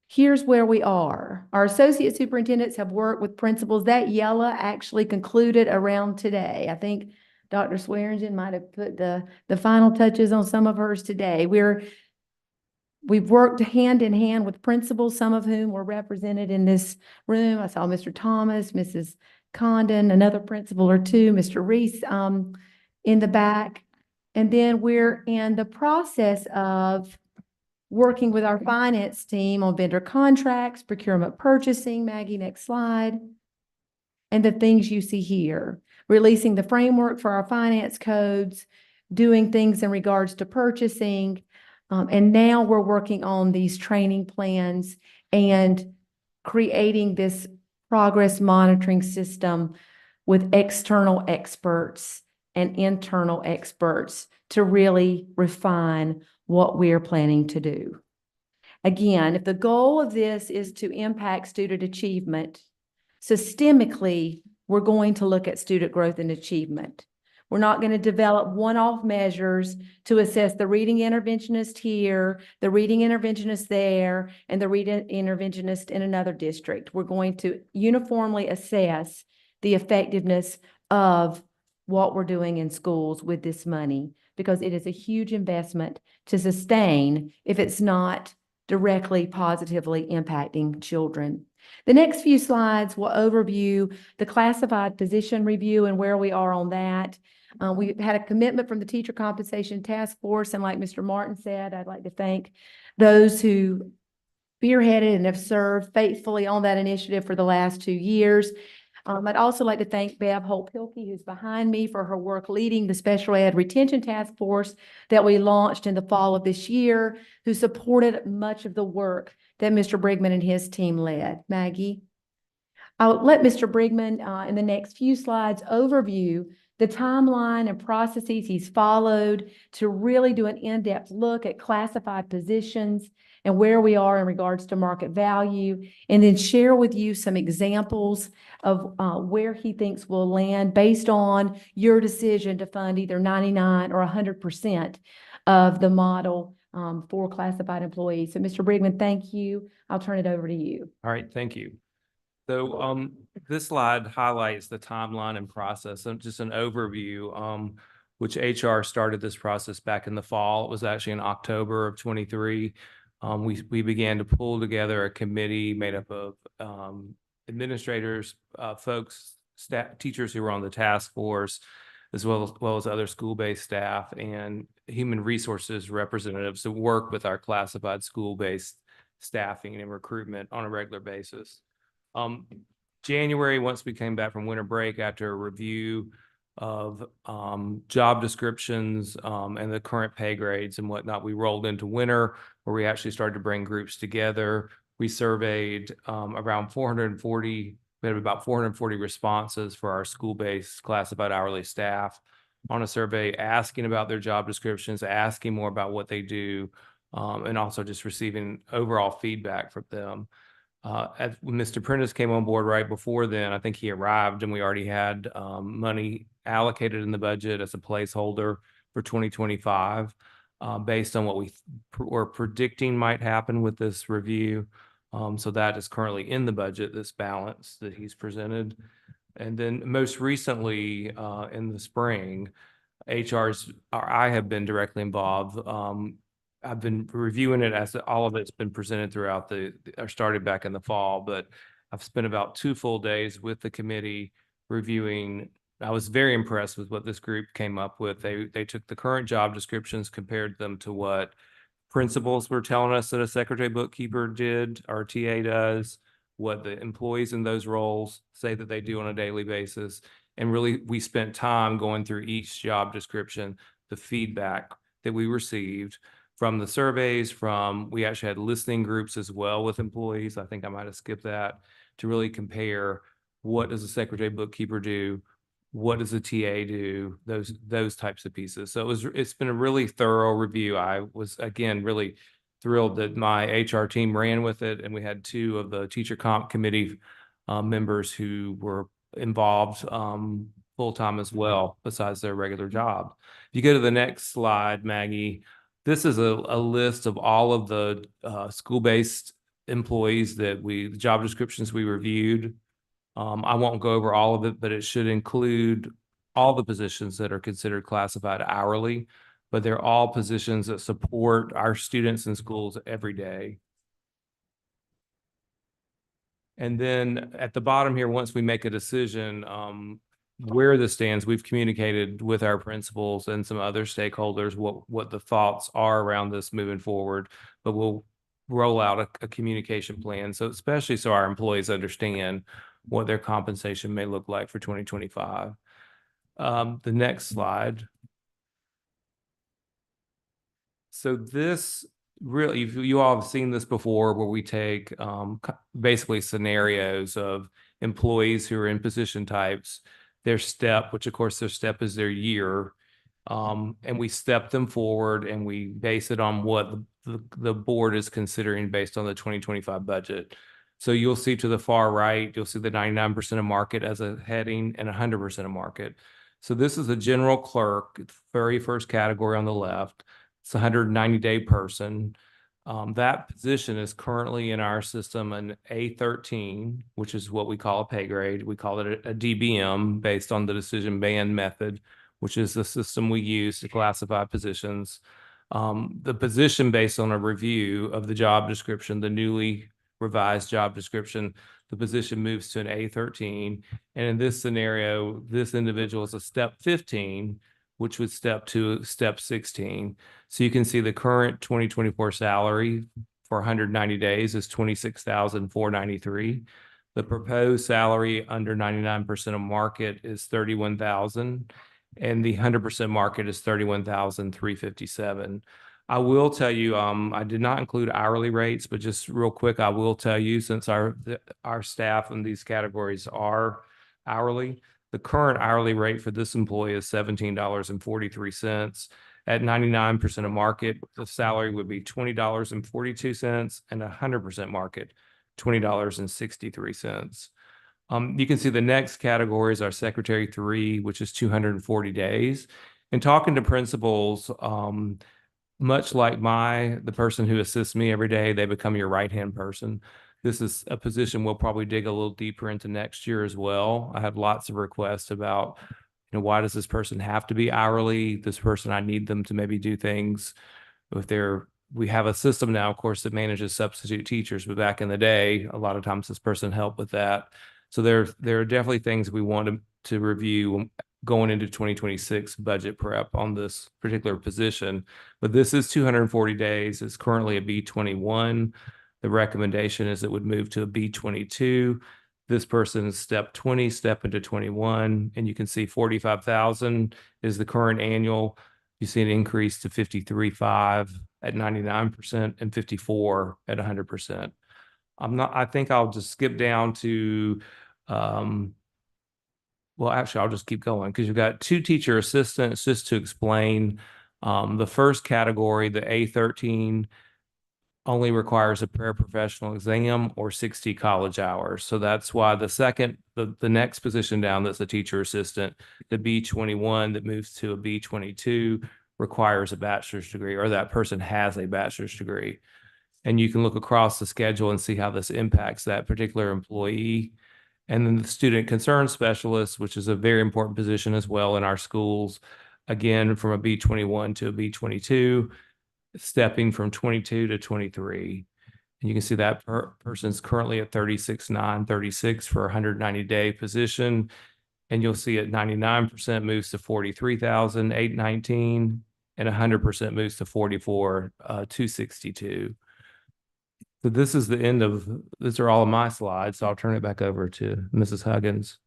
here's where we are. Our associate superintendents have worked with principals. That yellow actually concluded around today. I think Dr. Swearingen might have put the final touches on some of hers today. We've worked hand in hand with principals, some of whom were represented in this room. I saw Mr. Thomas, Mrs. Condon, another principal or two, Mr. Reese in the back. And then we're in the process of working with our finance team on vendor contracts, procurement purchasing, Maggie, next slide, and the things you see here. Releasing the framework for our finance codes, doing things in regards to purchasing, and now we're working on these training plans and creating this progress monitoring system with external experts and internal experts to really refine what we're planning to do. Again, if the goal of this is to impact student achievement, systemically, we're going to look at student growth and achievement. We're not going to develop one-off measures to assess the reading interventionist here, the reading interventionist there, and the reading interventionist in another district. We're going to uniformly assess the effectiveness of what we're doing in schools with this money, because it is a huge investment to sustain if it's not directly positively impacting children. The next few slides will overview the classified position review and where we are on that. We've had a commitment from the Teacher Compensation Task Force, and like Mr. Martin said, I'd like to thank those who spearheaded and have served faithfully on that initiative for the last 2 years. I'd also like to thank Bev Holt-Pilkey, who's behind me, for her work leading the Special Ed Retention Task Force that we launched in the fall of this year, who supported much of the work that Mr. Brigman and his team led. Maggie? I'll let Mr. Brigman, in the next few slides, overview the timeline and processes he's followed to really do an in-depth look at classified positions and where we are in regards to market value, and then share with you some examples of where he thinks we'll land based on your decision to fund either 99 or 100% of the model for classified employees. So Mr. Brigman, thank you. I'll turn it over to you. All right, thank you. So this slide highlights the timeline and process, and just an overview, which HR started this process back in the fall. It was actually in October of 23. We began to pull together a committee made up of administrators, folks, staff, teachers who were on the task force, as well as other school-based staff and human resources representatives that work with our classified school-based staffing and recruitment on a regular basis. January, once we came back from winter break after a review of job descriptions and the current pay grades and whatnot, we rolled into winter, where we actually started to bring groups together. We surveyed around 440, we had about 440 responses for our school-based classified hourly staff on a survey, asking about their job descriptions, asking more about what they do, and also just receiving overall feedback from them. When Mr. Prentice came on board right before then, I think he arrived and we already had money allocated in the budget as a placeholder for 2025 based on what we were predicting might happen with this review. So that is currently in the budget, this balance that he's presented. And then most recently in the spring, I have been directly involved. I've been reviewing it as all of it's been presented throughout or started back in the fall, but I've spent about 2 full days with the committee reviewing. I was very impressed with what this group came up with. They took the current job descriptions, compared them to what principals were telling us that a secretary bookkeeper did, or TA does, what the employees in those roles say that they do on a daily basis. And really, we spent time going through each job description, the feedback that we received from the surveys, we actually had listening groups as well with employees. I think I might have skipped that, to really compare what does a secretary bookkeeper do, what does a TA do, those types of pieces. So it's been a really thorough review. I was, again, really thrilled that my HR team ran with it, and we had 2 of the teacher comp committee members who were involved full-time as well, besides their regular job. If you go to the next slide, Maggie, this is a list of all of the school-based employees that the job descriptions we reviewed. I won't go over all of it, but it should include all the positions that are considered classified hourly, but they're all positions that support our students in schools every day. And then at the bottom here, once we make a decision, where this stands, we've communicated with our principals and some other stakeholders what the thoughts are around this moving forward, but we'll roll out a communication plan. So especially so our employees understand what their compensation may look like for 2025. The next slide. So this really, you all have seen this before, where we take basically scenarios of employees who are in position types, their step, which of course their step is their year, and we step them forward and we base it on what the board is considering based on the 2025 budget. So you'll see to the far right, you'll see the 99% of market as a heading and 100% of market. So this is a general clerk, very first category on the left. It's a 190-day person. That position is currently in our system an A13, which is what we call a pay grade. We call it a DBM based on the decision band method, which is the system we use to classify positions. The position based on a review of the job description, the newly revised job description, the position moves to an A13. And in this scenario, this individual is a step 15, which would step to step 16. So you can see the current 2024 salary for 190 days is $26,493. The proposed salary under 99% of market is $31,000, and the 100% market is $31,357. I will tell you, I did not include hourly rates, but just real quick, I will tell you, since our staff in these categories are hourly, the current hourly rate for this employee is $17.43. At 99% of market, the salary would be $20.42, and 100% market, $20.63. You can see the next category is our Secretary 3, which is 240 days. And talking to principals, much like the person who assists me every day, they become your right-hand person. This is a position we'll probably dig a little deeper into next year as well. I have lots of requests about, why does this person have to be hourly? This person, I need them to maybe do things we have a system now, of course, that manages substitute teachers, but back in the day, a lot of times this person helped with that. So there are definitely things we want to review going into 2026 budget prep on this particular position. But this is 240 days. It's currently a B21. The recommendation is it would move to a B22. This person is step 20, step into 21, and you can see 45,000 is the current annual. You see an increase to 53.5 at 99% and 54 at 100%. I think I'll just skip down to, well, actually, I'll just keep going because you've got 2 teacher assistants just to explain. The first category, the A13, only requires a paraprofessional exam or 60 college hours. So that's why the next position down that's a teacher assistant, the B21 that moves to a B22 requires a bachelor's degree, or that person has a bachelor's degree. And you can look across the schedule and see how this impacts that particular employee. And then the student concern specialist, which is a very important position as well in our schools, again, from a B21 to a B22, stepping from 22 to 23. And you can see that person's currently at 36,936 for a 190-day position. And you'll see at 99% moves to 43,819, and 100% moves to 44,262. So these are all of my slides. So I'll turn it back over to Mrs. Huggins.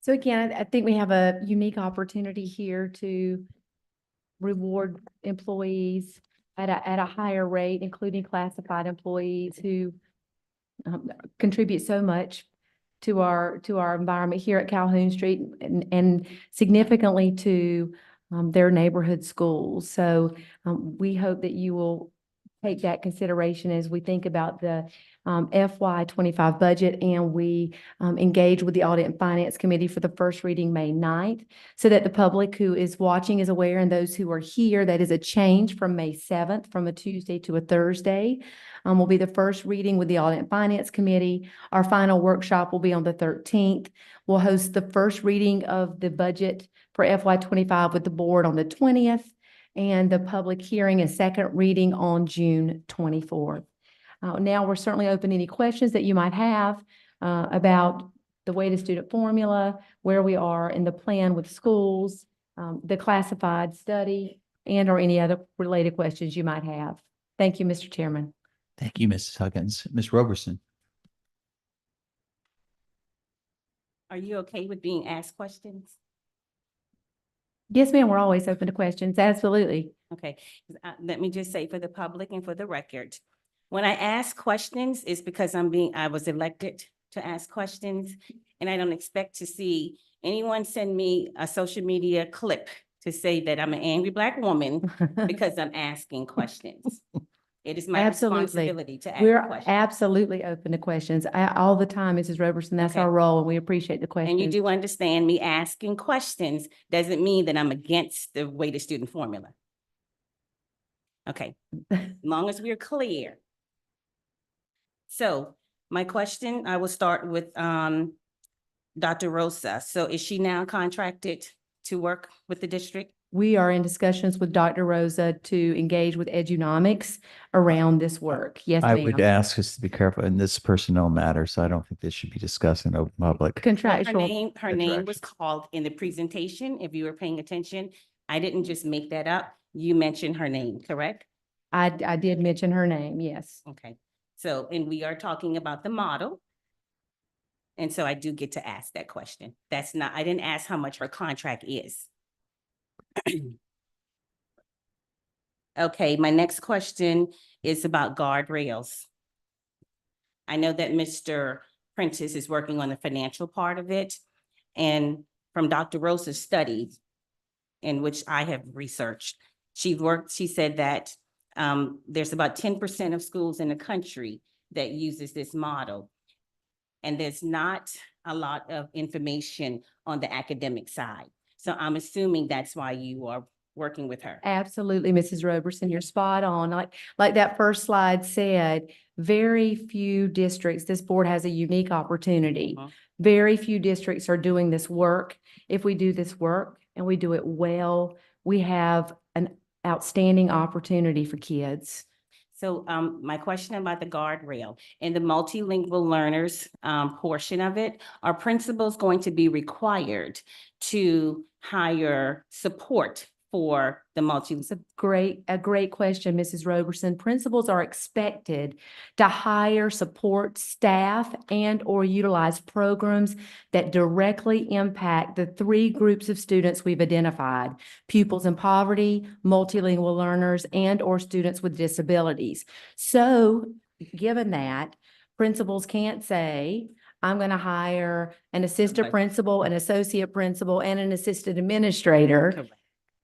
So again, I think we have a unique opportunity here to reward employees at a higher rate, including classified employees who contribute so much to our environment here at Calhoun Street and significantly to their neighborhood schools. So we hope that you will take that consideration as we think about the FY25 budget, and we engage with the Audit and Finance Committee for the first reading May 9th, so that the public who is watching is aware, and those who are here, that is a change from May 7th, from a Tuesday to a Thursday. Will be the first reading with the Audit and Finance Committee. Our final workshop will be on the 13th. We'll host the first reading of the budget for FY25 with the board on the 20th, and the public hearing and second reading on June 24th. Now we're certainly open to any questions that you might have about the weighted student formula, where we are in the plan with schools, the classified study, and or any other related questions you might have. Thank you, Mr. Chairman. Thank you, Mrs. Huggins. Ms. Roberson. Are you okay with being asked questions? Yes, ma'am. We're always open to questions. Absolutely. Okay. Let me just say for the public and for the record, when I ask questions, it's because I was elected to ask questions, and I don't expect to see anyone send me a social media clip to say that I'm an angry Black woman because I'm asking questions. It is my Absolutely. responsibility to ask We're questions. absolutely open to questions all the time, Mrs. Roberson. That's Okay. our role, and we appreciate the questions. And you do understand me asking questions doesn't mean that I'm against the weighted student formula. Okay, as long as we're clear. So my question, I will start with Dr. Rosa. So is she now contracted to work with the district? We are in discussions with Dr. Rosa to engage with Edunomics around this work. Yes, I would ma'am. ask us to be careful in this personnel matter, so I don't think this should be discussed in open public. Well, Contractual. her name was called in the presentation, if you were paying attention. I didn't just make that up. You mentioned her name, correct? I did mention her name, yes. Okay, so, and we are talking about the model. And so I do get to ask that question. That's not, I didn't ask how much her contract is. Okay, my next question is about guardrails. I know that Mr. Prentice is working on the financial part of it. And from Dr. Rosa's studies, in which I have researched, she said that there's about 10% of schools in the country that uses this model. And there's not a lot of information on the academic side. So I'm assuming that's why you are working with her. Absolutely, Mrs. Roberson, you're spot on. Like that first slide said, very few districts, this board has a unique opportunity. Very few districts are doing this work. If we do this work and we do it well, we have an outstanding opportunity for kids. So my question about the guardrail and the multilingual learners portion of it, are principals going to be required to hire support for the It's a great question, Mrs. Roberson. Principals are expected to hire support staff and or utilize programs that directly impact the three groups of students we've identified: pupils in poverty, multilingual learners, and or students with disabilities. So given that, principals can't say, I'm going to hire an assistant principal, an associate principal, and an assistant administrator. Correct.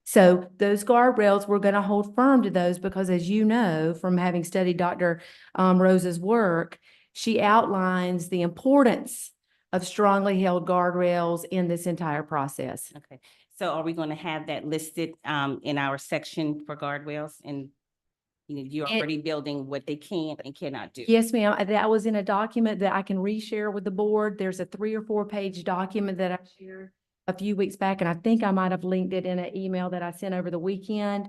So those guardrails, we're going to hold firm to those because, as you know, from having studied Dr. Rosa's work, she outlines the importance of strongly held guardrails in this entire process. Okay, so are we going to have that listed in our section for guardrails? And you're already building what they can and cannot do. Yes, ma'am. That was in a document that I can reshare with the board. There's a 3 or 4 page document that I shared a few weeks back, and I think I might have linked it in an email that I sent over the weekend,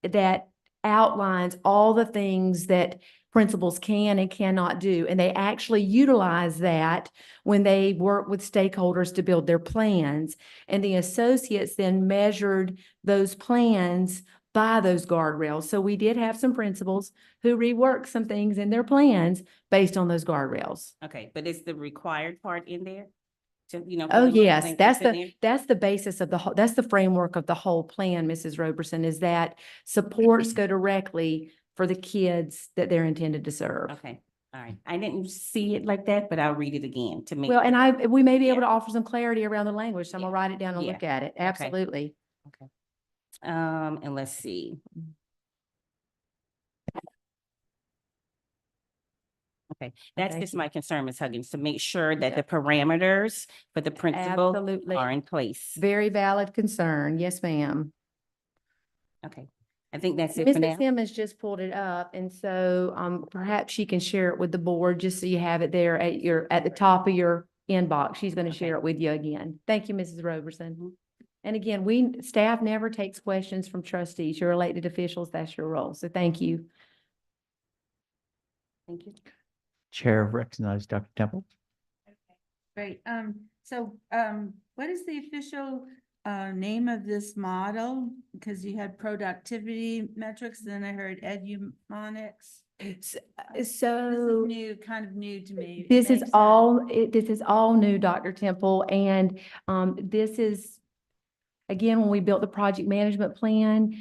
that outlines all the things that principals can and cannot do. And they actually utilize that when they work with stakeholders to build their plans. And the associates then measured those plans by those guardrails. So we did have some principals who reworked some things in their plans based on those guardrails. Okay, but is the required part in there? To, Oh, put the yes, link that's in there? that's the basis of the whole, that's the framework of the whole plan, Mrs. Roberson, is that supports go directly for the kids that they're intended to serve. Okay, all right. I didn't see it like that, but I'll read it again to make. Well, and we may be able to offer some clarity around the language, so I'm gonna write it down and Yeah. look at it. Absolutely. Okay. And let's see. Okay, that's Okay. just my concern, Ms. Huggins, to make sure that the parameters for the principal Absolutely. are in place. Very valid concern. Yes, ma'am. Okay, I think that's it for now. Mrs. Simmons just pulled it up, and so perhaps she can share it with the board, just so you have it there at the top of your inbox. She's going to share it with you again. Thank you, Mrs. Roberson. And again, staff never takes questions from trustees. You're elected officials, that's your role. So thank you. Thank you. Chair recognizes Dr. Temple. Great. What is the official name of this model? Because you had productivity metrics, then I heard edumonics. So This is new, kind of new to me. This is all new, Dr. Temple, and this is, again, when we built the project management plan,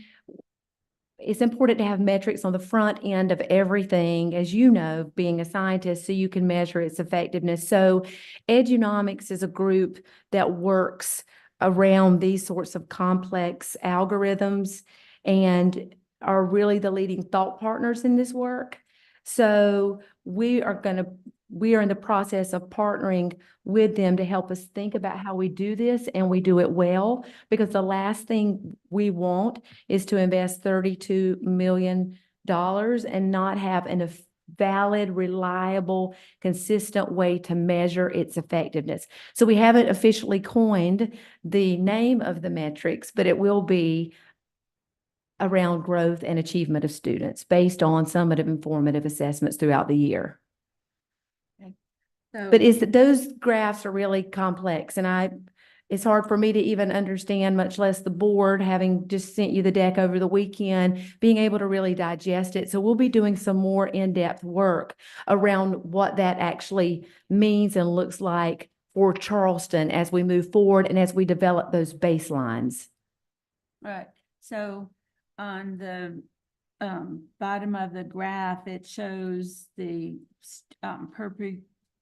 it's important to have metrics on the front end of everything, as you know, being a scientist, so you can measure its effectiveness. So Edunomics is a group that works around these sorts of complex algorithms, and are really the leading thought partners in this work. So we are in the process of partnering with them to help us think about how we do this and we do it well. Because the last thing we want is to invest $32 million and not have a valid, reliable, consistent way to measure its effectiveness. So we haven't officially coined the name of the metrics, but it will be around growth and achievement of students based on summative and formative assessments throughout the year. So, But those graphs are really complex, and it's hard for me to even understand, much less the board, having just sent you the deck over the weekend, being able to really digest it. So we'll be doing some more in-depth work around what that actually means and looks like for Charleston as we move forward and as we develop those baselines. right, so on the bottom of the graph, it shows the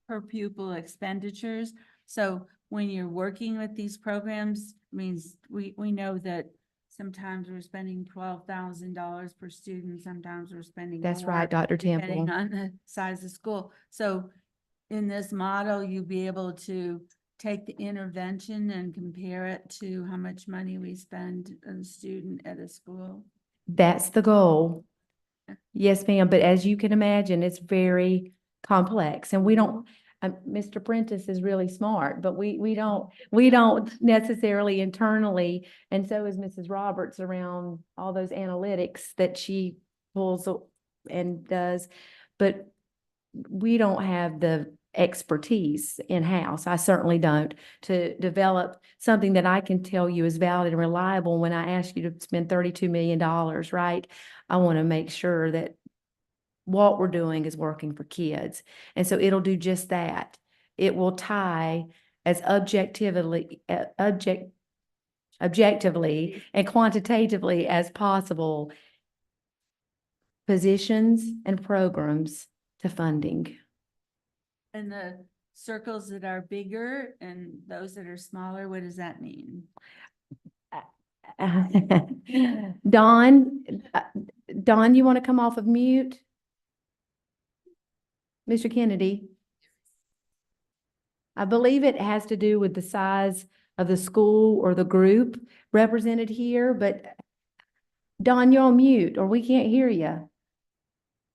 per pupil expenditures. So when you're working with these programs, means we know that sometimes we're spending $12,000 per student, sometimes we're spending That's more, right, Dr. depending Temple. on the size of school. So in this model, you'll be able to take the intervention and compare it to how much money we spend on a student at a school. That's the goal. Yes, ma'am. But as you can imagine, it's very complex, and we don't, Mr. Prentice is really smart, but we don't necessarily internally, and so is Mrs. Roberts, around all those analytics that she pulls and does, but we don't have the expertise in-house. I certainly don't, to develop something that I can tell you is valid and reliable. When I ask you to spend $32 million, right? I want to make sure that what we're doing is working for kids. And so it'll do just that. It will tie as objectively and quantitatively as possible positions and programs to funding. And the circles that are bigger and those that are smaller, what does that mean? Dawn, you want to come off of mute? Mr. Kennedy? I believe it has to do with the size of the school or the group represented here, but Dawn, you're on mute or we can't hear you.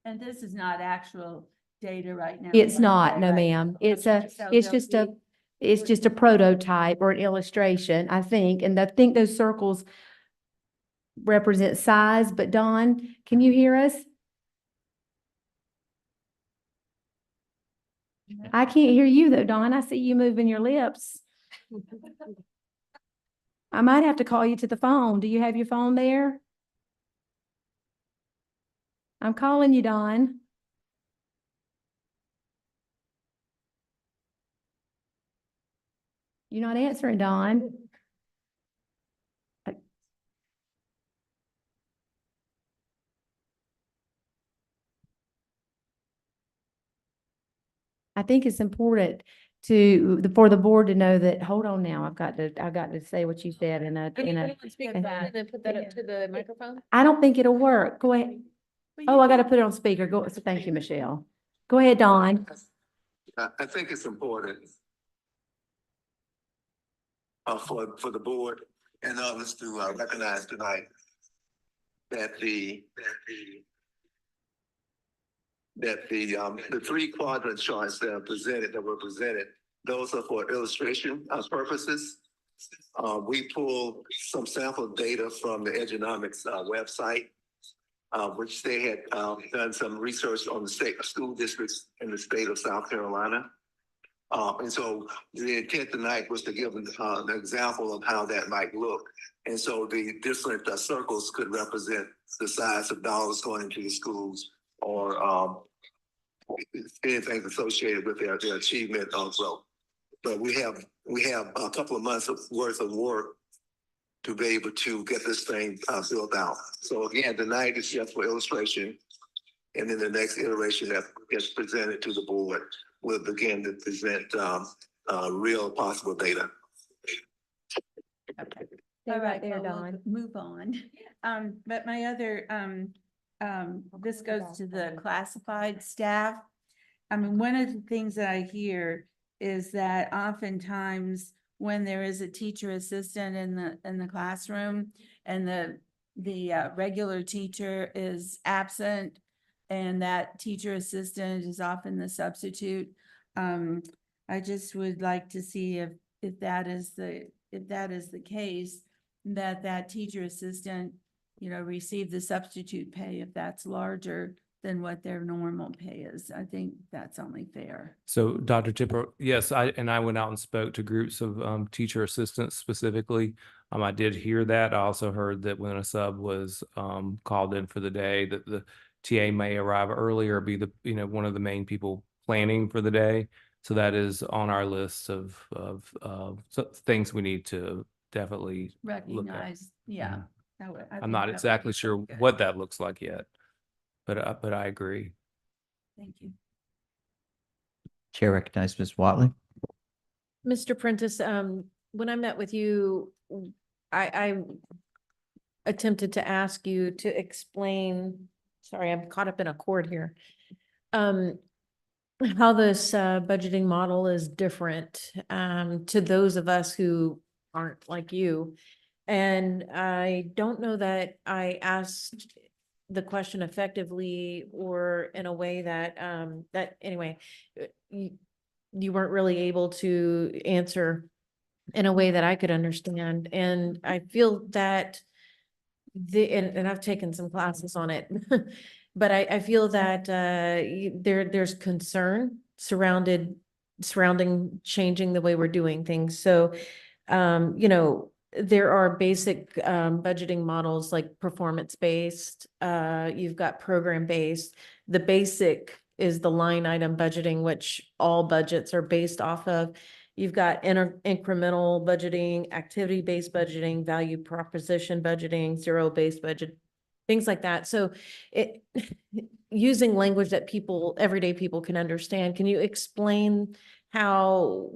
And this is not actual data right now. It's not, no, ma'am. It's just a prototype or an illustration, I think. And I think those circles represent size, but Dawn, can you hear us? I can't hear you though, Dawn. I see you moving your lips. I might have to call you to the phone. Do you have your phone there? I'm calling you, Dawn. You're not answering, Dawn. I think it's important for the board to know that, hold on now, I've got to say what you said in a. Put that up to the microphone. I don't think it'll work. Go ahead. Oh, I got to put it on speaker. Go, thank you, Michelle. Go ahead, Dawn. I think it's important for the board and others to recognize tonight that the three quadrant charts that were presented, those are for illustration purposes. We pulled some sample data from the Edunomics website, which they had done some research on the state school districts in the state of South Carolina. And so the intent tonight was to give an example of how that might look. And so the different circles could represent the size of dollars going into the schools or anything associated with their achievement of growth. But we have a couple of months worth of work to be able to get this thing built out. So again, tonight is just for illustration. And then the next iteration that gets presented to the board will begin to present real possible data. Okay. stay All right there, well, we'll Dawn. move on. But my other, this goes to the classified staff. I mean, one of the things that I hear is that oftentimes when there is a teacher assistant in the classroom and the regular teacher is absent and that teacher assistant is often the substitute. I just would like to see if that is the case, that teacher assistant, receive the substitute pay if that's larger than what their normal pay is. I think that's only fair. So Dr. Tipper, yes, I went out and spoke to groups of teacher assistants specifically. I did hear that. I also heard that when a sub was called in for the day, that the TA may arrive earlier, be the one of the main people planning for the day. So that is on our list of things we need to definitely look at. Recognize, yeah. I'm not exactly sure what that looks like yet, but I agree. Thank you. Chair recognizes Ms. Watley. Mr. Prentice, when I met with you, I attempted to ask you to explain, sorry, I'm caught up in a cord here. How this budgeting model is different to those of us who aren't like you. And I don't know that I asked the question effectively or in a way that anyway, you weren't really able to answer in a way that I could understand. And I feel that and I've taken some classes on it, but I feel that there's concern surrounding changing the way we're doing things. So, there are basic budgeting models like performance-based, you've got program-based. The basic is the line item budgeting, which all budgets are based off of. You've got incremental budgeting, activity-based budgeting, value proposition budgeting, zero-based budget, things like that. So using language that everyday people can understand, can you explain how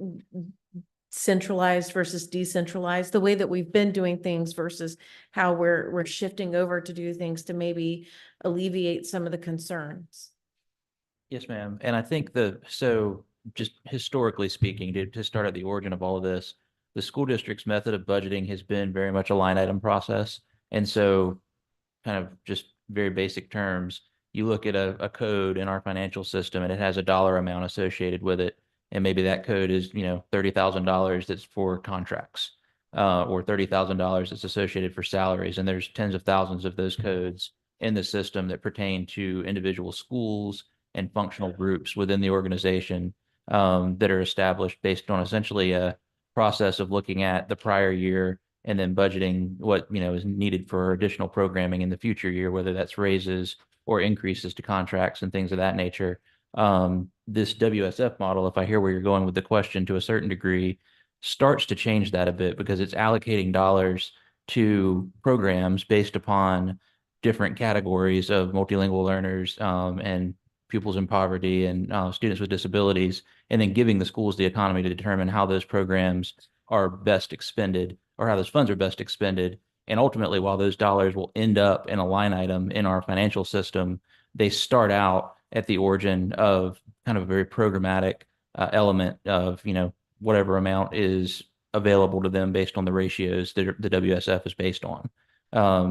centralized versus decentralized, the way that we've been doing things versus how we're shifting over to do things to maybe alleviate some of the concerns? Yes, ma'am. And I think just historically speaking, to start at the origin of all of this, the school district's method of budgeting has been very much a line item process. And so kind of just very basic terms, you look at a code in our financial system and it has a dollar amount associated with it. And maybe that code is, $30,000 that's for contracts, or $30,000 that's associated for salaries. And there's tens of thousands of those codes in the system that pertain to individual schools and functional groups within the organization that are established based on essentially a process of looking at the prior year and then budgeting what is needed for additional programming in the future year, whether that's raises or increases to contracts and things of that nature. This WSF model, if I hear where you're going with the question to a certain degree, starts to change that a bit because it's allocating dollars to programs based upon different categories of multilingual learners and pupils in poverty and students with disabilities, and then giving the schools the autonomy to determine how those programs are best expended or how those funds are best expended. And ultimately, while those dollars will end up in a line item in our financial system, they start out at the origin of kind of a very programmatic element of, whatever amount is available to them based on the ratios that the WSF is based on.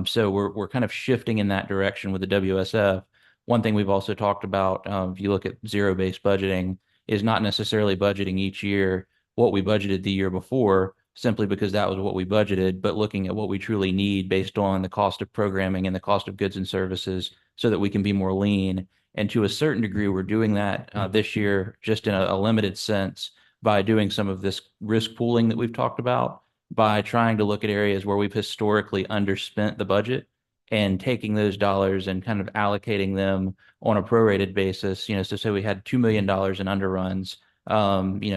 So we're kind of shifting in that direction with the WSF. One thing we've also talked about, if you look at zero-based budgeting, is not necessarily budgeting each year what we budgeted the year before, simply because that was what we budgeted, but looking at what we truly need based on the cost of programming and the cost of goods and services so that we can be more lean. And to a certain degree, we're doing that this year just in a limited sense by doing some of this risk pooling that we've talked about, by trying to look at areas where we've historically underspent the budget and taking those dollars and kind of allocating them on a prorated basis. So say we had $2 million in underruns,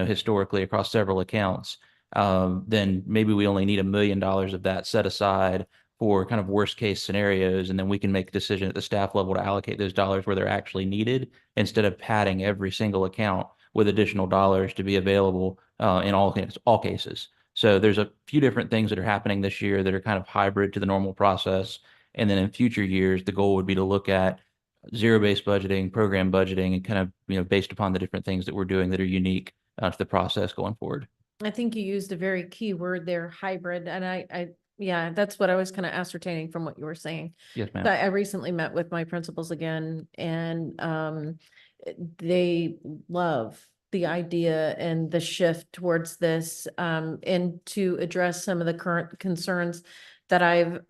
historically across several accounts, then maybe we only need $1 million of that set aside for kind of worst case scenarios. And then we can make a decision at the staff level to allocate those dollars where they're actually needed, instead of padding every single account with additional dollars to be available in all cases. So there's a few different things that are happening this year that are kind of hybrid to the normal process. And then in future years, the goal would be to look at zero-based budgeting, program budgeting, and kind of, based upon the different things that we're doing that are unique to the process going forward. I think you used a very key word there, hybrid, and yeah, that's what I was kind of ascertaining from what you were saying. Yes, ma'am. I recently met with my principals again, and they love the idea and the shift towards this, and to address some of the current concerns that I've,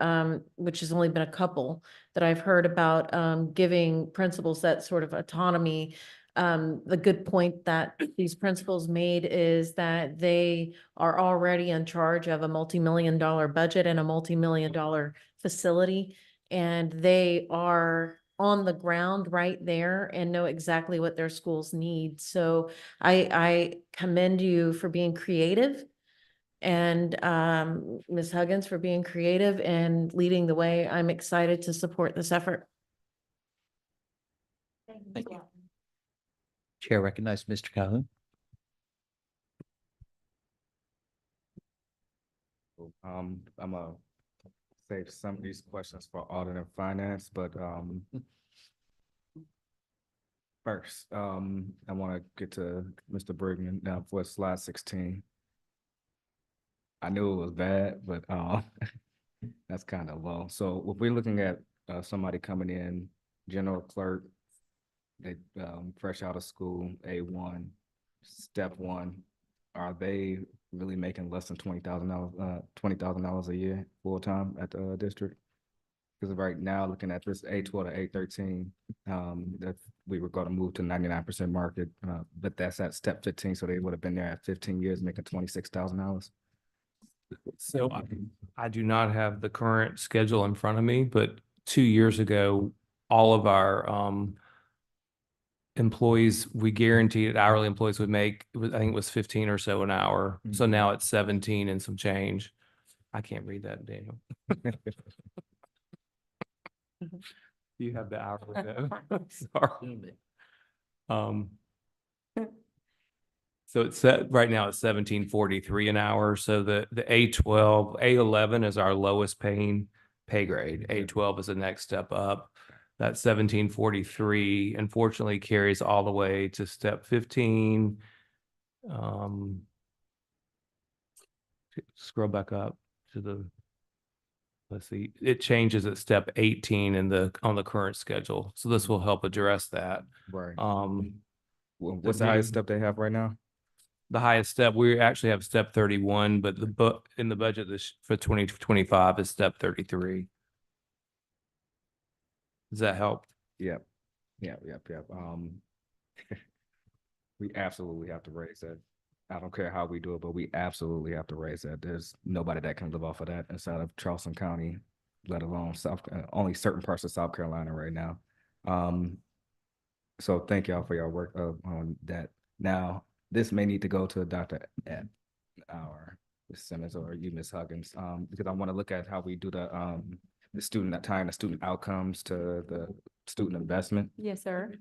which has only been a couple, that I've heard about, giving principals that sort of autonomy. The good point that these principals made is that they are already in charge of a multi-million-dollar budget and a multi-million-dollar facility. And they are on the ground right there and know exactly what their schools need. So I commend you for being creative, and Ms. Huggins for being creative and leading the way. I'm excited to support this effort. Thank you. Chair recognizes Mr. Calhoun. I'm gonna save some of these questions for audit and finance, but first, I want to get to Mr. Brigman now for slide 16. I knew it was bad, but that's kind of low. So if we're looking at somebody coming in, general clerk, they fresh out of school, A1, step 1, are they really making less than $20,000 a year full time at the district? Because right now, looking at this A12 to A13, that we were going to move to 99% market, but that's at step 15, so they would have been there at 15 years, making $26,000. So I do not have the current schedule in front of me, but 2 years ago, all of our employees, we guaranteed hourly employees would make, I think it was 15 or so an hour. So now it's 17 and some change. I can't read that, Daniel. You have the hourly though. Sorry. So it's set right now it's 17.43 an hour. So the A12, A11 is our lowest paying pay grade. A12 is the next step up. That 17.43 unfortunately carries all the way to step 15. Scroll back up to the, let's see, it changes at step 18 in on the current schedule. So this will help address that. Right. What's the highest step they have right now? The highest step, we actually have step 31, but in the budget for 2025 is step 33. Does that help? Yep. We absolutely have to raise that. I don't care how we do it, but we absolutely have to raise that. There's nobody that can live off of that inside of Charleston County, let alone only certain parts of South Carolina right now. So thank y'all for your work on that. Now, this may need to go to Dr. Ed, or Ms. Simmons, or you, Ms. Huggins, because I want to look at how we do the student, tying the student outcomes to the student investment. Yes, sir.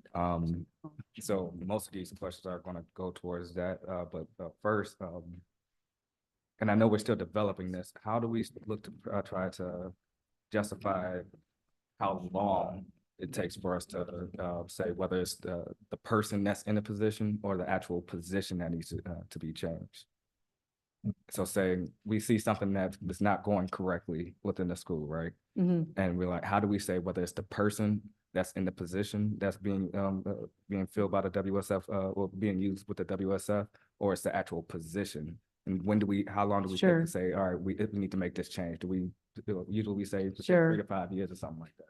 So most of these questions are going to go towards that, but first, and I know we're still developing this, how do we look to try to justify how long it takes for us to say whether it's the person that's in a position or the actual position that needs to be changed? So saying we see something that's not going correctly within the school, right? And we're like, how do we say whether it's the person that's in the position that's being filled by the WSF or being used with the WSF, or it's the actual position? And how long do we take to say, all right, we need to make this change? Usually we say 3 to 5 years or something like that.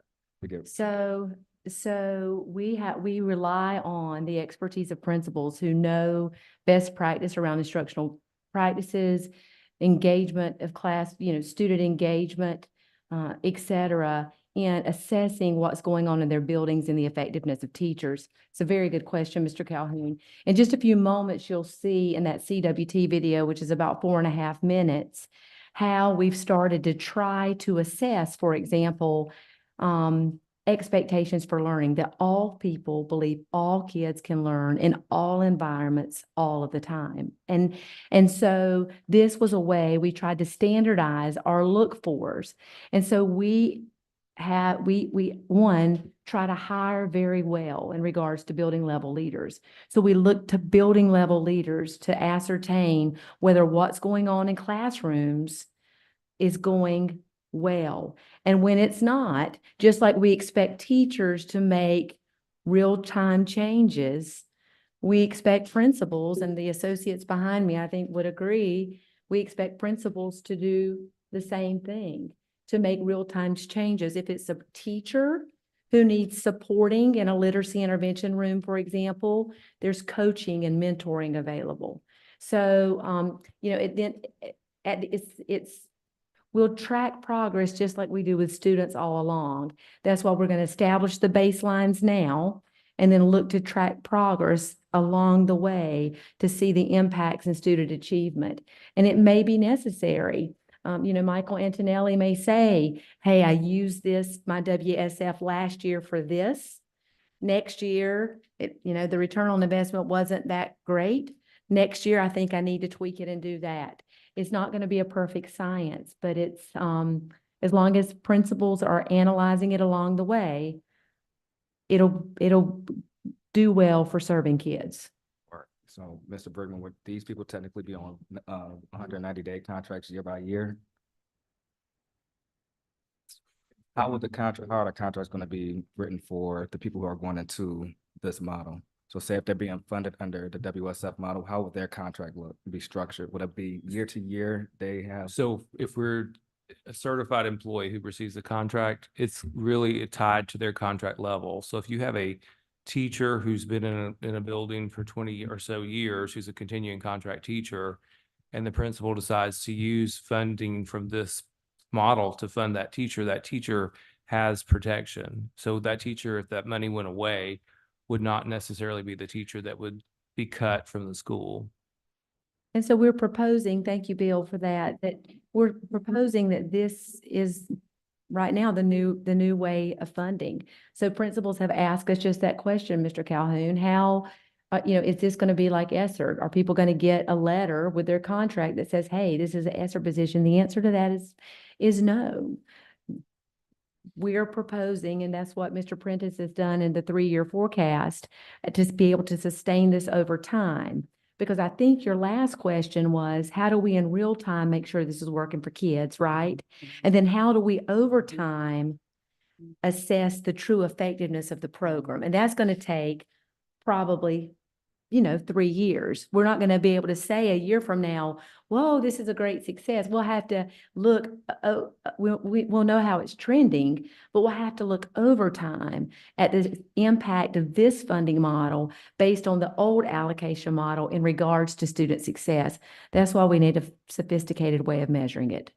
So we rely on the expertise of principals who know best practice around instructional practices, engagement of class, student engagement, et cetera, in assessing what's going on in their buildings and the effectiveness of teachers. It's a very good question, Mr. Calhoun. In just a few moments, you'll see in that CWT video, which is about 4.5 minutes, how we've started to try to assess, for example, expectations for learning, that all people believe all kids can learn in all environments all of the time. And so this was a way we tried to standardize our look-fors. And so we try to hire very well in regards to building level leaders. So we look to building level leaders to ascertain whether what's going on in classrooms is going well. And when it's not, just like we expect teachers to make real-time changes, we expect principals, and the associates behind me, I think, would agree, we expect principals to do the same thing, to make real-time changes. If it's a teacher who needs supporting in a literacy intervention room, for example, there's coaching and mentoring available. So, we'll track progress just like we do with students all along. That's why we're going to establish the baselines now and then look to track progress along the way to see the impacts in student achievement. And it may be necessary. Michael Antonelli may say, hey, I used my WSF last year for this. Next year, the return on investment wasn't that great. Next year, I think I need to tweak it and do that. It's not going to be a perfect science, but it's, as long as principals are analyzing it along the way, it'll do well for serving kids. So, Mr. Bergman, would these people technically be on 190-day contracts year by year? How are the contracts going to be written for the people who are going into this model? So say if they're being funded under the WSF model, how would their contract be structured? Would it be year to year they have? So if we're a certified employee who receives a contract, it's really tied to their contract level. So if you have a teacher who's been in a building for 20 or so years, who's a continuing contract teacher, and the principal decides to use funding from this model to fund that teacher has protection. So that teacher, if that money went away, would not necessarily be the teacher that would be cut from the school. And so we're proposing, thank you, Bill, for that we're proposing that this is right now the new way of funding. So principals have asked us just that question, Mr. Calhoun, how, is this going to be like ESSER? Are people going to get a letter with their contract that says, hey, this is an ESSER position? The answer to that is no. We're proposing, and that's what Mr. Prentice has done in the 3-year forecast, to be able to sustain this over time. Because I think your last question was, how do we in real time make sure this is working for kids, right? And then how do we over time assess the true effectiveness of the program? And that's going to take probably 3 years. We're not going to be able to say a year from now, whoa, this is a great success. We'll have to look, we'll know how it's trending, but we'll have to look over time at the impact of this funding model based on the old allocation model in regards to student success. That's why we need a sophisticated way of measuring it.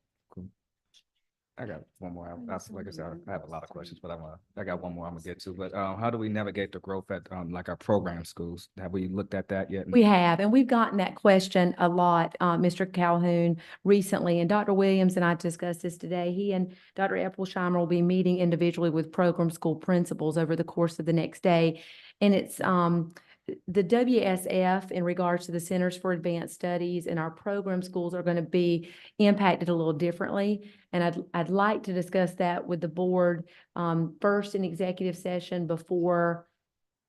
I got one more. Like I said, I have a lot of questions, but I got one more I'm gonna get to. But how do we navigate the growth at like our program schools? Have we looked at that yet? We have, and we've gotten that question a lot, Mr. Calhoun, recently. And Dr. Williams and I discussed this today. He and Dr. Epplesheimer will be meeting individually with program school principals over the course of the next day. And it's the WSF in regards to the Centers for Advanced Studies and our program schools are going to be impacted a little differently. And I'd like to discuss that with the board first in executive session before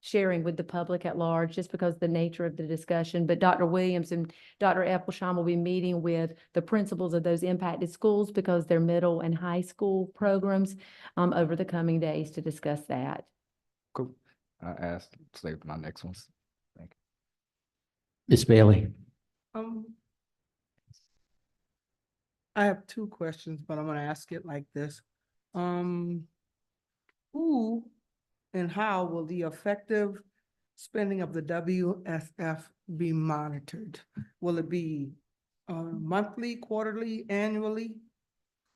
sharing with the public at large, just because of the nature of the discussion. But Dr. Williams and Dr. Epplesheimer will be meeting with the principals of those impacted schools because they're middle and high school programs over the coming days to discuss that. Cool. I saved my next ones. Thank you. Ms. Bailey. I have 2 questions, but I'm going to ask it like this. Who and how will the effective spending of the WSF be monitored? Will it be monthly, quarterly, annually?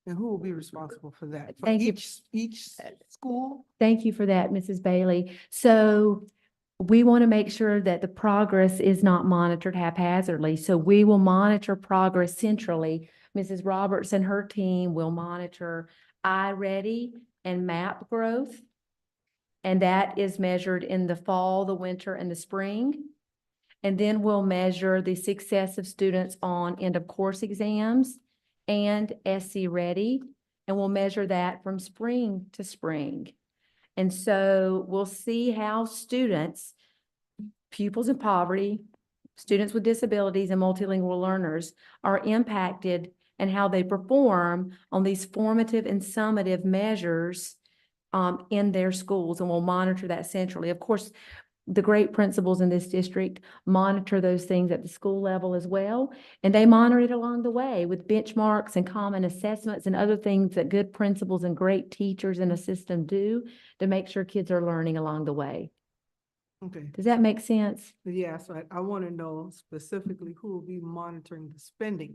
And who will be responsible for that? For Thank you. Each school? Thank you for that, Mrs. Bailey. So we want to make sure that the progress is not monitored haphazardly. So we will monitor progress centrally. Mrs. Roberts and her team will monitor iReady and MAP growth And that is measured in the fall, the winter, and the spring. And then we'll measure the success of students on end of course exams and SC Ready. And we'll measure that from spring to spring. And so we'll see how students, pupils in poverty, students with disabilities, and multilingual learners are impacted and how they perform on these formative and summative measures in their schools, and we'll monitor that centrally. Of course, the great principals in this district monitor those things at the school level as well, and they monitor it along the way with benchmarks and common assessments and other things that good principals and great teachers in a system do to make sure kids are learning along the way. Okay. Does that make sense? Yes, I want to know specifically who will be monitoring the spending.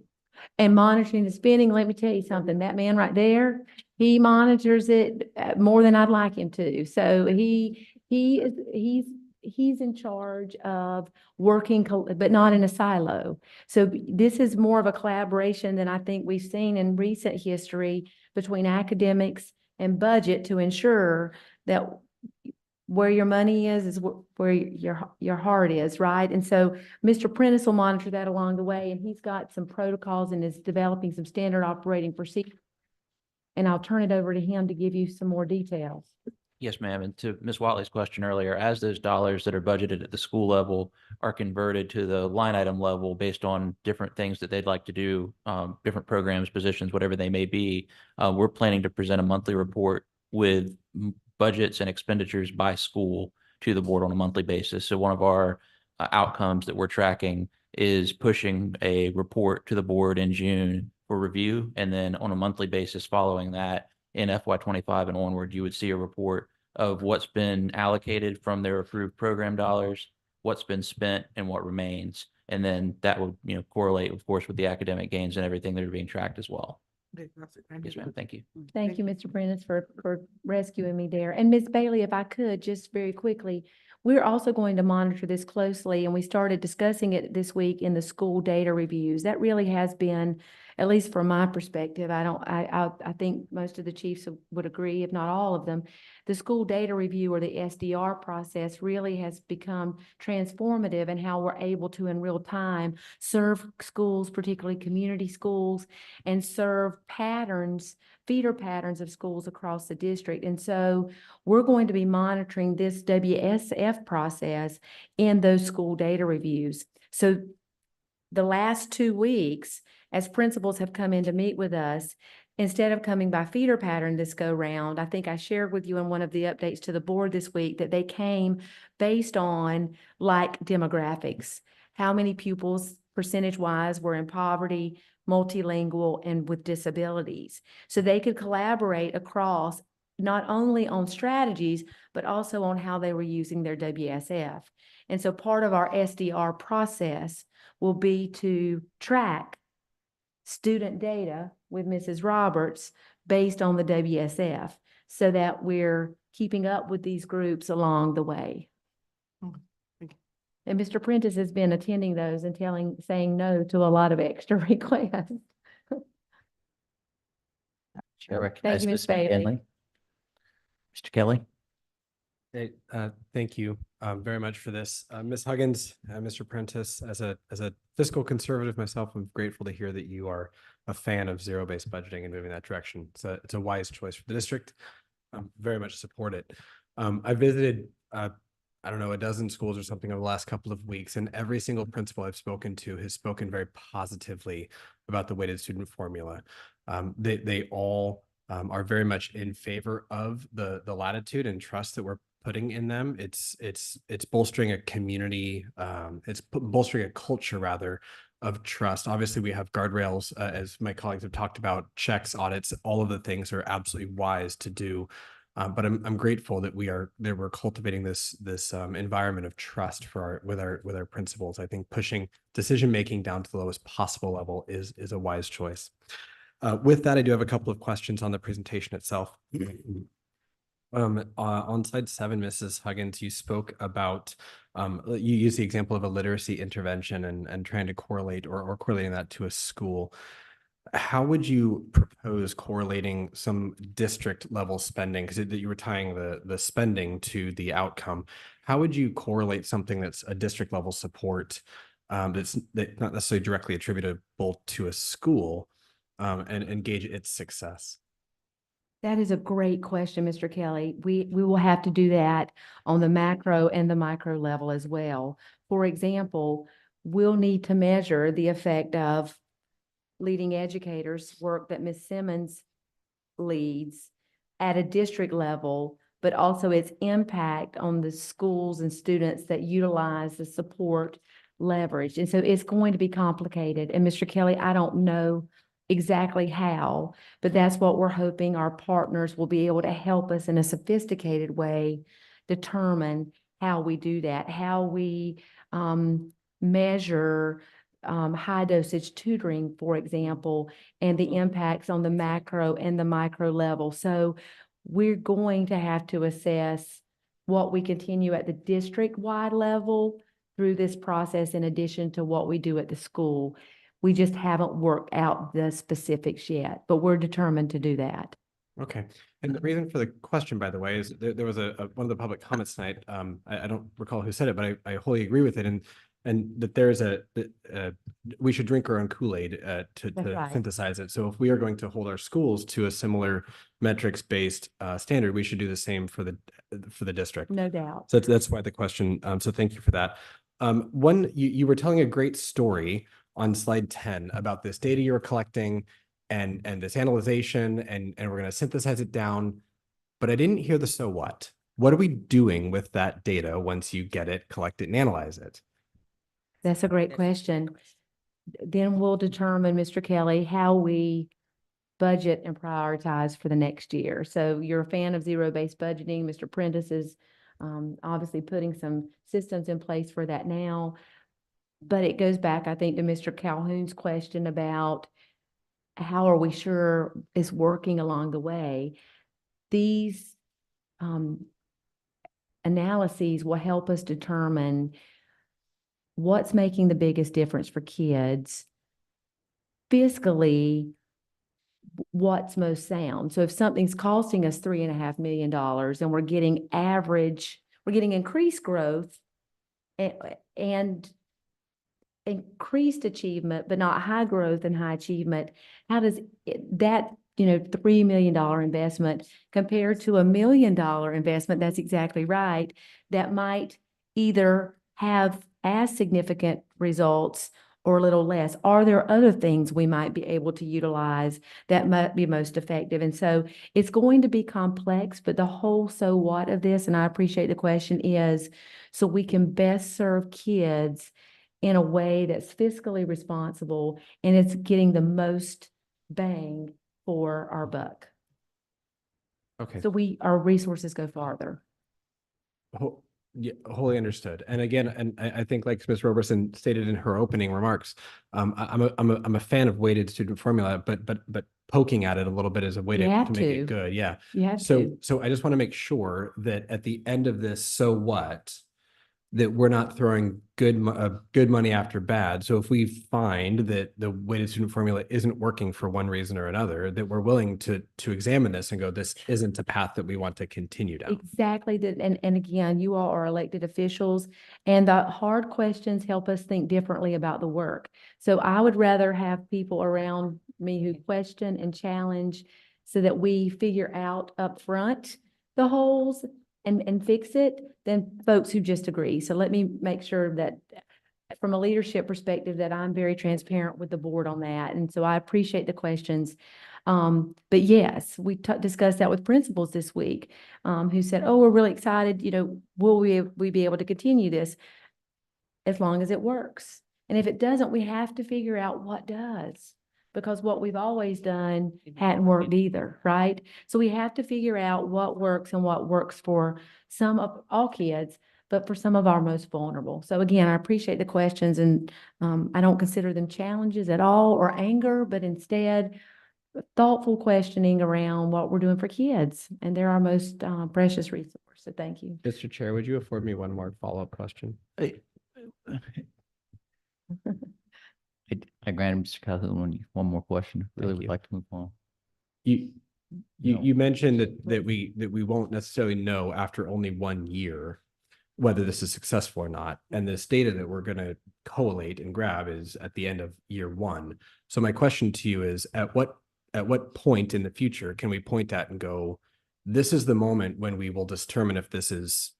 And monitoring the spending, let me tell you something, that man right there, he monitors it more than I'd like him to. So he's in charge of working, but not in a silo. So this is more of a collaboration than I think we've seen in recent history between academics and budget to ensure that where your money is where your heart is, right? And so Mr. Prentice will monitor that along the way, and he's got some protocols and is developing some standard operating procedures. And I'll turn it over to him to give you some more details. Yes, ma'am. And to Ms. Watley's question earlier, as those dollars that are budgeted at the school level are converted to the line item level based on different things that they'd like to do, different programs, positions, whatever they may be, we're planning to present a monthly report with budgets and expenditures by school to the board on a monthly basis. So one of our outcomes that we're tracking is pushing a report to the board in June for review. And then on a monthly basis following that, in FY25 and onward, you would see a report of what's been allocated from their approved program dollars, what's been spent, and what remains. And then that would, correlate, of course, with the academic gains and everything that are being tracked as well. Okay, that's it. Yes, ma'am. Thank you. Thank you, Mr. Prentice, for rescuing me there. And Ms. Bailey, if I could, just very quickly, we're also going to monitor this closely, and we started discussing it this week in the school data reviews. That really has been, at least from my perspective, I think most of the chiefs would agree, if not all of them, the school data review or the SDR process really has become transformative in how we're able to, in real time, serve schools, particularly community schools, and serve feeder patterns of schools across the district. And so we're going to be monitoring this WSF process in those school data reviews. So the last 2 weeks, as principals have come in to meet with us, instead of coming by feeder pattern this go round, I think I shared with you in one of the updates to the board this week that they came based on like demographics, how many pupils percentage-wise were in poverty, multilingual, and with disabilities. So they could collaborate across not only on strategies, but also on how they were using their WSF. And so part of our SDR process will be to track student data with Mrs. Roberts based on the WSF so that we're keeping up with these groups along the way. And Mr. Prentice has been attending those and saying no to a lot of extra requests. Thank you, Ms. Bailey. Mr. Kelly. Hey, thank you very much for this. Ms. Huggins, Mr. Prentice, as a fiscal conservative myself, I'm grateful to hear that you are a fan of zero-based budgeting and moving that direction. It's a wise choice for the district. Very much support it. I visited, I don't know, a dozen schools or something over the last couple of weeks, and every single principal I've spoken to has spoken very positively about the weighted student formula. They all are very much in favor of the latitude and trust that we're putting in them. It's bolstering a community, it's bolstering a culture rather of trust. Obviously we have guardrails, as my colleagues have talked about, checks, audits, all of the things are absolutely wise to do. But I'm grateful that we're cultivating this environment of trust with our principals. I think pushing decision-making down to the lowest possible level is a wise choice. With that, I do have a couple of questions on the presentation itself. On slide 7, Mrs. Huggins, you spoke about, you used the example of a literacy intervention and trying to correlate or correlating that to a school. how would you propose correlating some district level spending? Because you were tying the spending to the outcome. How would you correlate something that's a district level support that's not necessarily directly attributable to a school and gauge its success? That is a great question, Mr. Kelly. We will have to do that on the macro and the micro level as well. For example, we'll need to measure the effect of leading educators work that Ms. Simmons leads at a district level, but also its impact on the schools and students that utilize the support leverage. And so it's going to be complicated. And Mr. Kelly, I don't know exactly how, but that's what we're hoping our partners will be able to help us in a sophisticated way determine how we do that, how we measure high dosage tutoring, for example, and the impacts on the macro and the micro level. So we're going to have to assess what we continue at the district-wide level through this process in addition to what we do at the school. We just haven't worked out the specifics yet, but we're determined to do that. Okay. And the reason for the question, by the way, is there was one of the public comments tonight. I don't recall who said it, but I wholly agree with it. And that there's we should drink our own Kool-Aid to right. synthesize it. So if we are going to hold our schools to a similar metrics-based standard, we should do the same for the district. No doubt. So that's why the question. So thank you for that. You were telling a great story on slide 10 about this data you're collecting and this analyzation, and we're going to synthesize it down. But I didn't hear the so what. What are we doing with that data once you get it, collect it, and analyze it? That's a great question. Then we'll determine, Mr. Kelly, how we budget and prioritize for the next year. So you're a fan of zero-based budgeting. Mr. Prentice is obviously putting some systems in place for that now. But it goes back, I think, to Mr. Calhoun's question about how are we sure it's working along the way. These analyses will help us determine what's making the biggest difference for kids fiscally, what's most sound. So if something's costing us $3.5 million and we're getting increased growth and increased achievement, but not high growth and high achievement, how does that $3 million investment compared to $1 million investment, that's exactly right, that might either have as significant results or a little less? Are there other things we might be able to utilize that might be most effective? And so it's going to be complex, but the whole so what of this, and I appreciate the question, is so we can best serve kids in a way that's fiscally responsible and it's getting the most bang for our buck. Okay. So our resources go farther. Yeah, wholly understood. And again, and I think like Ms. Roberson stated in her opening remarks, I'm a fan of weighted student formula, but poking at it a little bit is a way to make it good. Yeah. You have So I just want to make sure that at the end of this, so what, that we're not throwing good money after bad. So if we find that the weighted student formula isn't working for one reason or another, that we're willing to examine this and go, this isn't a path that we want to continue down. Exactly. And again, you all are elected officials, and the hard questions help us think differently about the work. So I would rather have people around me who question and challenge so that we figure out up front the holes and fix it than folks who just agree. So let me make sure that from a leadership perspective that I'm very transparent with the board on that. And so I appreciate the questions. But yes, we discussed that with principals this week, who said, oh, we're really excited. Will we be able to continue this as long as it works? And if it doesn't, we have to figure out what does, because what we've always done hadn't worked either, right? So we have to figure out what works and what works for some of all kids, but for some of our most vulnerable. So again, I appreciate the questions, and I don't consider them challenges at all or anger, but instead thoughtful questioning around what we're doing for kids, and they're our most precious resource. So thank you. Mr. Chair, would you afford me one more follow-up question? I granted Mr. Calhoun one more question. Really Thank would you. like to move on. You, No. you mentioned that we won't necessarily know after only 1 year whether this is successful or not. And this data that we're gonna collate and grab is at the end of year 1. So my question to you is, at what point in the future can we point at and go, this is the moment when we will determine if this is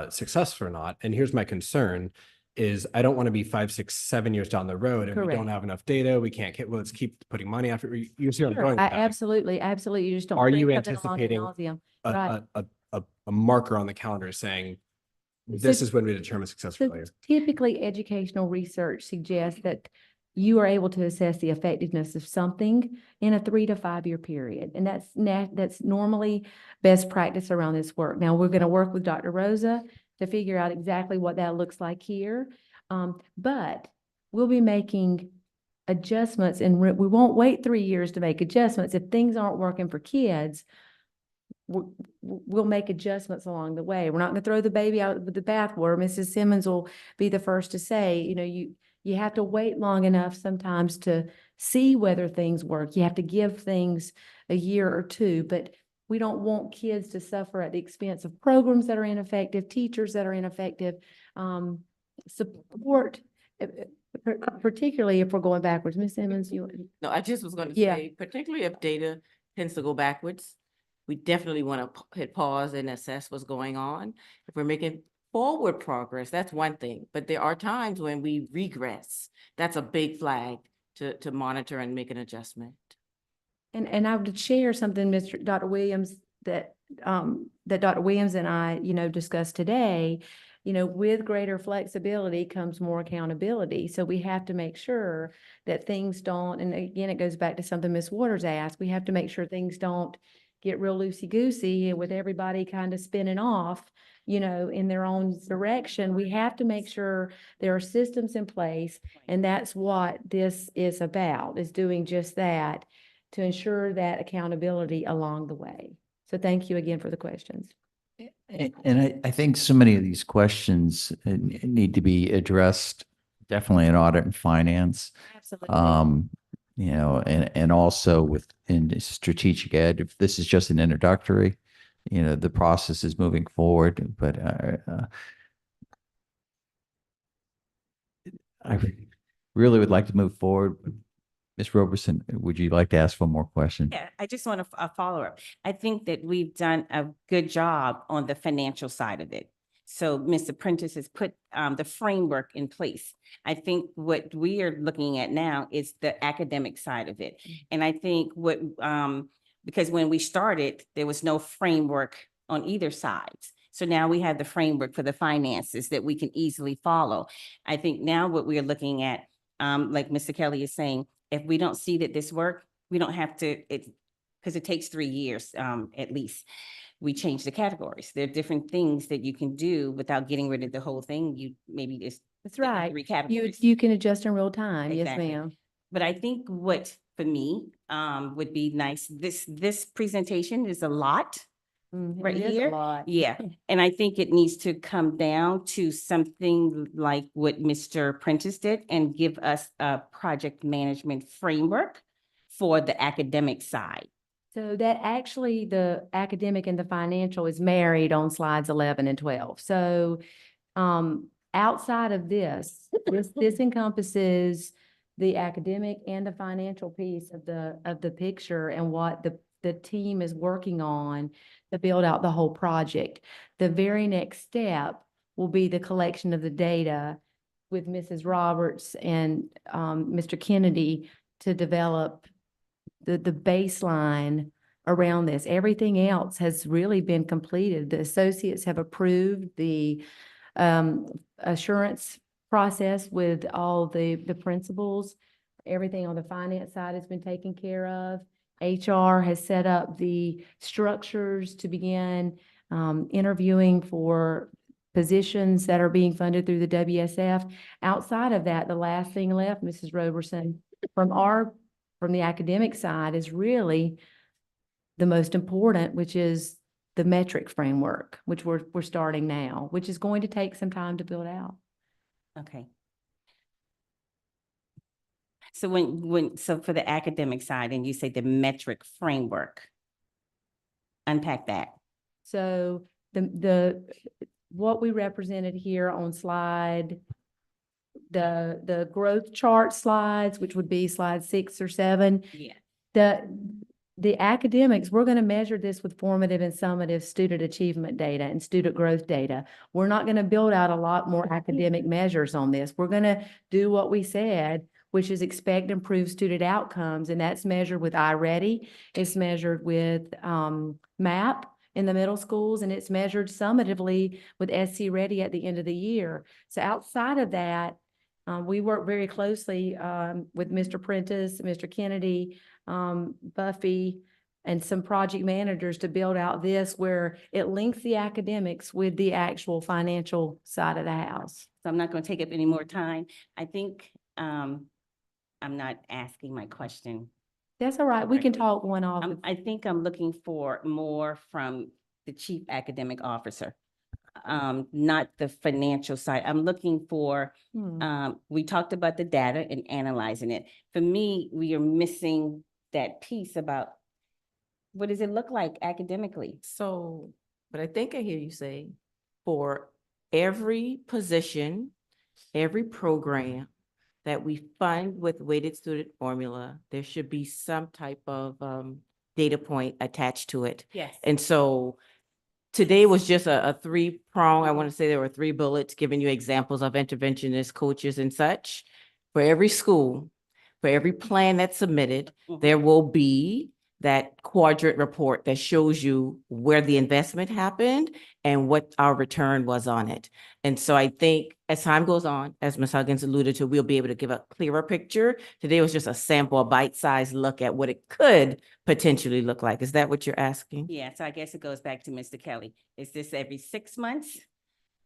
successful or not? And here's my concern is I don't want to be 5, 6, 7 years down the road and we don't Correct. have enough data. We can't get, well, let's keep putting money after. You see where I'm Sure, going with that. absolutely, absolutely. You just don't. Are bring you something along ad anticipating nauseam. Right. a marker on the calendar saying this is when we determine success or So failure? typically, educational research suggests that you are able to assess the effectiveness of something in a 3 to 5 year period. And that's normally best practice around this work. Now, we're going to work with Dr. Rosa to figure out exactly what that looks like here. But we'll be making adjustments and we won't wait 3 years to make adjustments. If things aren't working for kids, we'll make adjustments along the way. We're not going to throw the baby out with the bathwater. Mrs. Simmons will be the first to say, you have to wait long enough sometimes to see whether things work. You have to give things a year or two, but we don't want kids to suffer at the expense of programs that are ineffective, teachers that are ineffective, support, particularly if we're going backwards. Ms. Simmons, No, I just was going to Yeah. say, particularly if data tends to go backwards, we definitely want to hit pause and assess what's going on. If we're making forward progress, that's one thing, but there are times when we regress. That's a big flag to monitor and make an adjustment. And I would share something, Dr. Williams, that Dr. Williams and I, discussed today. With greater flexibility comes more accountability. So we have to make sure that things don't, and again, it goes back to something Ms. Waters asked, we have to make sure things don't get real loosey-goosey with everybody kind of spinning off, in their own direction. We have to make sure there are systems in place, and that's what this is about, is doing just that, to ensure that accountability along the way. So thank you again for the questions. And I think so many of these questions need to be addressed definitely in audit and finance. Absolutely. And also in strategic ed, if this is just an introductory, the process is moving forward, but I really would like to move forward. Ms. Roberson, would you like to ask one more question? Yeah, I just want a follow-up. I think that we've done a good job on the financial side of it. So Mr. Prentice has put the framework in place. I think what we are looking at now is the academic side of it. And I think because when we started, there was no framework on either sides. So now we have the framework for the finances that we can easily follow. I think now what we are looking at, like Mr. Kelly is saying, if we don't see that this work, we don't have to, because it takes 3 years at least. We change the categories. There are different things that you can do without getting rid of the whole thing. You maybe just. That's right. 3 categories. You can adjust in real time. Exactly. Yes, ma'am. But I think what, for me, would be nice, this presentation is a lot. Right It is a here. lot. Yeah, and I think it needs to come down to something like what Mr. Prentice did and give us a project management framework for the academic side. So that actually, the academic and the financial is married on slides 11 and 12. So outside of this encompasses the academic and the financial piece of the picture and what the team is working on to build out the whole project. The very next step will be the collection of the data with Mrs. Roberts and Mr. Kennedy to develop the baseline around this. Everything else has really been completed. The associates have approved the assurance process with all the principals. Everything on the finance side has been taken care of. HR has set up the structures to begin interviewing for positions that are being funded through the WSF. Outside of that, the last thing left, Mrs. Roberson, from the academic side is really the most important, which is the metric framework, which we're starting now, which is going to take some time to build out. Okay. So so for the academic side, and you say the metric framework, unpack that. So what we represented here on the growth chart slides, which would be slide 6 or 7. Yeah. The academics, we're going to measure this with formative and summative student achievement data and student growth data. We're not going to build out a lot more academic measures on this. We're going to do what we said, which is expect improved student outcomes, and that's measured with iReady. It's measured with MAP in the middle schools, and it's measured summatively with SC Ready at the end of the year. So outside of that, we work very closely with Mr. Prentice, Mr. Kennedy, Buffy, and some project managers to build out this where it links the academics with the actual financial side of the house. So I'm not going to take up any more time. I think I'm not asking my question. That's all right. We can correctly. talk one off. I think I'm looking for more from the chief academic officer, not the financial side. I'm looking for, we talked about the data and analyzing it. For me, we are missing that piece about what does it look like academically? So, but I think I hear you say for every position, every program that we fund with weighted student formula, there should be some type of data point attached to it. Yes. And so today was just a three-prong. I want to say there were 3 bullets giving you examples of interventionists, coaches, and such. For every school, for every plan that's submitted, there will be that quadrant report that shows you where the investment happened and what our return was on it. And so I think as time goes on, as Ms. Huggins alluded to, we'll be able to give a clearer picture. Today was just a sample, a bite-sized look at what it could potentially look like. Is that what you're asking? Yeah, so I guess it goes back to Mr. Kelly. Is this every 6 months?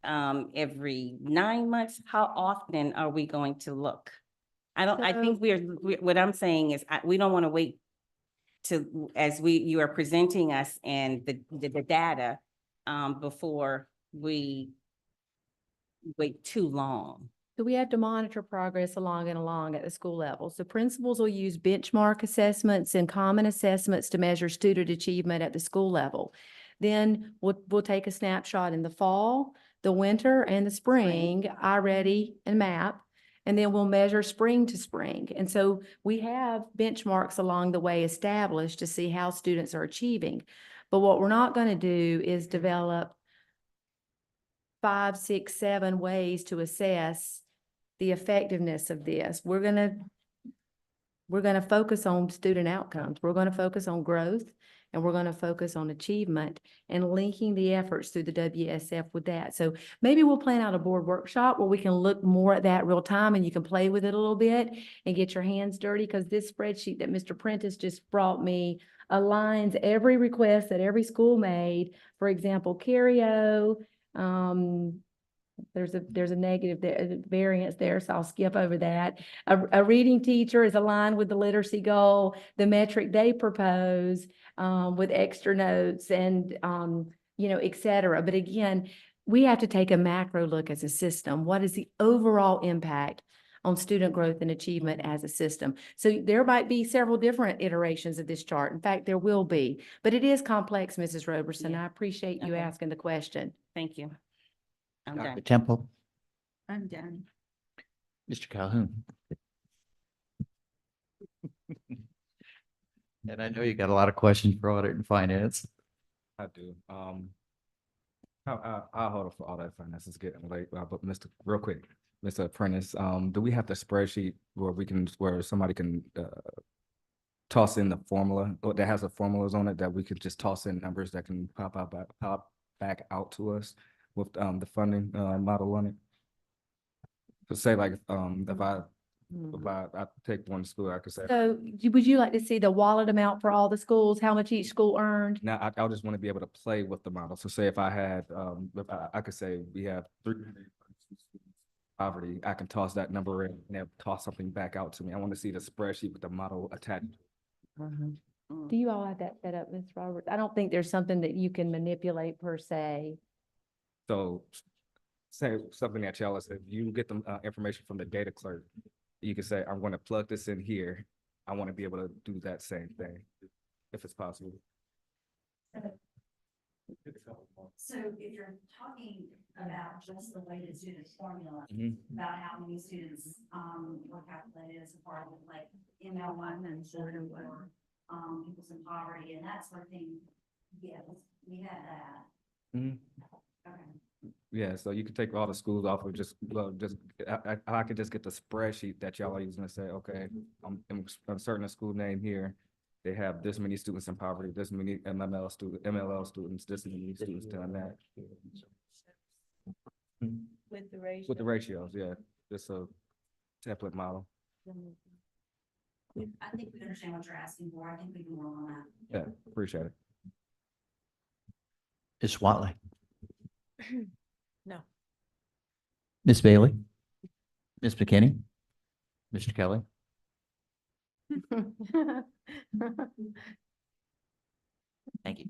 Every 9 months? How often are we going to look? I think what I'm saying is we don't want to wait you are presenting us and the data before we wait too long. So we have to monitor progress along at the school level. So principals will use benchmark assessments and common assessments to measure student achievement at the school level. Then we'll take a snapshot in the fall, the winter, and the spring, iReady and MAP. And then we'll measure spring to spring. And so we have benchmarks along the way established to see how students are achieving. But what we're not going to do is develop 5, 6, 7 ways to assess the effectiveness of this. We're going to focus on student outcomes. We're going to focus on growth, and we're going to focus on achievement and linking the efforts through the WSF with that. So maybe we'll plan out a board workshop where we can look more at that real time and you can play with it a little bit and get your hands dirty, because this spreadsheet that Mr. Prentice just brought me aligns every request that every school made. For example, Cario, there's a negative there, variance there, so I'll skip over that. A reading teacher is aligned with the literacy goal, the metric they propose, with extra notes and, et cetera. But again, we have to take a macro look as a system. What is the overall impact on student growth and achievement as a system? So there might be several different iterations of this chart. In fact, there will be, but it is complex, Mrs. Roberson. I appreciate you asking the question. Thank you. I'm Dr. done. Temple, I'm done. Mr. Calhoun. And I know you got a lot of questions for audit and finance. I do. I'll hold it for audit and finance. It's getting late, but real quick, Mr. Apprentice, do we have the spreadsheet where somebody can toss in the formula, or that has the formulas on it, that we could just toss in numbers that can pop back out to us with the funding model on it? So say like if I take one school, I could say. So would you like to see the wallet amount for all the schools, how much each school earned? Now, I just want to be able to play with the model. So say if I had, I could say we have 3 poverty, I can toss that number in and it'll toss something back out to me. I want to see the spreadsheet with the model attached. Do you all have that set up, Ms. Roberts? I don't think there's something that you can manipulate per se. So say something that y'all, if you get the information from the data clerk, you can say, I'm gonna plug this in here. I want to be able to do that same thing, if it's possible. So if you're talking about just the weighted student formula, Mhm. about how many students, were calculated as a part of like ML1 and sort of, or, people's in poverty and that sort of thing, yes, we had that. Mhm. Okay. Yeah, so you can take all the schools off of just, I could just get the spreadsheet that y'all are using to say, okay, I'm inserting a school name here. They have this many students in poverty, this many MLL students, this many students doing that. With the ratio. With the ratios, yeah, just a template model. I think we understand what you're asking for. I think we can work on that. Yeah, appreciate it. Ms. Watley, No. Ms. Bailey, Ms. McKinney, Mr. Kelly. Thank you.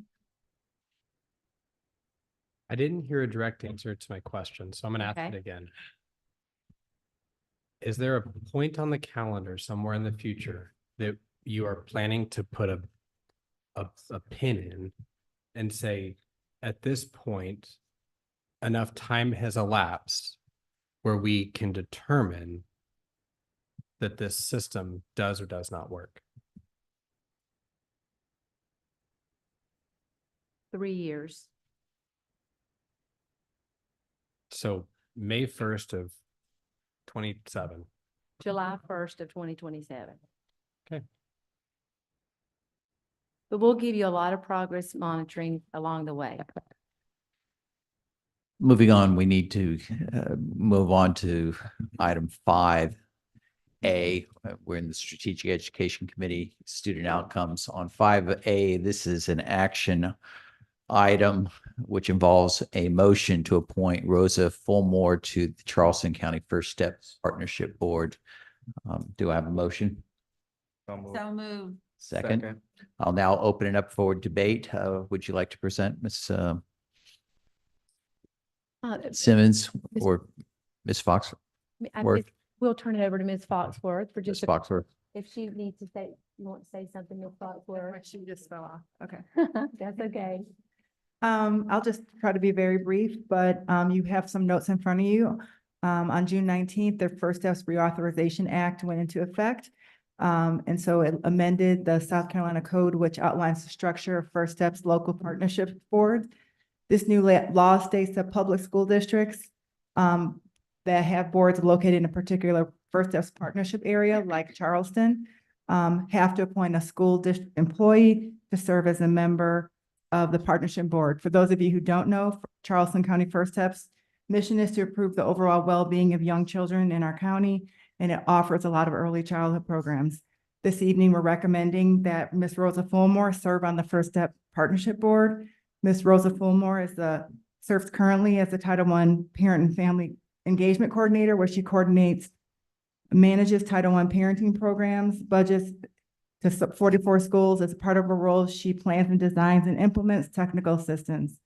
I didn't hear a direct answer to my question, so I'm gonna ask Okay. it again. Is there a point on the calendar somewhere in the future that you are planning to put a pin in and say, at this point, enough time has elapsed where we can determine that this system does or does not work? 3 years. So May 1st of 27. July 1st of 2027. Okay. But we'll give you a lot of progress monitoring along the way. Moving on, we need to move on to item 5A. We're in the Strategic Education Committee, student outcomes. On 5A, this is an action item which involves a motion to appoint Rosa Fulmore to the Charleston County First Steps Partnership Board. Do I have a motion? So moved. Second. I'll now open it up for debate. Would you like to present, Ms. Simmons or Ms. Fox? We'll turn it over to Ms. Foxworth for Ms. just, Foxworth. if she needs to say, you want to say something, Ms. Foxworth? She just fell off. Okay. That's okay. I'll just try to be very brief, but you have some notes in front of you. On June 19th, the First Steps Reauthorization Act went into effect. And so it amended the South Carolina Code, which outlines the structure of First Steps Local Partnership Board. This new law states that public school districts that have boards located in a particular First Steps partnership area, like Charleston, have to appoint a school district employee to serve as a member of the partnership board. For those of you who don't know, Charleston County First Steps mission is to improve the overall well-being of young children in our county, and it offers a lot of early childhood programs. This evening, we're recommending that Ms. Rosa Fulmore serve on the First Step Partnership Board. Ms. Rosa Fulmore serves currently as the Title I Parent and Family Engagement Coordinator, where she manages Title I parenting programs, budgets to 44 schools. As part of her role, she plans and designs and implements technical assistance.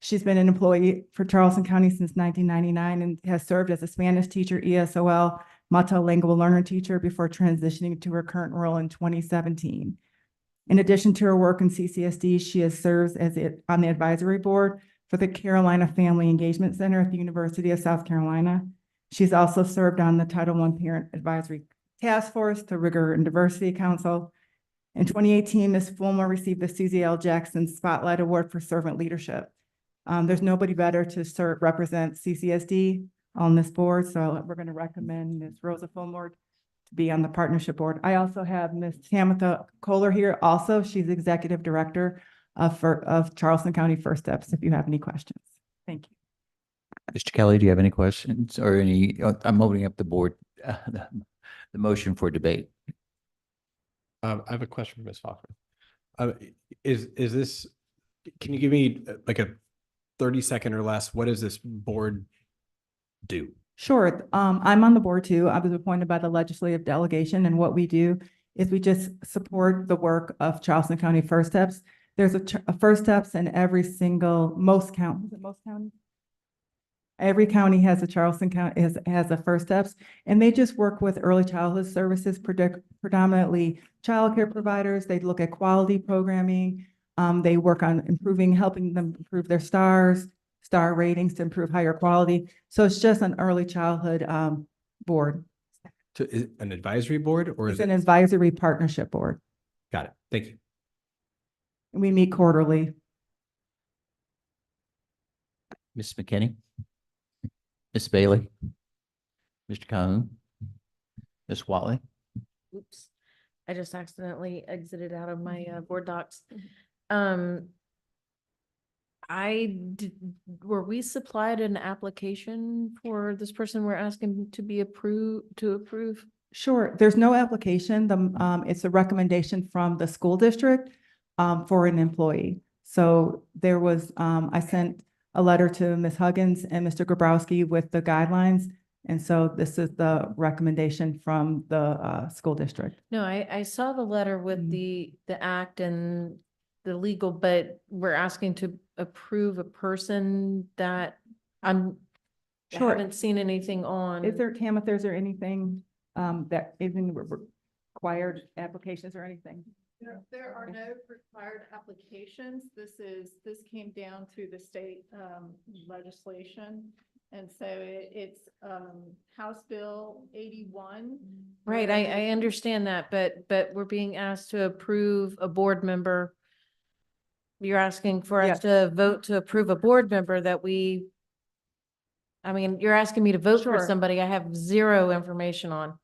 She's been an employee for Charleston County since 1999 and has served as a Spanish teacher, ESOL, multilingual learner teacher before transitioning to her current role in 2017. In addition to her work in CCSD, she has served on the advisory board for the Carolina Family Engagement Center at the University of South Carolina. She's also served on the Title I Parent Advisory Task Force, the Rigor and Diversity Council. In 2018, Ms. Fulmer received the Susie L. Jackson Spotlight Award for Servant Leadership. There's nobody better to represent CCSD on this board, so we're going to recommend Ms. Rosa Fulmore to be on the partnership board. I also have Ms. Tamitha Kohler here. Also, she's executive director of Charleston County First Steps. If you have any questions, thank you. Mr. Kelly, do you have any questions or any? I'm opening up the board, the motion for debate. I have a question for Ms. Foxworth. Is this, can you give me like a 30-second or less? What does this board do? Sure. I'm on the board too. I was appointed by the legislative delegation, and what we do is we just support the work of Charleston County First Steps. There's a First Steps in every single, most counties. Every county has a Charleston County has a First Steps, and they just work with early childhood services, predominantly childcare providers. They look at quality programming. They work on helping them improve their star ratings to improve higher quality. So it's just an early childhood board. An advisory board or It's is an it? advisory partnership board. Got it. Thank you. We meet quarterly. Ms. McKinney? Ms. Bailey? Mr. Calhoun? Ms. Watley? Oops, I just accidentally exited out of my board docs. Were we supplied an application for this person we're asking to be approve? Sure, there's no application. It's a recommendation from the school district for an employee. So there was, I sent a letter to Ms. Huggins and Mr. Grabowski with the guidelines. And so this is the recommendation from the school district. No, I saw the letter with the act and the legal, but we're asking to approve a person that I Sure. haven't seen anything on. Is there, Cam, if there's anything that isn't required applications or anything? There are no required applications. This came down through the state legislation. And so it's House Bill 81. Right, I understand that, but we're being asked to approve a board member. You're asking for us to vote to approve a board member that you're asking me to vote for Sure. somebody I have zero information on.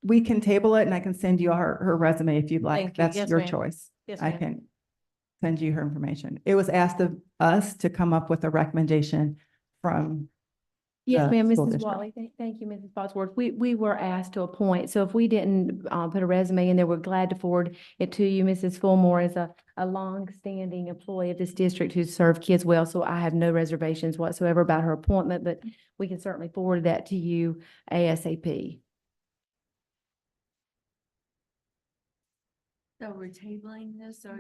We can table it and I can send you her resume if you'd like. Thank you. That's Yes, your ma'am. choice. Yes, I ma'am. can send you her information. It was asked of us to come up with a recommendation from Yes, the ma'am, school Mrs. district. Watley. Thank you, Mrs. Bosworth. We were asked to appoint, so if we didn't put a resume in there, we're glad to forward it to you. Mrs. Fulmore is a long-standing employee of this district who's served kids well, so I have no reservations whatsoever about her appointment, but we can certainly forward that to you ASAP. So we're tabling this or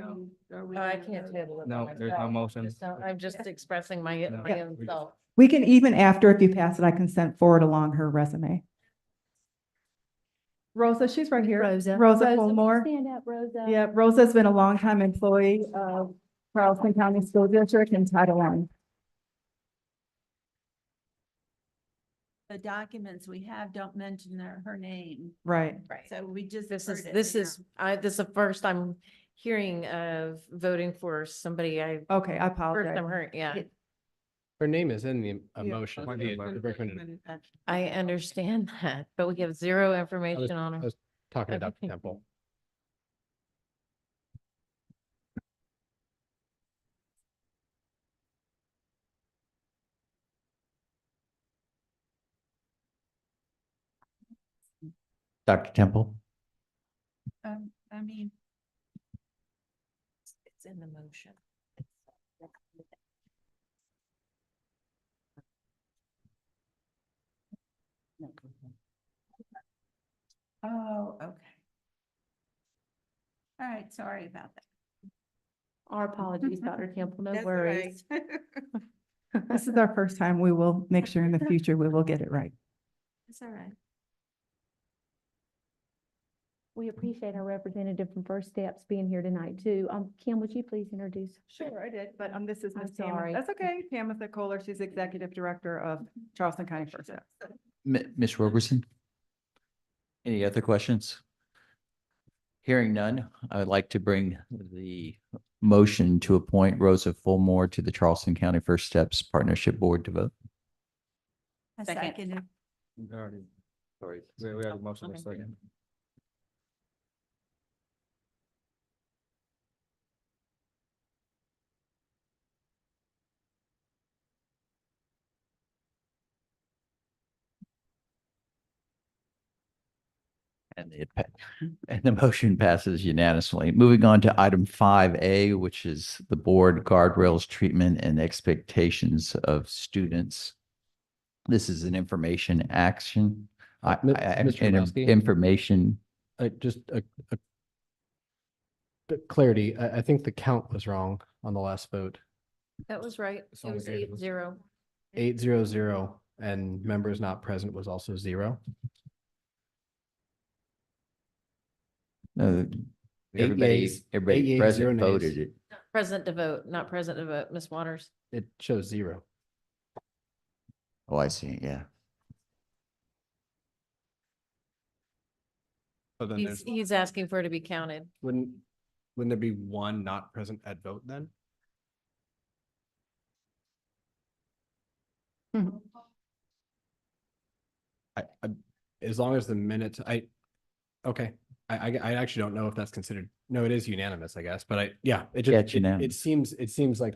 are we? I can't table it. by No, there's no myself. motion. So I'm just expressing my own self. We can even after, if you pass it, I can send forward along her resume. Rosa, she's right here. Rosa. Rosa will you Fulmore. stand up, Rosa? Yeah, Rosa's been a longtime employee of Charleston County School District in Title I. The documents we have don't mention her name. Right. Right. So we just. This heard is, it this now. is, this is the first I'm hearing of voting for somebody Okay, I first apologize. I'm heard, yeah. Her name is in the Yeah. motion. the recommended. I understand that, but we have zero I information on her. was talking to Okay. Dr. Temple. Dr. Temple? I mean, It's in the motion. oh, okay. All right, sorry about that. Our apologies, Dr. Temple, no That's all worries. right. This is our first time. We will make sure in the future we will get it right. It's all right. We appreciate our representative from First Steps being here tonight too. Kim, would you please introduce? Sure, I did, but this is I'm Ms. Tama. sorry. That's okay. Tamitha Kohler, she's Executive Director of Charleston County First Steps. Ms. Roberson? Any other questions? Hearing none, I would like to bring the motion to appoint Rosa Fulmore to the Charleston County First Steps Partnership Board to vote. I Second. seconded. We already, Sorry. we have a motion in a Okay. second. And the motion passes unanimously. Moving on to item 5A, which is the board guardrails, treatment, and expectations of students. This is an information action. Mr. Grabowski? Information. Just clarity, I think the count was wrong on the last vote. That was right. It's It only was 8 of us. 8-0. 800 and members not present was also 0. No, Eight everybody, yeas, 8 everybody yeas, 0 present nays. voted it. Present to vote, not present to vote, Ms. Waters. It shows 0. Oh, I see, yeah. So then He's asking for it to be counted. wouldn't there be one not present at vote then? As long as the minutes, okay. I actually don't know if that's considered, no, it is unanimous, I guess, but Yeah, it it's unanimous. it seems like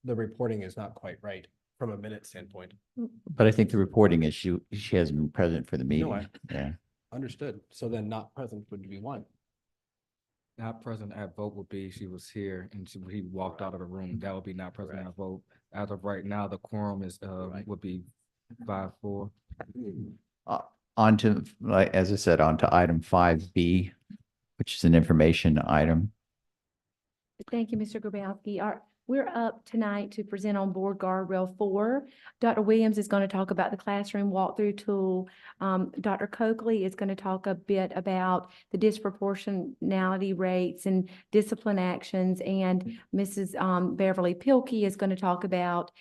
the reporting is not quite right from a minute standpoint. But I think the reporting is she hasn't been present for the meeting. Yeah. Understood. So then not present would be 1. Not present at vote would be she was here and he walked out of the room. That would be not present at vote. As of right now, the quorum is, would be 5-4. On to, like, as I said, on to item 5B, which is an information item. Thank you, Mr. Grabowski. We're up tonight to present on Board Guardrail 4. Dr. Williams is going to talk about the classroom walkthrough tool. Dr. Coakley is going to talk a bit about the disproportionality rates and discipline actions. And Mrs. Beverly Pilkey is going to talk about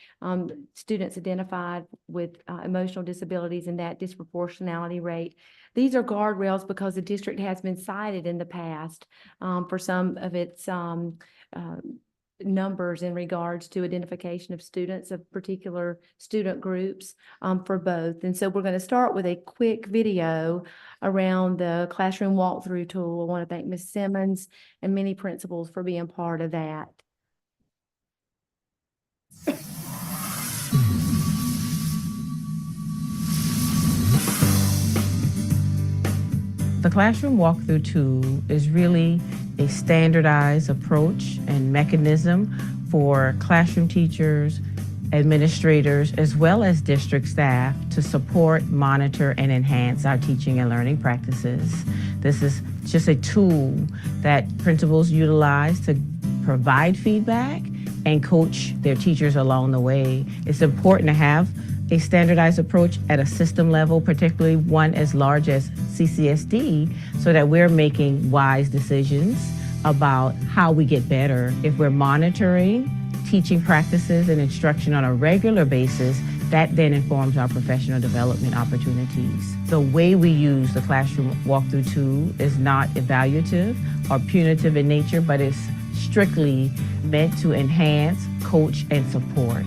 students identified with emotional disabilities and that disproportionality rate. These are guardrails because the district has been cited in the past for some of its numbers in regards to identification of students of particular student groups for both. And so we're going to start with a quick video around the classroom walkthrough tool. I want to thank Ms. Simmons and many principals for being part of that. The classroom walkthrough tool is really a standardized approach and mechanism for classroom teachers, administrators, as well as district staff to support, monitor, and enhance our teaching and learning practices. This is just a tool that principals utilize to provide feedback and coach their teachers along the way. It's important to have a standardized approach at a system level, particularly one as large as CCSD, so that we're making wise decisions about how we get better. If we're monitoring teaching practices and instruction on a regular basis, that then informs our professional development opportunities. The way we use the classroom walkthrough tool is not evaluative or punitive in nature, but it's strictly meant to enhance, coach, and support.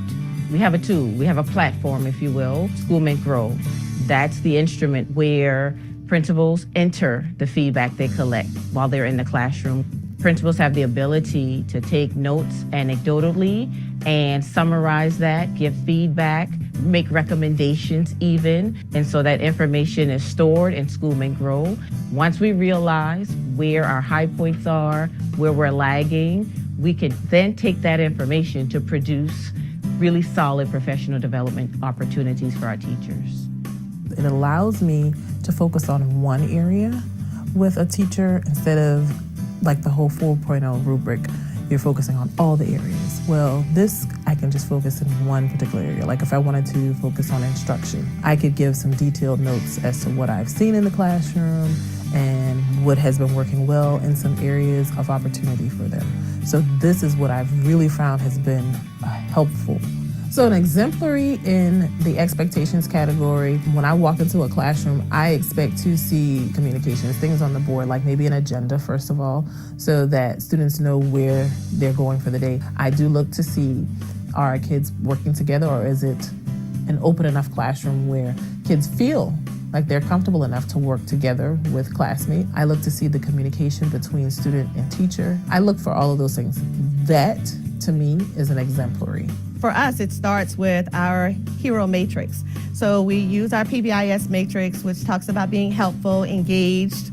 We have a tool, we have a platform, if you will, Schoolmen Grow. That's the instrument where principals enter the feedback they collect while they're in the classroom. Principals have the ability to take notes anecdotally and summarize that, give feedback, make recommendations even. And so that information is stored in Schoolmen Grow. Once we realize where our high points are, where we're lagging, we can then take that information to produce really solid professional development opportunities for our teachers. It allows me to focus on one area with a teacher instead of like the whole 4.0 rubric. You're focusing on all the areas. Well, this, I can just focus in one particular area. Like if I wanted to focus on instruction, I could give some detailed notes as to what I've seen in the classroom and what has been working well in some areas of opportunity for them. So this is what I've really found has been helpful. So an exemplary in the expectations category, when I walk into a classroom, I expect to see communications, things on the board, like maybe an agenda, first of all, so that students know where they're going for the day. I do look to see, are our kids working together, or is it an open enough classroom where kids feel like they're comfortable enough to work together with classmates. I look to see the communication between student and teacher. I look for all of those things. That, to me, is an exemplary. For us, it starts with our hero matrix. So we use our PBIS matrix, which talks about being helpful, engaged,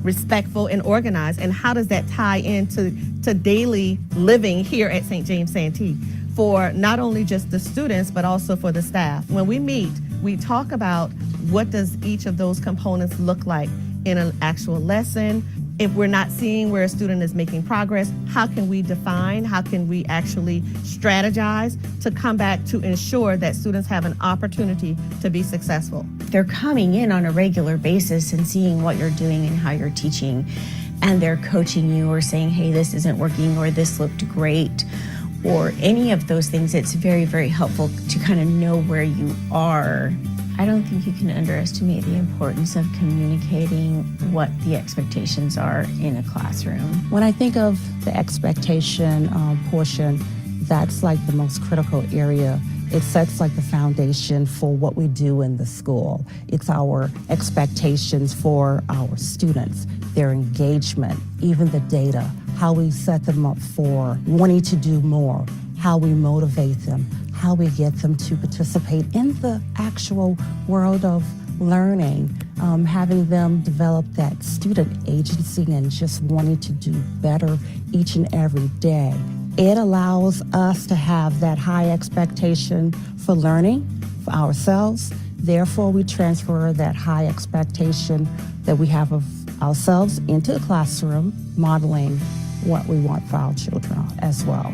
respectful, and organized. And how does that tie into daily living here at St. James Santee for not only just the students, but also for the staff? When we meet, we talk about what does each of those components look like in an actual lesson If we're not seeing where a student is making progress, how can we define, how can we actually strategize to come back to ensure that students have an opportunity to be successful? They're coming in on a regular basis and seeing what you're doing and how you're teaching, and they're coaching you or saying, hey, this isn't working, or this looked great, or any of those things. It's very, very helpful to kind of know where you are. I don't think you can underestimate the importance of communicating what the expectations are in a classroom. When I think of the expectation portion, that's like the most critical area. It sets like the foundation for what we do in the school. It's our expectations for our students, their engagement, even the data, how we set them up for wanting to do more, how we motivate them, how we get them to participate in the actual world of learning, having them develop that student agency and just wanting to do better each and every day. It allows us to have that high expectation for learning for ourselves. Therefore, we transfer that high expectation that we have of ourselves into the classroom, modeling what we want for our children as well.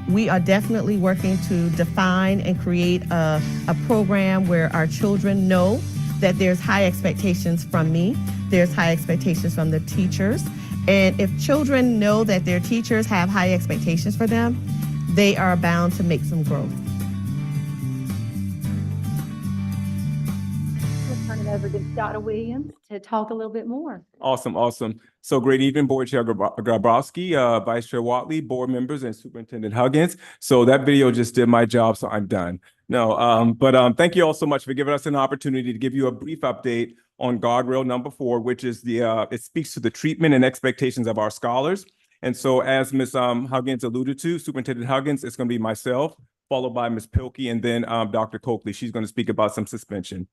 We are definitely working to define and create a program where our children know that there's high expectations from me, there's high expectations from the teachers, and if children know that their teachers have high expectations for them, they are bound to make some growth. We'll turn it over to Dr. Williams to talk a little bit more. Awesome, awesome. So great evening, Board Chair Grabowski, Vice Chair Watley, board members, and Superintendent Huggins. So that video just did my job, so I'm done. No, but thank you all so much for giving us an opportunity to give you a brief update on guardrail number 4, which is it speaks to the treatment and expectations of our scholars. And so as Ms. Huggins alluded to, Superintendent Huggins, it's going to be myself, followed by Ms. Pilkey, and then Dr. Coakley. She's going to speak about some suspension.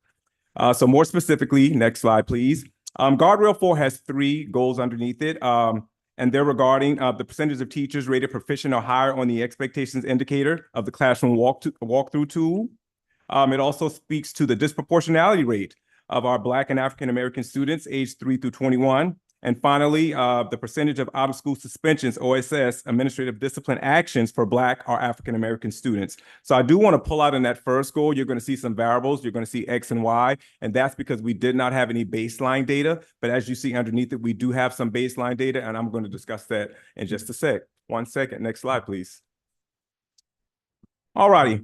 So more specifically, next slide, please. Guardrail 4 has 3 goals underneath it, and they're regarding the percentage of teachers rated proficient or higher on the expectations indicator of the classroom walkthrough tool. It also speaks to the disproportionality rate of our Black and African American students aged 3 through 21. And finally, the percentage of out-of-school suspensions, OSS, administrative discipline actions for Black or African American students. So I do want to pull out in that first goal, you're going to see some variables. You're going to see X and Y, and that's because we did not have any baseline data. But as you see underneath it, we do have some baseline data, and I'm going to discuss that in just a sec. 1 second. Next slide, please. All righty.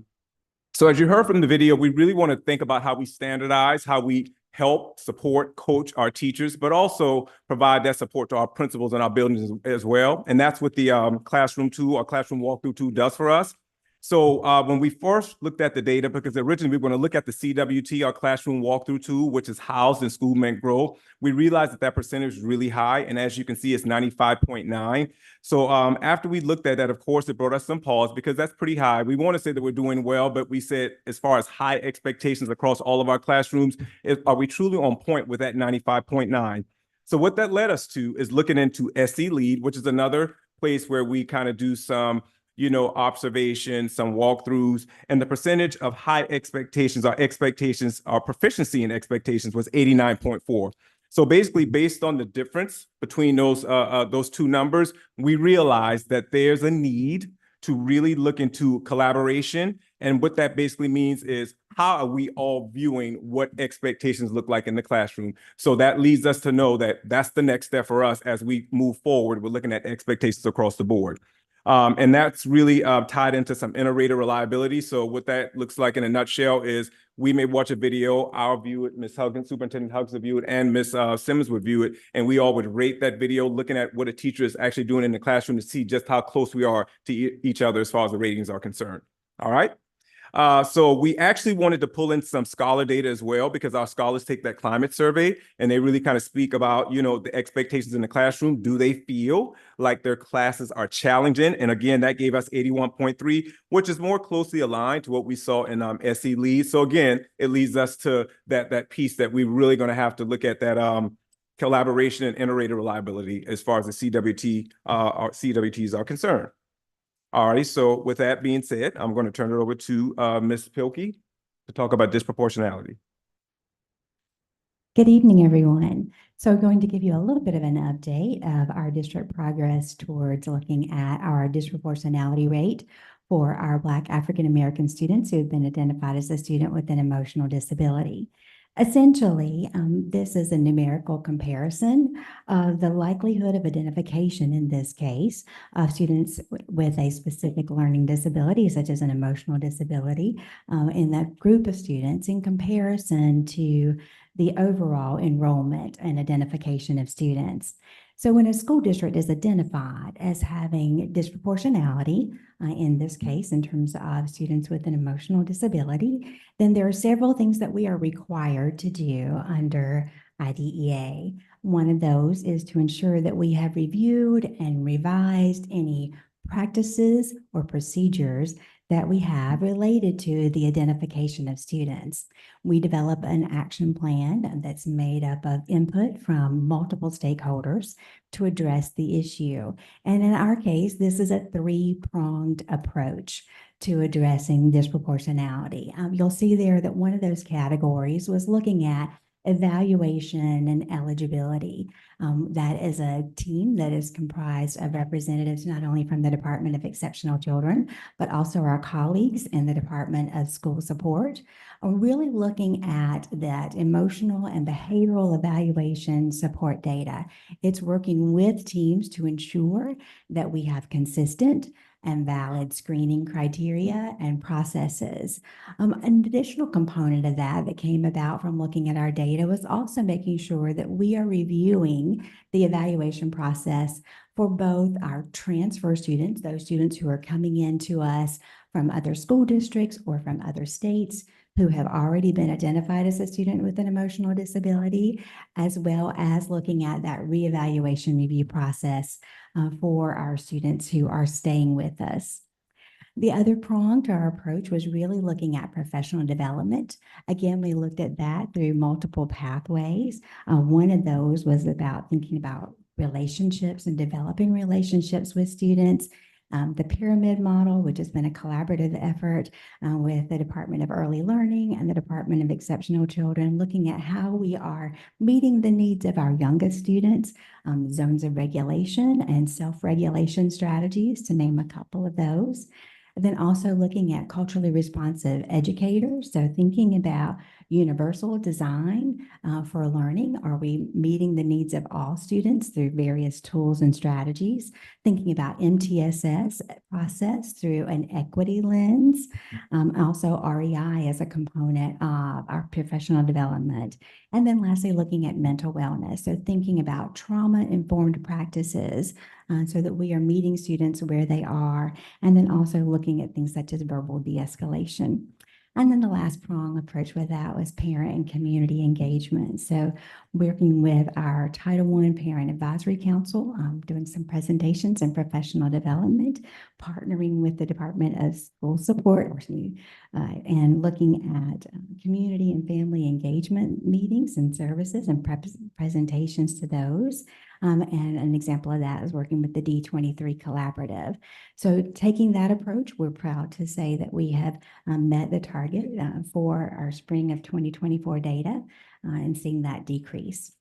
So as you heard from the video, we really want to think about how we standardize, how we help, support, coach our teachers, but also provide that support to our principals and our buildings as well. And that's what the classroom tool, or classroom walkthrough tool, does for us. So when we first looked at the data, because originally we were going to look at the CWT, our classroom walkthrough tool, which is housed in School Meant Grow, we realized that that percentage is really high. And as you can see, it's 95.9. So after we looked at that, of course, it brought us some pause because that's pretty high. We want to say that we're doing well, but we said as far as high expectations across all of our classrooms, are we truly on point with that 95.9? So what that led us to is looking into SE Lead, which is another place where we kind of do some observations, some walkthroughs, and the percentage of high expectations, our proficiency in expectations was 89.4. So basically, based on the difference between those 2 numbers, we realized that there's a need to really look into collaboration. And what that basically means is, how are we all viewing what expectations look like in the classroom? So that leads us to know that that's the next step for us as we move forward. We're looking at expectations across the board. And that's really tied into some inter-rater reliability. So what that looks like in a nutshell is we may watch a video, I'll view it, Ms. Huggins, Superintendent Huggins would view it, and Ms. Simmons would view it, and we all would rate that video looking at what a teacher is actually doing in the classroom to see just how close we are to each other as far as the ratings are concerned. All right. So we actually wanted to pull in some scholar data as well, because our scholars take that climate survey and they really kind of speak about, the expectations in the classroom. Do they feel like their classes are challenging? And again, that gave us 81.3, which is more closely aligned to what we saw in SE Lead. So again, it leads us to that piece that we're really going to have to look at, that collaboration and inter-rater reliability as far as the CWT, or CWTs are concerned. All right, so with that being said, I'm going to turn it over to Ms. Pilkey to talk about disproportionality. Good evening, everyone. So I'm going to give you a little bit of an update of our district progress towards looking at our disproportionality rate for our Black African American students who have been identified as a student with an emotional disability. Essentially, this is a numerical comparison of the likelihood of identification in this case of students with a specific learning disability, such as an emotional disability, in that group of students in comparison to the overall enrollment and identification of students. So when a school district is identified as having disproportionality, in this case, in terms of students with an emotional disability, then there are several things that we are required to do under IDEA. One of those is to ensure that we have reviewed and revised any practices or procedures that we have related to the identification of students. We develop an action plan that's made up of input from multiple stakeholders to address the issue. And in our case, this is a three-pronged approach to addressing disproportionality. You'll see there that one of those categories was looking at evaluation and eligibility. That is a team that is comprised of representatives not only from the Department of Exceptional Children, but also our colleagues in the Department of School Support, are really looking at that emotional and behavioral evaluation support data. It's working with teams to ensure that we have consistent and valid screening criteria and processes. An additional component of that came about from looking at our data was also making sure that we are reviewing the evaluation process for both our transfer students, those students who are coming in to us from other school districts or from other states who have already been identified as a student with an emotional disability, as well as looking at that reevaluation review process for our students who are staying with us. The other prong to our approach was really looking at professional development. Again, we looked at that through multiple pathways. One of those was about thinking about relationships and developing relationships with students. The pyramid model, which has been a collaborative effort with the Department of Early Learning and the Department of Exceptional Children, looking at how we are meeting the needs of our youngest students, zones of regulation and self-regulation strategies, to name a couple of those. And then also looking at culturally responsive educators. So thinking about universal design for learning. Are we meeting the needs of all students through various tools and strategies? Thinking about MTSS process through an equity lens. Also REI as a component of our professional development. And then lastly, looking at mental wellness. So thinking about trauma-informed practices so that we are meeting students where they are, and then also looking at things such as verbal de-escalation. And then the last prong approach with that was parent and community engagement. So working with our Title I Parent Advisory Council, doing some presentations and professional development, partnering with the Department of School Support, and looking at community and family engagement meetings and services and presentations to those. And an example of that is working with the D23 Collaborative. So taking that approach, we're proud to say that we have met the target for our spring of 2024 data and seeing that decrease.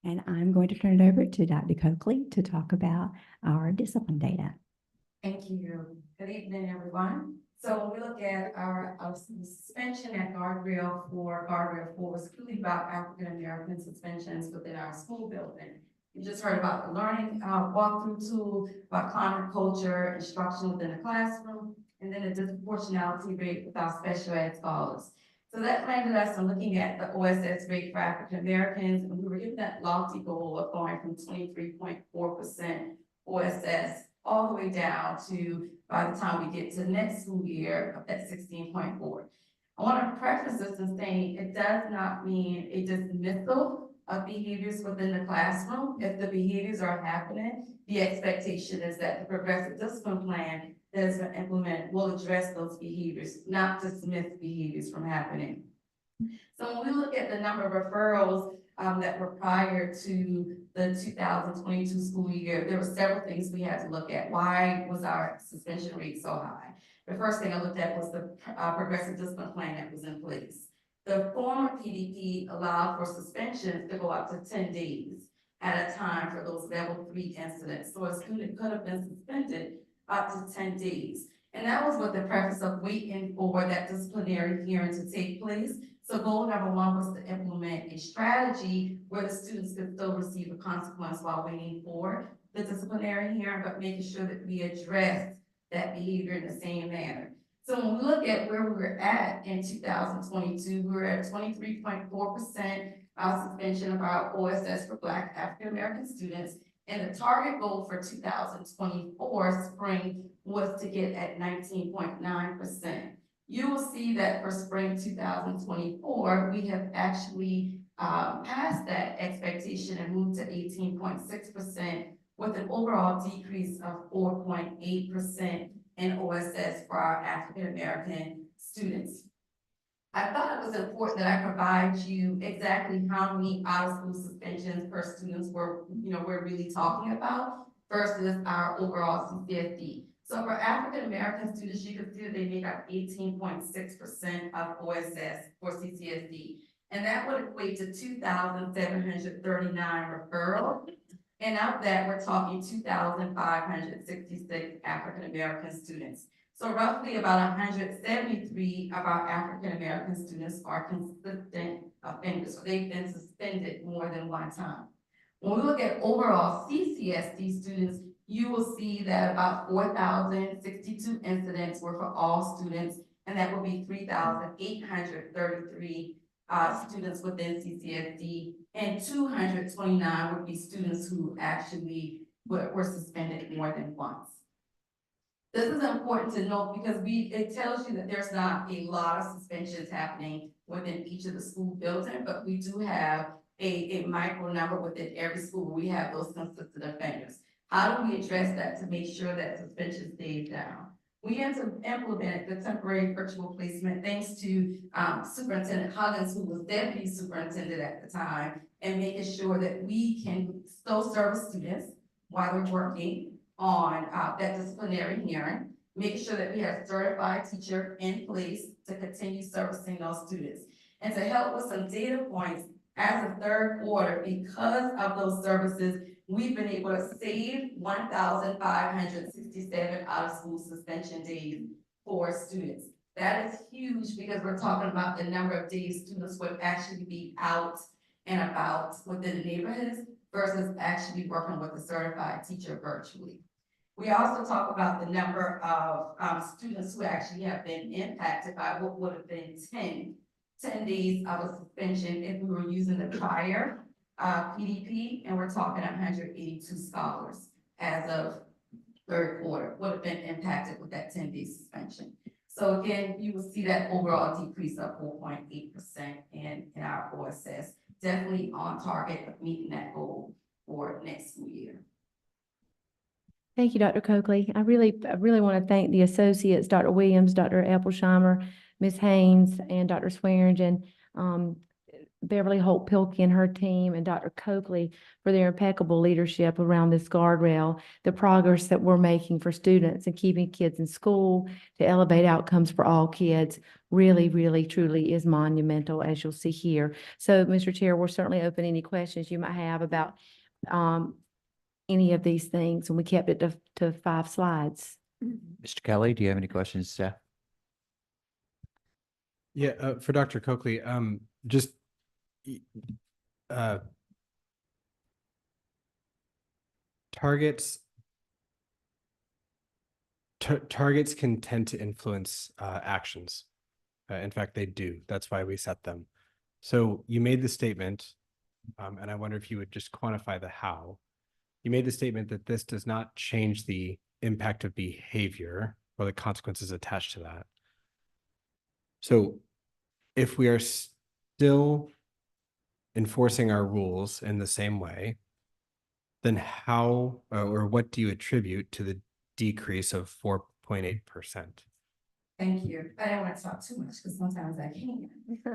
And I'm going to turn it over to Dr. Coakley to talk about our discipline data. Thank you. Good evening, everyone. So when we look at our suspension at Guardrail 4 was truly about African-American suspensions within our school building. You just heard about the learning walkthrough tool, about climate culture, instruction within the classroom, and then the disproportionality rate with our special ed scholars. So that landed us on looking at the OSS rate for African Americans, and we were given that lofty goal of going from 23.4% OSS all the way down to, by the time we get to the next school year, at 16.4. I want to preface this in saying it does not mean a dismissal of behaviors within the classroom. If the behaviors are happening, the expectation is that the progressive discipline plan that is implemented will address those behaviors, not dismiss behaviors from happening. So when we look at the number of referrals that were prior to the 2022 school year, there were several things we had to look at. Why was our suspension rate so high? The first thing I looked at was the progressive discipline plan that was in place. The former PDP allowed for suspensions to go up to 10 days at a time for those level 3 incidents. So a student could have been suspended up to 10 days. And that was with the purpose of waiting for that disciplinary hearing to take place. So goal number 1 was to implement a strategy where the students could still receive a consequence while waiting for the disciplinary hearing, but making sure that we address that behavior in the same manner. So when we look at where we were at in 2022, we were at 23.4% suspension of our OSS for Black African-American students. And the target goal for 2024 spring was to get at 19.9%. You will see that for spring 2024, we have actually passed that expectation and moved to 18.6% with an overall decrease of 4.8% in OSS for our African-American students. I thought it was important that I provide you exactly how many out-of-school suspensions per students we're really talking about versus our overall CCSD. So for African-American students, you can see that they make up 18.6% of OSS for CCSD. And that would equate to 2,739 referrals. And of that, we're talking 2,566 African-American students. So roughly about 173 of our African-American students are consistent offenders. So they've been suspended more than one time. When we look at overall CCSD students, you will see that about 4,062 incidents were for all students, and that would be 3,833 students within CCSD, and 229 would be students who actually were suspended more than once. This is important to note because it tells you that there's not a lot of suspensions happening within each of the school buildings, but we do have a micro number within every school. We have those consistent offenders. How do we address that to make sure that suspension stays down? We had to implement the temporary virtual placement thanks to Superintendent Huggins, who was deputy superintendent at the time, and making sure that we can still service students while they're working on that disciplinary hearing, making sure that we have a certified teacher in place to continue servicing those students. And to help with some data points, as of third quarter, because of those services, we've been able to save 1,567 out-of-school suspension days for students. That is huge because we're talking about the number of days students would actually be out and about within the neighborhoods versus actually working with a certified teacher virtually. We also talk about the number of students who actually have been impacted by what would have been 10 days of a suspension if we were using the prior PDP, and we're talking 182 scholars as of third quarter would have been impacted with that 10-day suspension. So again, you will see that overall decrease of 4.8% in our OSS, definitely on target of meeting that goal for next school year. Thank you, Dr. Coakley. I really want to thank the associates, Dr. Williams, Dr. Applesheimer, Ms. Haynes, and Dr. Swearingen, Beverly Holt-Pilkey and her team, and Dr. Coakley for their impeccable leadership around this guardrail, the progress that we're making for students and keeping kids in school to elevate outcomes for all kids really, truly is monumental, as you'll see here. So, Mr. Chair, we're certainly open to any questions you might have about any of these things, and we kept it to 5 slides. Mr. Kelly, do you have any questions, staff? Yeah, for Dr. Coakley, just targets can tend to influence actions. In fact, they do. That's why we set them. So you made the statement, and I wonder if you would just quantify the how. You made the statement that this does not change the impact of behavior or the consequences attached to that. So if we are still enforcing our rules in the same way, then how or what do you attribute to the decrease of 4.8%? Thank you. I don't want to talk too much because sometimes I can.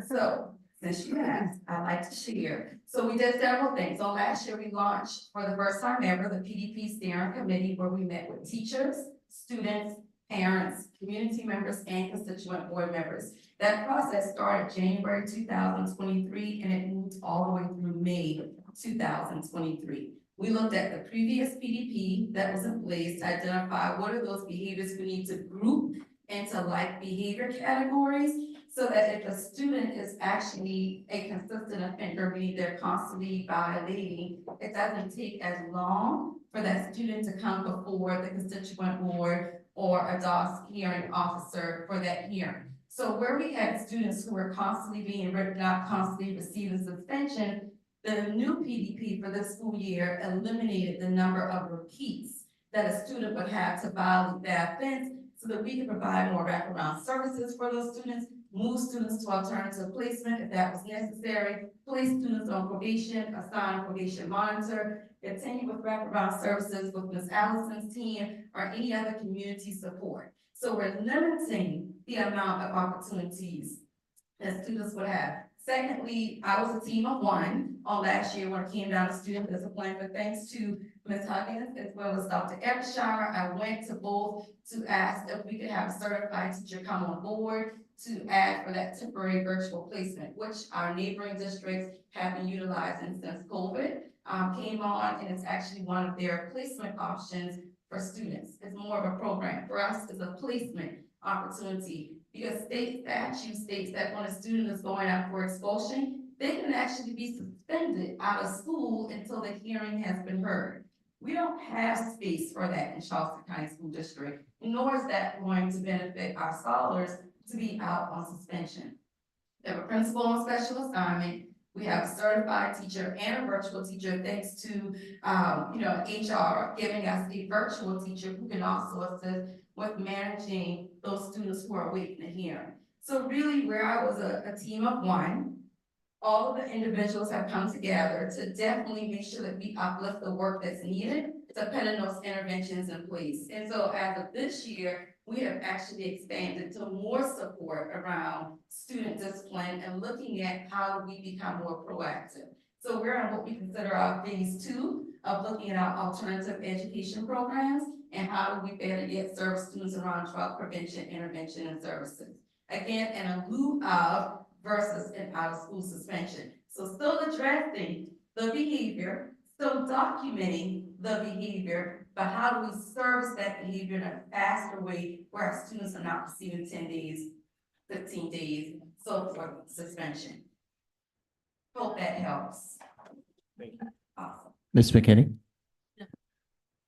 So since you asked, I like to share. So we did several things. So last year we launched for the first time ever the PDP steering committee, where we met with teachers, students, parents, community members, and constituent board members. That process started January 2023, and it moved all the way through May 2023. We looked at the previous PDP that was in place to identify what are those behaviors we need to group into like behavior categories, so that if a student is actually a consistent offender, meaning they're constantly violating, it doesn't take as long for that student to come before the constituent board or a DOS hearing officer for that hearing. So where we had students who were constantly being written up, constantly receiving suspension, the new PDP for this school year eliminated the number of repeats that a student would have to violate that offense, so that we can provide more wraparound services for those students, move students to alternative placement if that was necessary, place students on probation, assign probation monitor, continue with wraparound services with Ms. Allison's team or any other community support. So we're limiting the amount of opportunities that students would have. Secondly, I was a team of one on last year when it came down to student discipline, but thanks to Ms. Huggins as well as Dr. Evershire, I went to both to ask if we could have a certified teacher come on board to add for that temporary virtual placement, which our neighboring districts have been utilizing since COVID came on, and it's actually one of their placement options for students. It's more of a program. For us, it's a placement opportunity, because state statute states that when a student is going up for expulsion, they can actually be suspended out of school until the hearing has been heard. We don't have space for that in Charleston County School District, nor is that going to benefit our scholars to be out on suspension. We have a principal on special assignment. We have a certified teacher and a virtual teacher, thanks to HR giving us a virtual teacher who can also assist with managing those students who are waiting to hear. So really, where I was a team of one, all of the individuals have come together to definitely make sure that we uplift the work that's needed to put in those interventions in place. And so as of this year, we have actually expanded to more support around student discipline and looking at how do we become more proactive. So we're in what we consider our phase 2 of looking at our alternative education programs and how do we better yet serve students around drug prevention, intervention, and services. Again, in a lieu of versus an out-of-school suspension. So still addressing the behavior, still documenting the behavior, but how do we service that behavior in a faster way where our students are not receiving 10 days, 15 days, so forth, suspension. Hope that helps. Thank you. Awesome. Ms. McKinney?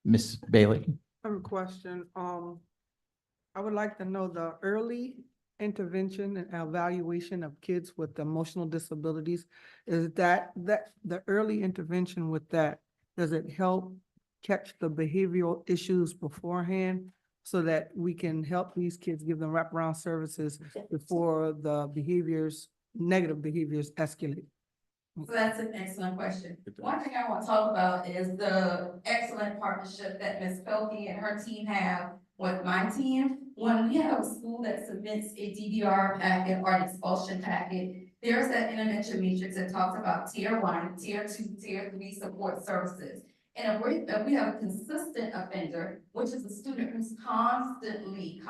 Ms. Bailey? I have a question. I would like to know the early intervention and evaluation of kids with emotional disabilities. Is that the early intervention with that, does it help catch the behavioral issues beforehand so that we can help these kids, give them wraparound services before the negative behaviors escalate? So that's an excellent question. One thing I want to talk about is the excellent partnership that Ms. Pelkey and her team have with my team. When we have a school that submits a DDR packet or an expulsion packet, there's that intervention matrix that talks about tier 1, tier 2, tier 3 support services. And if we have a consistent offender, which is a student who's constantly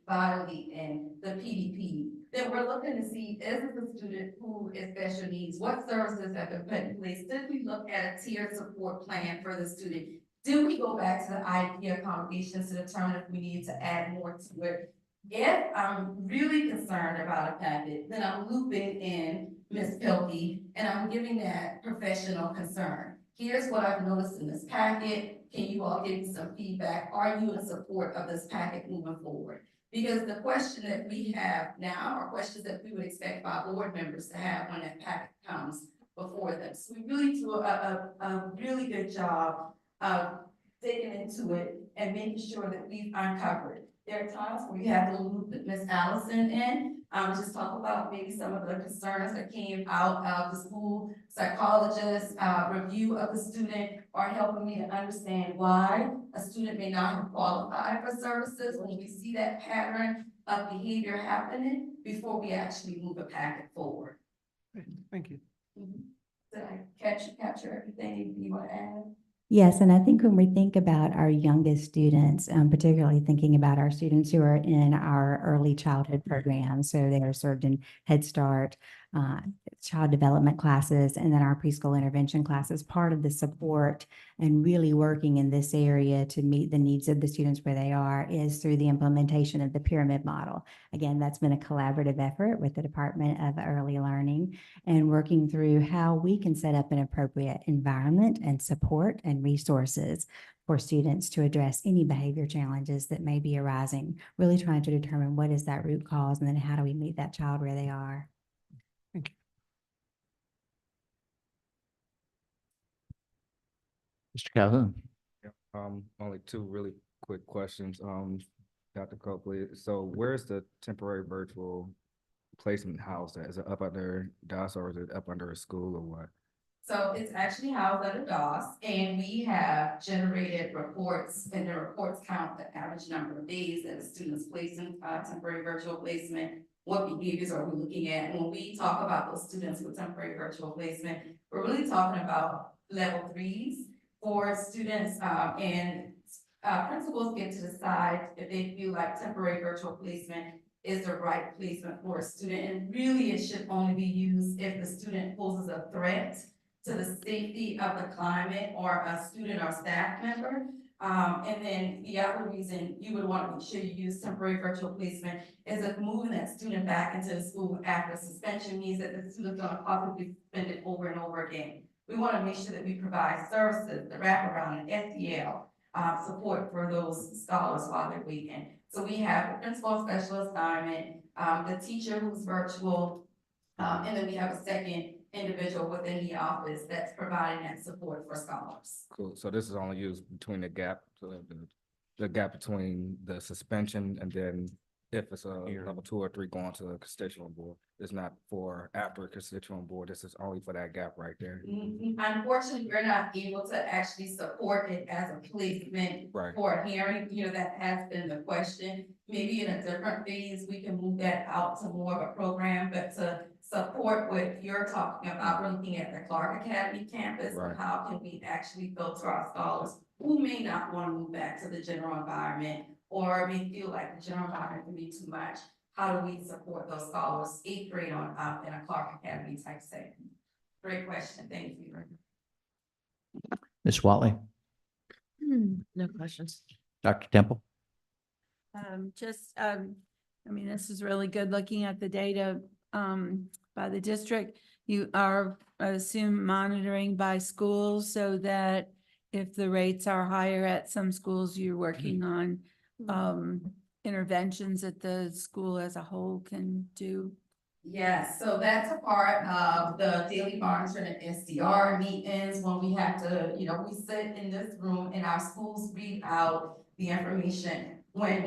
violating the PDP, then we're looking to see, is it a student who is special needs? What services have been put in place? Did we look at a tiered support plan for the student? Did we go back to the IEP accommodations to determine if we need to add more to it? If I'm really concerned about a packet, then I'm looping in Ms. Pilkey and I'm giving that professional concern. Here's what I've noticed in this packet. Can you all give me some feedback? Are you in support of this packet moving forward? Because the question that we have now are questions that we would expect our board members to have when that packet comes before them. So we really do a really good job of digging into it and making sure that we've uncovered. There are times where we have to loop Ms. Allison in, just talk about maybe some of the concerns that came out of the school psychologist, review of the student, or helping me to understand why a student may not have qualified for services when we see that pattern of behavior happening before we actually move a packet forward. Thank you. Did I capture everything you want to add? Yes, and I think when we think about our youngest students, particularly thinking about our students who are in our early childhood programs, so they are served in Head Start, child development classes, and then our preschool intervention classes, part of the support and really working in this area to meet the needs of the students where they are is through the implementation of the pyramid model. Again, that's been a collaborative effort with the Department of Early Learning and working through how we can set up an appropriate environment and support and resources for students to address any behavior challenges that may be arising, really trying to determine what is that root cause and then how do we meet that child where they are. Thank you. Mr. Calhoun. Yeah, only two really quick questions, Dr. Copley. So where's the temporary virtual placement housed at? Is it up under DOS or is it up under a school or what? So it's actually housed under DOS, and we have generated reports, and the reports count the average number of days that a student's placed in temporary virtual placement. What behaviors are we looking at? When we talk about those students with temporary virtual placement, we're really talking about level 3s for students, and principals get to decide if they feel like temporary virtual placement is the right placement for a student. And really, it should only be used if the student poses a threat to the safety of the climate or a student or staff member. And then the other reason you would want to make sure you use temporary virtual placement is if moving that student back into the school after suspension means that the student's going to possibly suspend it over and over again. We want to make sure that we provide services, the wraparound and SEL support for those scholars while they're waiting. So we have the principal special assignment, the teacher who's virtual, and then we have a second individual within the office that's providing that support for scholars. Cool. So this is only used between the gap, the gap between the suspension and then if it's a level 2 or 3 going to a constituent board. It's not for after a constituent board. This is only for that gap right there. Unfortunately, we're not able to actually support it as a placement for a hearing. You know, that has been the question. Maybe in a different phase, we can move that out to more of a program, but to support what you're talking about, we're looking at the Clark Academy campus. How can we actually filter our scholars who may not want to move back to the general environment or may feel like the general environment can be too much? How do we support those scholars 8th grade on up in a Clark Academy type setting? Great question. Thank you. Ms. Watley. No questions. Dr. Temple. I mean, this is really good looking at the data by the district. You are, I assume, monitoring by schools so that if the rates are higher at some schools, you're working on interventions that the school as a whole can do. Yes, so that's a part of the daily monitoring and SDR meetings when we have to, you know, we sit in this room and our schools read out the information. When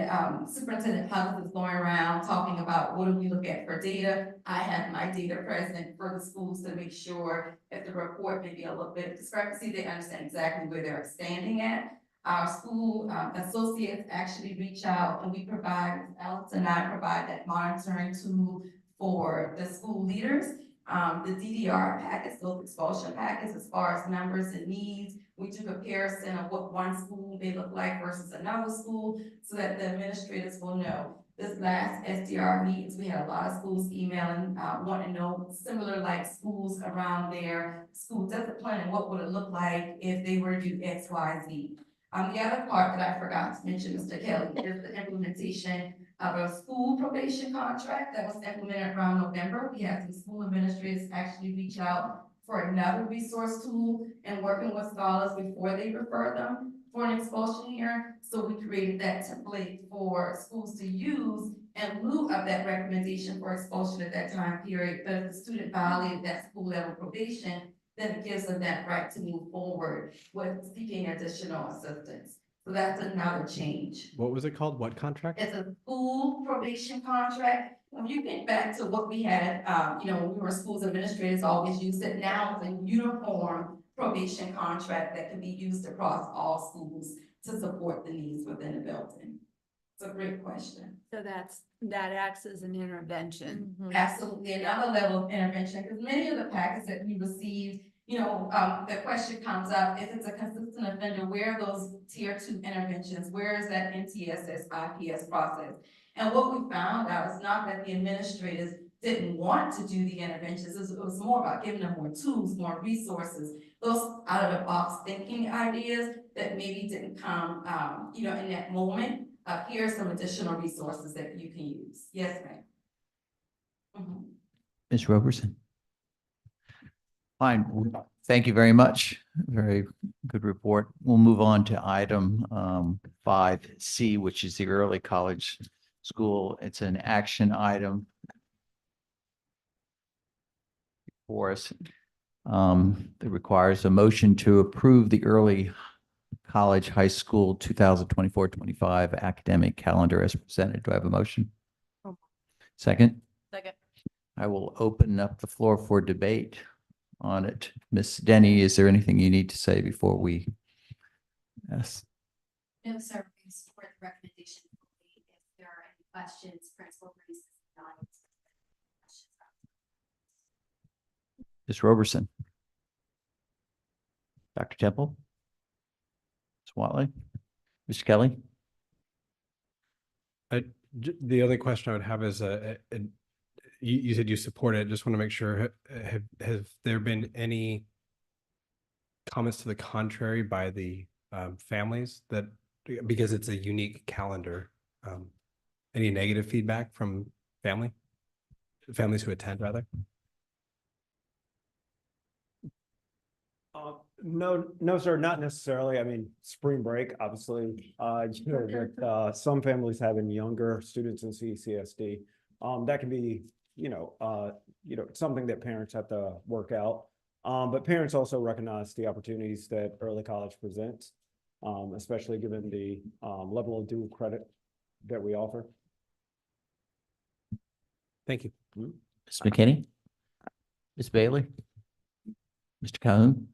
Superintendent Huggins is going around talking about what do we look at for data, I have my data present for the schools to make sure if the report may be a little bit of discrepancy, they understand exactly where they're standing at. Our school associates actually reach out and we provide, Alex and I provide that monitoring tool for the school leaders. The DDR packets, those expulsion packets, as far as numbers and needs, we do comparison of what one school may look like versus another school so that the administrators will know. This last SDR meetings, we had a lot of schools emailing, wanting to know similar like schools around their school discipline and what would it look like if they were to do X, Y, Z. The other part that I forgot to mention, Mr. Kelly, is the implementation of a school probation contract that was implemented around November. We had some school administrators actually reach out for another resource tool and working with scholars before they refer them for an expulsion hearing. So we created that template for schools to use in lieu of that recommendation for expulsion at that time period. But if the student violated that school level probation, then it gives them that right to move forward with seeking additional assistance. So that's another change. What was it called? What contract? It's a school probation contract. When you get back to what we had, you know, when we were schools administrators always used it. Now it's a uniform probation contract that can be used across all schools to support the needs within the building. It's a great question. So that acts as an intervention. Absolutely, another level of intervention, because many of the packets that we received, the question comes up, if it's a consistent offender, where are those tier 2 interventions? Where is that MTSS, IPS process? And what we found out is not that the administrators didn't want to do the interventions, it was more about giving them more tools, more resources, those out of the box thinking ideas that maybe didn't come, in that moment. Here are some additional resources that you can use. Yes, ma'am. Ms. Roberson? Fine. Thank you very much. Very good report. We'll move on to item 5C, which is the early college school. It's an action item for us that requires a motion to approve the early college high school 2024-25 academic calendar as presented. Do I have a motion? Second? Second. I will open up the floor for debate on it. Ms. Denny, is there anything you need to say before we? Yes. No, sir. We support the recommendation. If there are any questions, Principal Reese is in the audience. Ms. Roberson. Dr. Temple. Ms. Watley. Mr. Kelly. The other question I would have is, you said you support it. Just want to make sure, have there been any comments to the contrary by the families that, because it's a unique calendar, any negative feedback from families who attend rather? No, sir, not necessarily. I mean, spring break, obviously, with some families having younger students in CCSD, that can be, something that parents have to work out. But parents also recognize the opportunities that early college presents, especially given the level of dual credit that we offer. Thank you. Ms. McKinney. Ms. Bailey. Mr. Calhoun.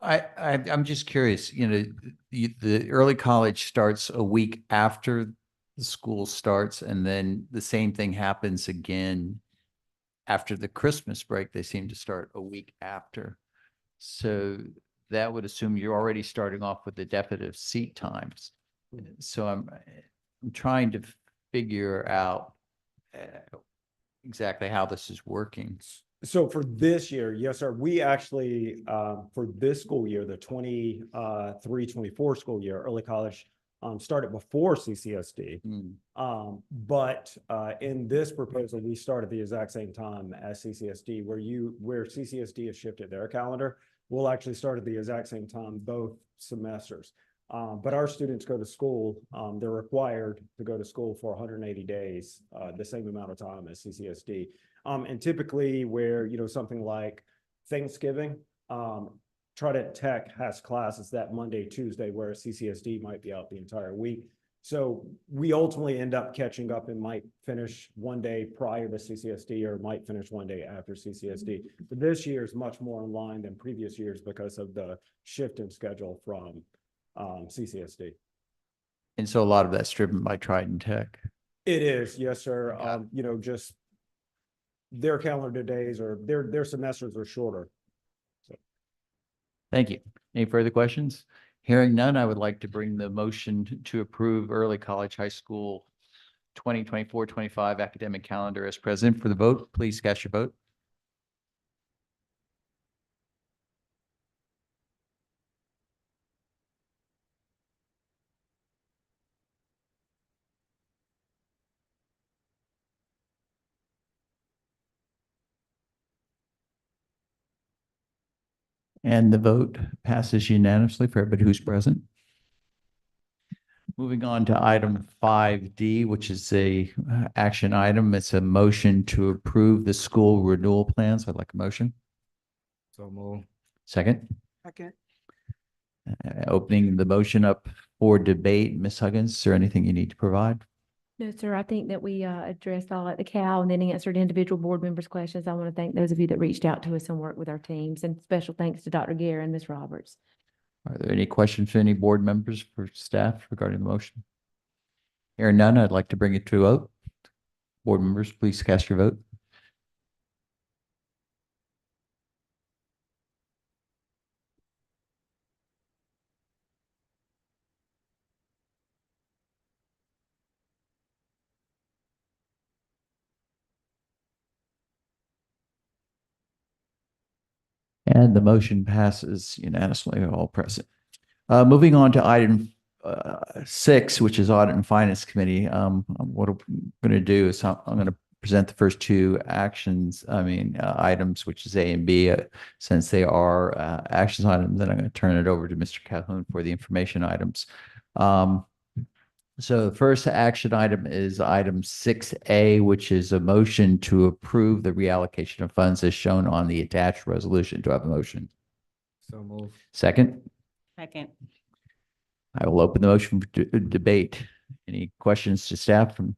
I'm just curious, the early college starts a week after the school starts, and then the same thing happens again after the Christmas break. They seem to start a week after. So that would assume you're already starting off with the definitive seat times. So I'm trying to figure out exactly how this is working. So for this year, yes, sir, we actually, for this school year, the 23-24 school year, early college started before CCSD. But in this proposal, we started the exact same time as CCSD, where CCSD has shifted their calendar. We'll actually start at the exact same time, both semesters. But our students go to school, they're required to go to school for 180 days, the same amount of time as CCSD. And typically where, something like Thanksgiving, Trident Tech has classes that Monday, Tuesday, whereas CCSD might be out the entire week. So we ultimately end up catching up and might finish one day prior to CCSD or might finish one day after CCSD. But this year is much more in line than previous years because of the shift in schedule from CCSD. And so a lot of that's driven by Trident Tech. It is, yes, sir. Just their calendar days or their semesters are shorter. So. Thank you. Any further questions? Hearing none, I would like to bring the motion to approve early college high school 2024-25 academic calendar as present for the vote. Please cast your vote. And the vote passes unanimously for everybody who's present. Moving on to item 5D, which is a action item. It's a motion to approve the school renewal plans. I'd like a motion. So move. Second. Second. Opening the motion up for debate. Ms. Huggins, is there anything you need to provide? No, sir. I think that we addressed all at the CAL and then answered individual board members' questions. I want to thank those of you that reached out to us and worked with our teams, and special thanks to Dr. Guerra and Ms. Roberts. Are there any questions from any board members for staff regarding the motion? Hearing none, I'd like to bring it to a vote. Board members, please cast your vote. And the motion passes unanimously, all present. Moving on to item 6, which is Audit and Finance Committee. What I'm going to do is I'm going to present the first two items, which is A and B, since they are actions items. Then I'm going to turn it over to Mr. Calhoun for the information items. So the first action item is item 6A, which is a motion to approve the reallocation of funds as shown on the attached resolution. Do I have a motion? So move. Second? Second. I will open the motion for debate. Any questions to staff from?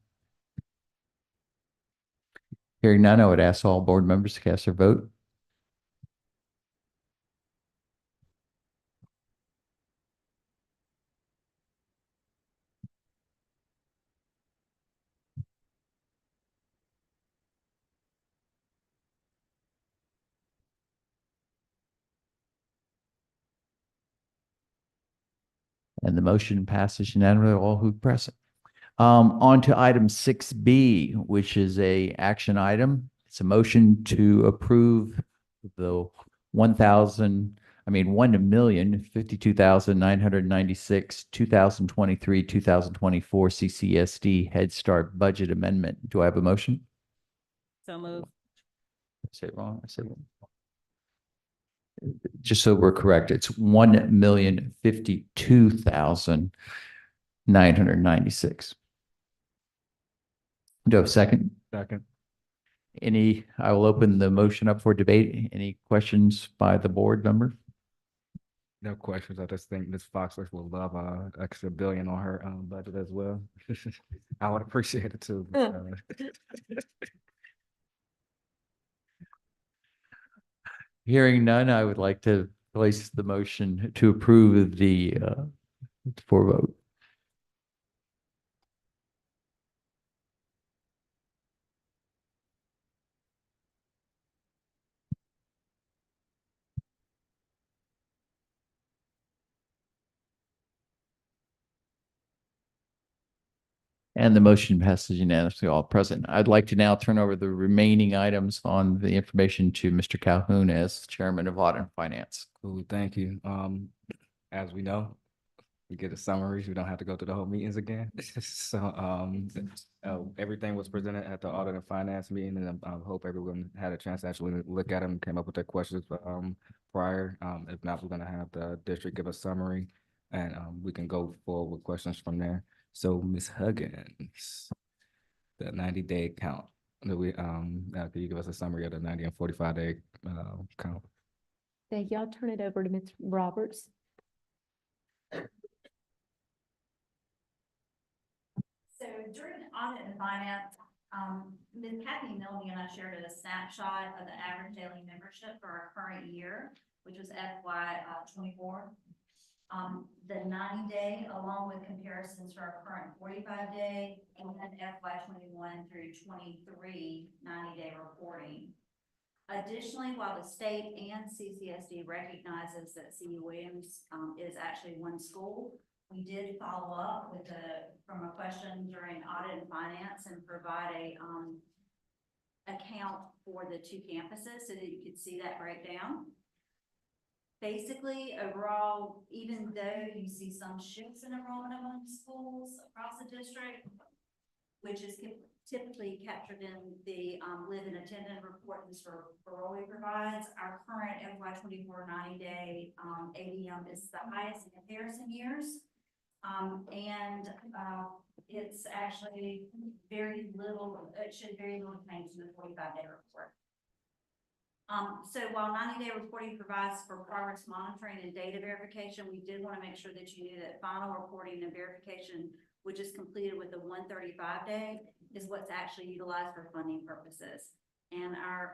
Hearing none, I would ask all board members to cast their vote. And the motion passes unanimously, all who present. On to item 6B, which is a action item. It's a motion to approve the 1,052,996 2023-2024 CCSD Head Start budget amendment. Do I have a motion? So moved. I say it wrong. I said it wrong. Just so we're correct, it's 1,052,996. Do I have a second? Second. I will open the motion up for debate. Any questions by the board member? No questions. I just think Ms. Foxworth will love extra billion on her budget as well. I would appreciate it too. Hearing none, I would like to place the motion to approve the for vote. And the motion passes unanimously, all present. I'd like to now turn over the remaining items on the information to Mr. Calhoun as Chairman of Audit and Finance. Cool, thank you. As we know, we get a summary. We don't have to go through the whole meetings again. So everything was presented at the Audit and Finance meeting, and I hope everyone had a chance to actually look at them, came up with their questions prior. If not, we're going to have the district give a summary, and we can go forward with questions from there. So Ms. Huggins, the 90-day count. Can you give us a summary of the 90 and 45-day count? Thank you. I'll turn it over to Ms. Roberts. So during Audit and Finance, Ms. Kathy Milne and I shared a snapshot of the average daily membership for our current year, which was FY 24. The 90-day, along with comparisons to our current 45-day and FY 21 through 23 90-day reporting. Additionally, while the state and CCSD recognizes that CU Williams is actually one school, we did follow up with from a question during Audit and Finance and provide a account for the two campuses so that you could see that breakdown. Basically, overall, even though you see some shifts in enrollment among schools across the district, which is typically captured in the live and attendant report Mr. Baroli provides, our current FY 24 90-day ADM is the highest in comparison years. It's actually very little, it should very little change in the 45-day report. So while 90-day reporting provides for progress monitoring and data verification, we did want to make sure that you knew that final reporting and verification, which is completed with the 135-day, is what's actually utilized for funding purposes. And our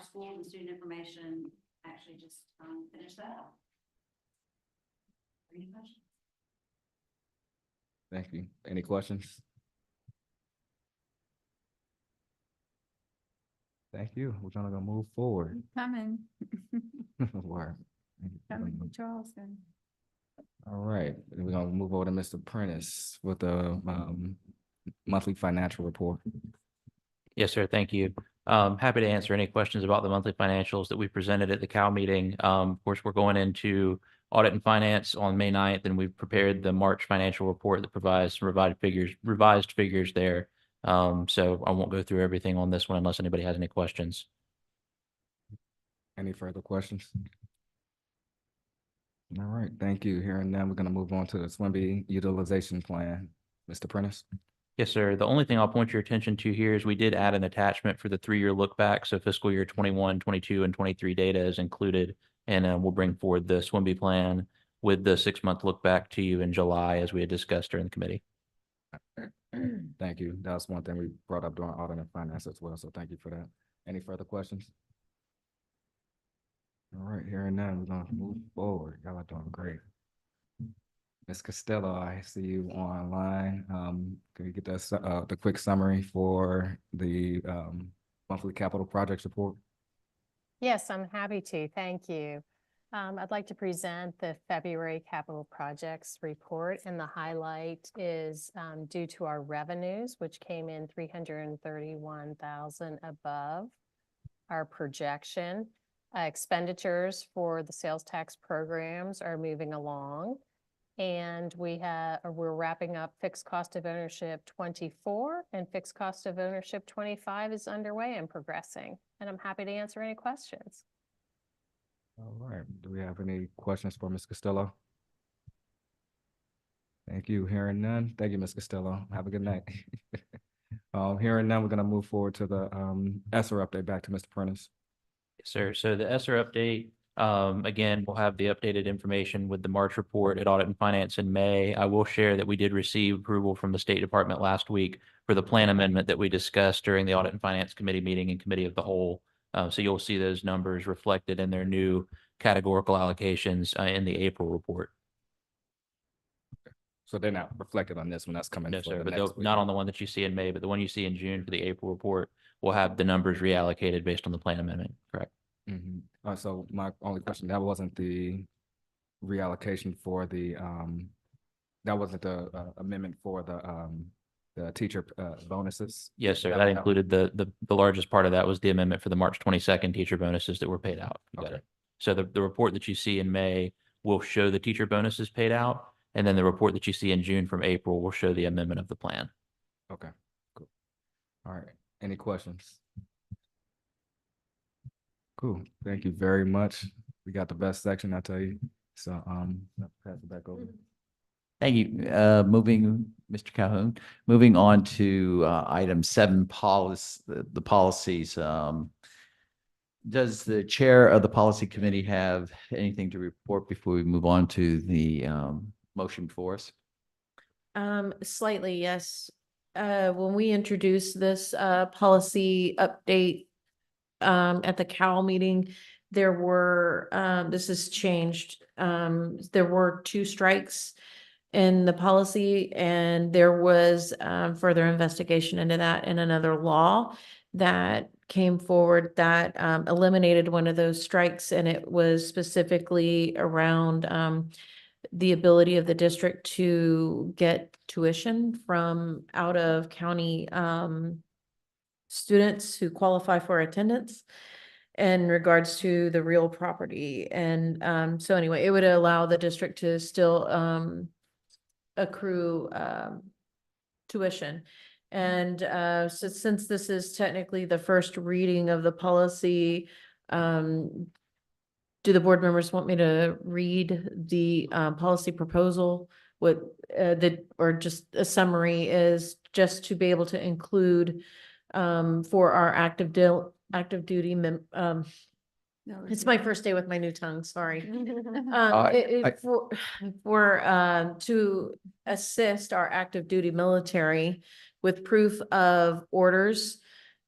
school and student information actually just finished that up. Any questions? Thank you. Any questions? Thank you. We're gonna move forward. Coming. Word. Coming from Charleston. All right, we're gonna move over to Mr. Prentice with the monthly financial report. Yes, sir. Thank you. Happy to answer any questions about the monthly financials that we presented at the Cal meeting. Of course, we're going into audit and finance on May 9th, and we've prepared the March financial report that provides some revised figures there. So I won't go through everything on this one unless anybody has any questions. Any further questions? All right, thank you. Here and now, we're going to move on to the SWIMBY utilization plan. Mr. Prentice? Yes, sir. The only thing I'll point your attention to here is we did add an attachment for the 3-year look back. So fiscal year 21, 22, and 23 data is included. And we'll bring forward the SWIMBY plan with the 6-month look back to you in July, as we had discussed during the committee. Thank you. That's one thing we brought up during audit and finance as well. So thank you for that. Any further questions? All right, here and now, we're going to move forward. Y'all are doing great. Ms. Costello, I see you online. Can you get that, the quick summary for the monthly capital projects report? Yes, I'm happy to. Thank you. I'd like to present the February capital projects report, and the highlight is due to our revenues, which came in 331,000 above our projection. Expenditures for the sales tax programs are moving along. And we're wrapping up fixed cost of ownership 24, and fixed cost of ownership 25 is underway and progressing. And I'm happy to answer any questions. All right. Do we have any questions for Ms. Costello? Thank you. Hearing none. Thank you, Ms. Costello. Have a good night. Hearing none, we're going to move forward to the ESSER update. Back to Mr. Prentice. Yes, sir. So the ESSER update, again, we'll have the updated information with the March report at Audit and Finance in May. I will share that we did receive approval from the State Department last week for the plan amendment that we discussed during the Audit and Finance Committee meeting and Committee of the Whole. So you'll see those numbers reflected in their new categorical allocations in the April report. So they're not reflected on this one. That's coming. No, for sir, the but next week. not on the one that you see in May, but the one you see in June for the April report will have the numbers reallocated based on the plan amendment. Correct. Mm-hmm. So my only question, that wasn't the reallocation for the that wasn't the amendment for the teacher bonuses? Yes, sir. That included the largest part of that was the amendment for the March 22nd teacher bonuses that were paid out. You got it. So the report that you see in May will show the teacher bonuses paid out, and then the report that you see in June from April will show the amendment of the plan. Okay, cool. All right. Any questions? Cool. Thank you very much. We got the best section, I tell you. So I'll pass it back over. Thank you. Mr. Calhoun, moving on to item 7, the policies. Does the chair of the policy committee have anything to report before we move on to the motion for us? Slightly, yes. When we introduced this policy update at the Cal meeting, there were, this has changed. There were 2 strikes in the policy, and there was further investigation into that in another law that came forward that eliminated one of those strikes, and it was specifically around the ability of the district to get tuition from out of county students who qualify for attendance in regards to the real property. And so anyway, it would allow the district to still accrue tuition. And so since this is technically the first reading of the policy, do the board members want me to read the policy proposal? What or just a summary is just to be able to include for our active duty it's my first day with my new tongue, sorry. To assist our active duty military with proof of orders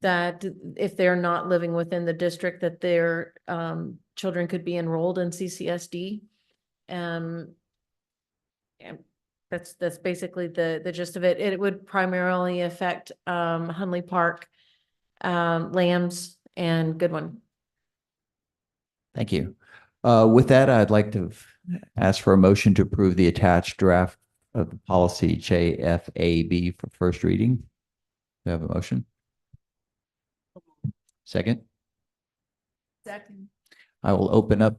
that if they're not living within the district, that their children could be enrolled in CCSD. And that's basically the gist of it. It would primarily affect Hunley Park, Lambs, and Goodwin. Thank you. With that, I'd like to ask for a motion to approve the attached draft of the policy JFAB for first reading. Do you have a motion? Second, Second. I will open up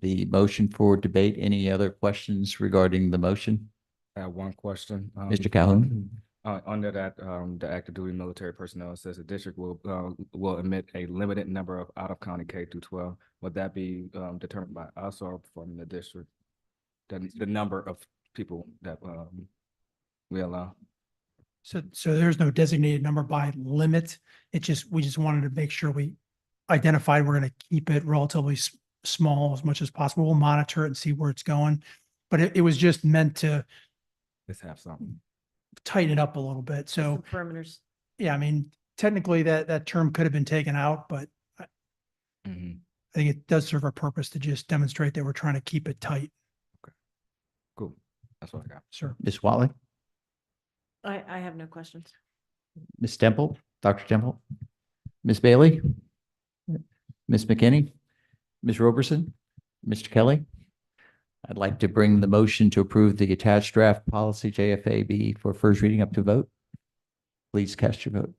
the motion for debate. Any other questions regarding the motion? I have one question. Mr. Calhoun? Under that, the active duty military personnel, it says the district will admit a limited number of out-of-county K through 12. Would that be determined by us or from the district? The number of people that we allow? So there's no designated number by limit. We just wanted to make sure we identified we're going to keep it relatively small as much as possible. We'll monitor it and see where it's going. But it was just meant to Let's have something. tighten it up a little bit. So, Perimeters. yeah, I mean, technically that term could have been taken out, but I think it does serve a purpose to just demonstrate that we're trying to keep it tight. Cool. That's what I got. Sure. Ms. Watley? I have no questions. Ms. Temple? Dr. Temple? Ms. Bailey? Ms. McKinney? Ms. Roberson? Mr. Kelly? I'd like to bring the motion to approve the attached draft policy JFAB for first reading up to vote. Please cast your vote.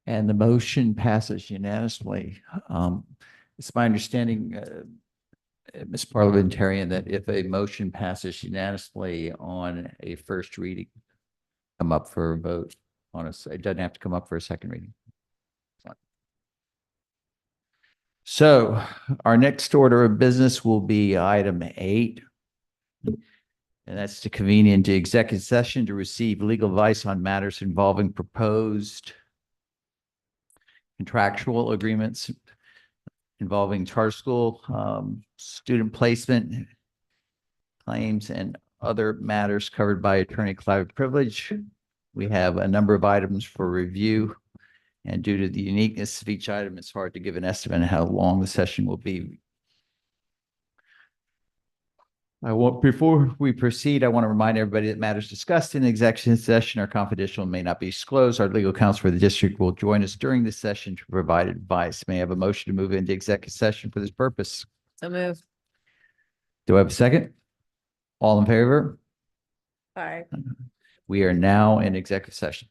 And the motion passes unanimously. It's my understanding, Ms. Parliamentarian, that if a motion passes unanimously on a first reading, come up for a vote on it doesn't have to come up for a second reading. So our next order of business will be item 8. And that's to convene into executive session to receive legal advice on matters involving proposed contractual agreements involving charter school, student placement claims, and other matters covered by attorney-client privilege. We have a number of items for review, and due to the uniqueness of each item, it's hard to give an estimate of how long the session will be. Before we proceed, I want to remind everybody that matters discussed in the executive session are confidential and may not be disclosed. Our legal counsel for the district will join us during this session to provide advice. May I have a motion to move into executive session for this purpose? So move. Do I have a second? All in favor? Aye. We are now in executive session.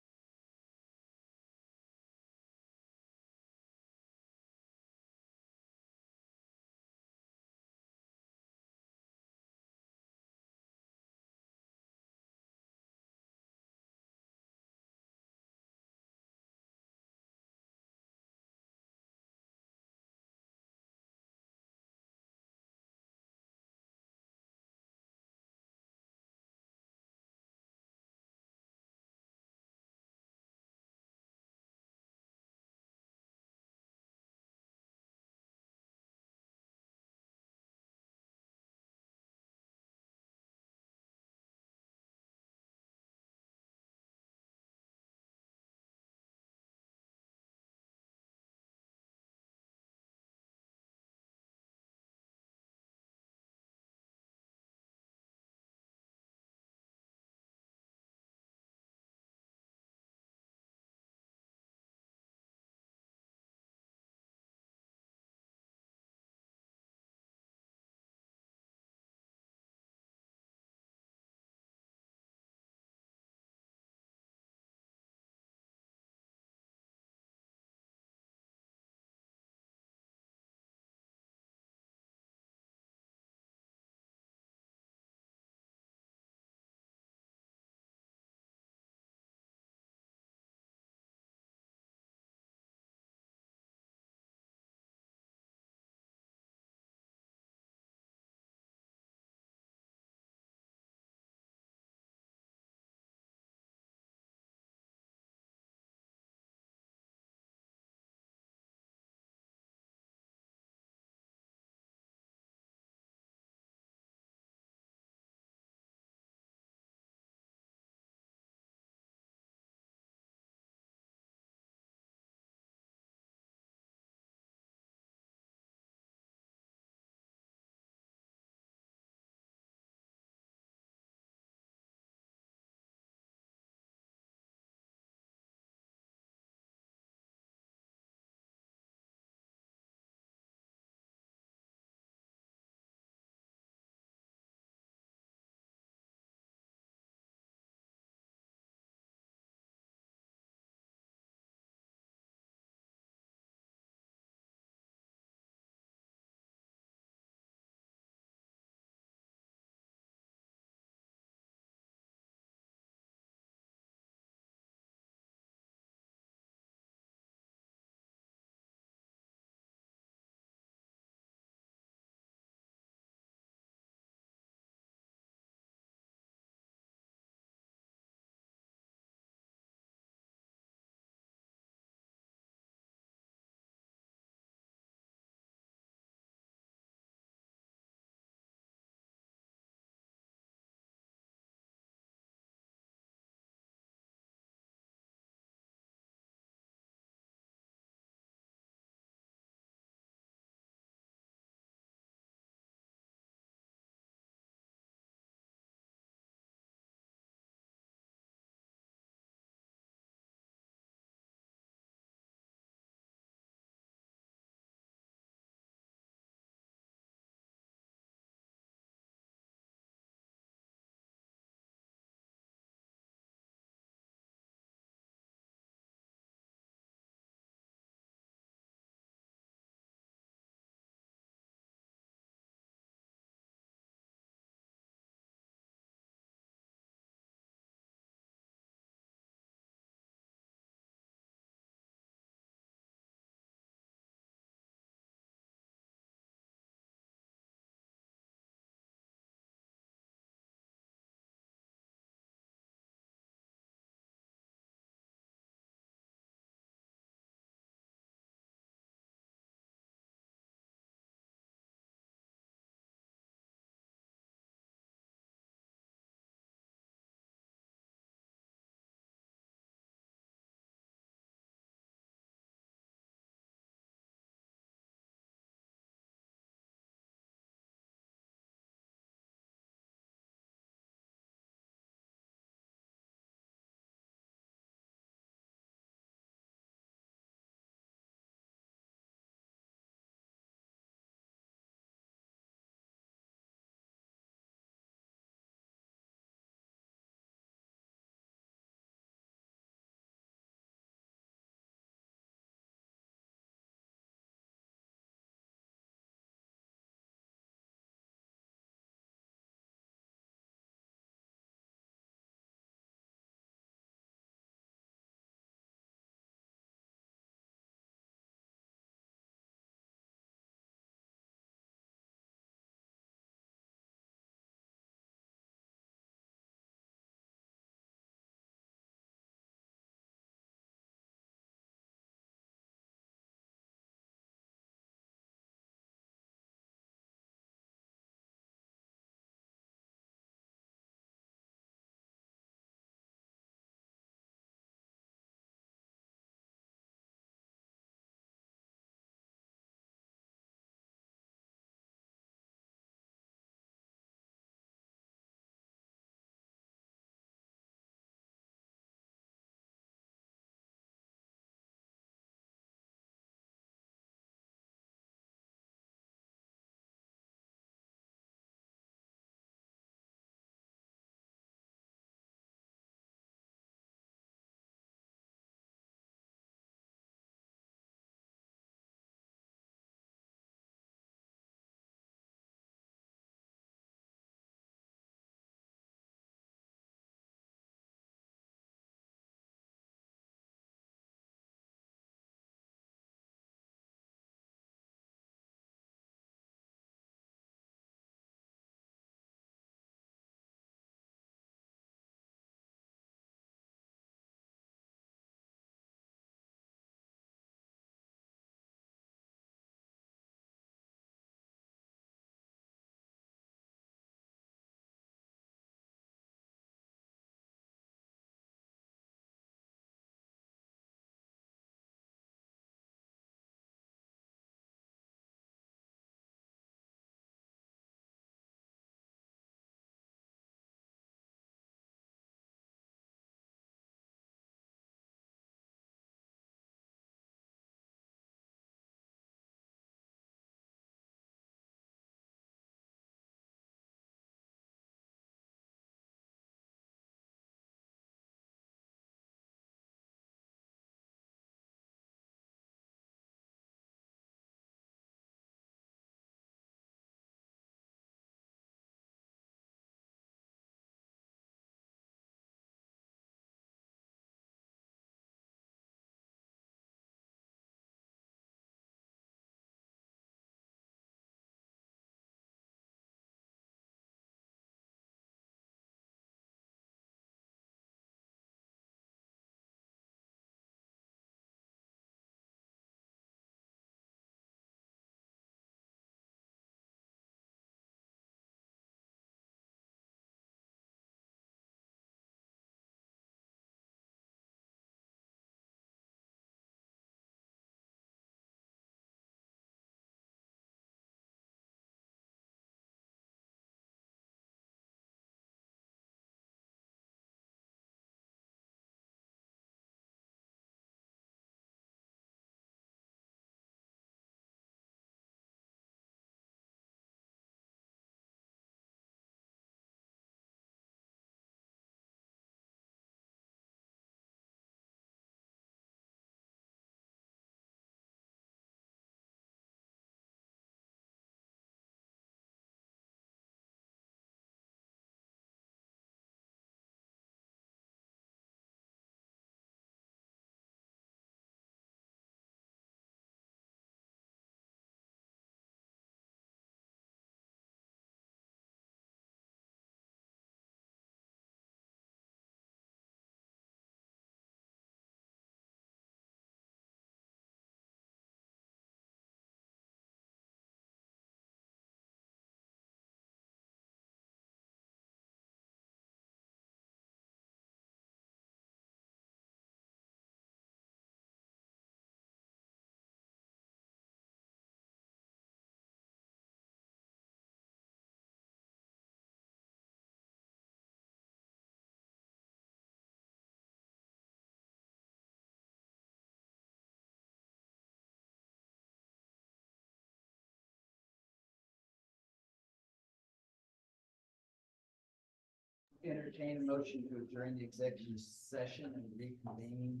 Entertain a motion to adjourn the executive session and reconvene.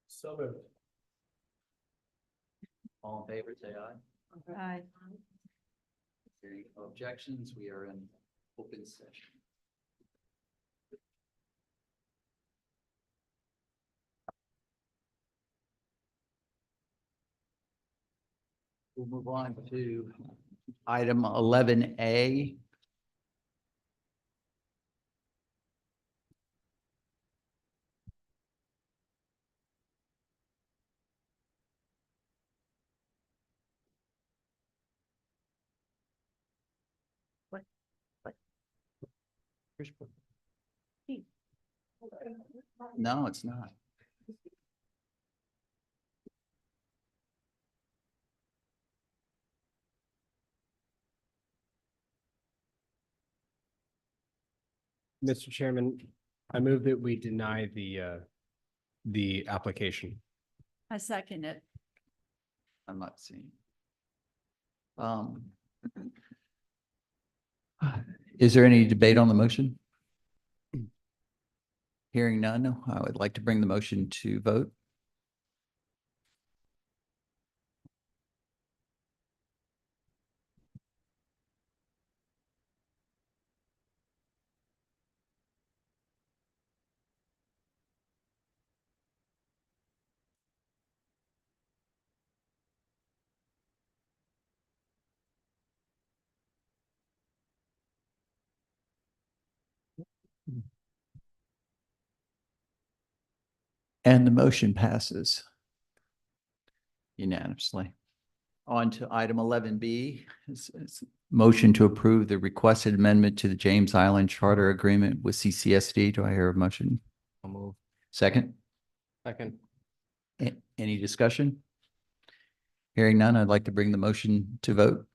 So moved. All in favor, say aye. Aye. Hearing no objections, we are in open session. We'll move on to item 11A. No, it's not. Mr. Chairman, I move that we deny the application. I second it. I'm not seeing. Is there any debate on the motion? Hearing none, I would like to bring the motion to vote. And the motion passes unanimously. On to item 11B, is motion to approve the requested amendment to the James Island Charter Agreement with CCSD. Do I hear a motion? I'll move. Second? Second. Any discussion? Hearing none, I'd like to bring the motion to vote.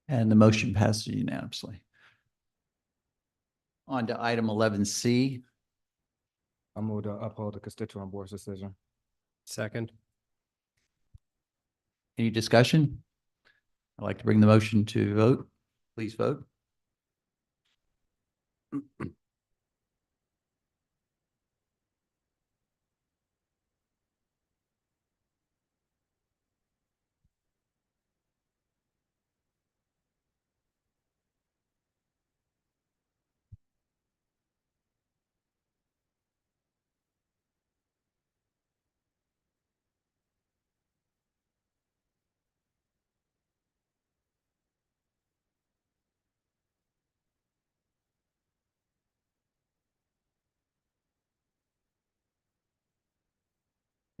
And the motion passes unanimously. On to item 11C. I move to uphold the constituent board's decision. Second. Any discussion? I'd like to bring the motion to vote. Please vote.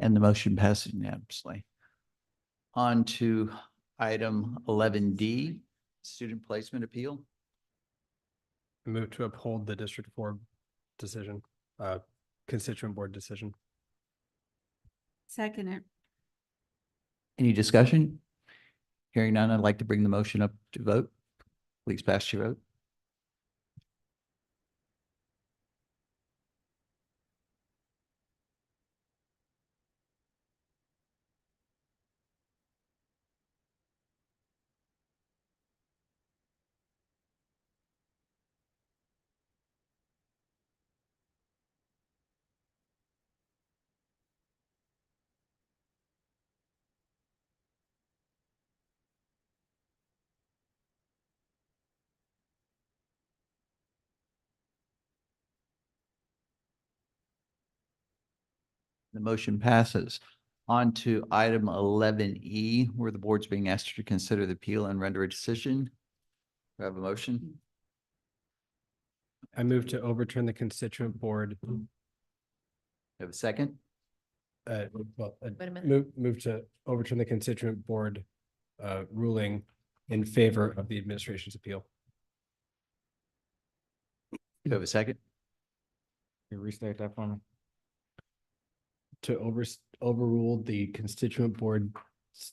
And the motion passes unanimously. On to item 11D, student placement appeal. I move to uphold the district board decision, constituent board decision. Second it. Any discussion? Hearing none, I'd like to bring the motion up to vote. Please pass your vote. The motion passes. On to item 11E, where the board's being asked to consider the appeal and render a decision. Do I have a motion? I move to overturn the constituent board. Have a second? Wait a minute. Move to overturn the constituent board ruling in favor of the administration's appeal. Do I have a second? Can you restate that for me? To overrule the constituent board's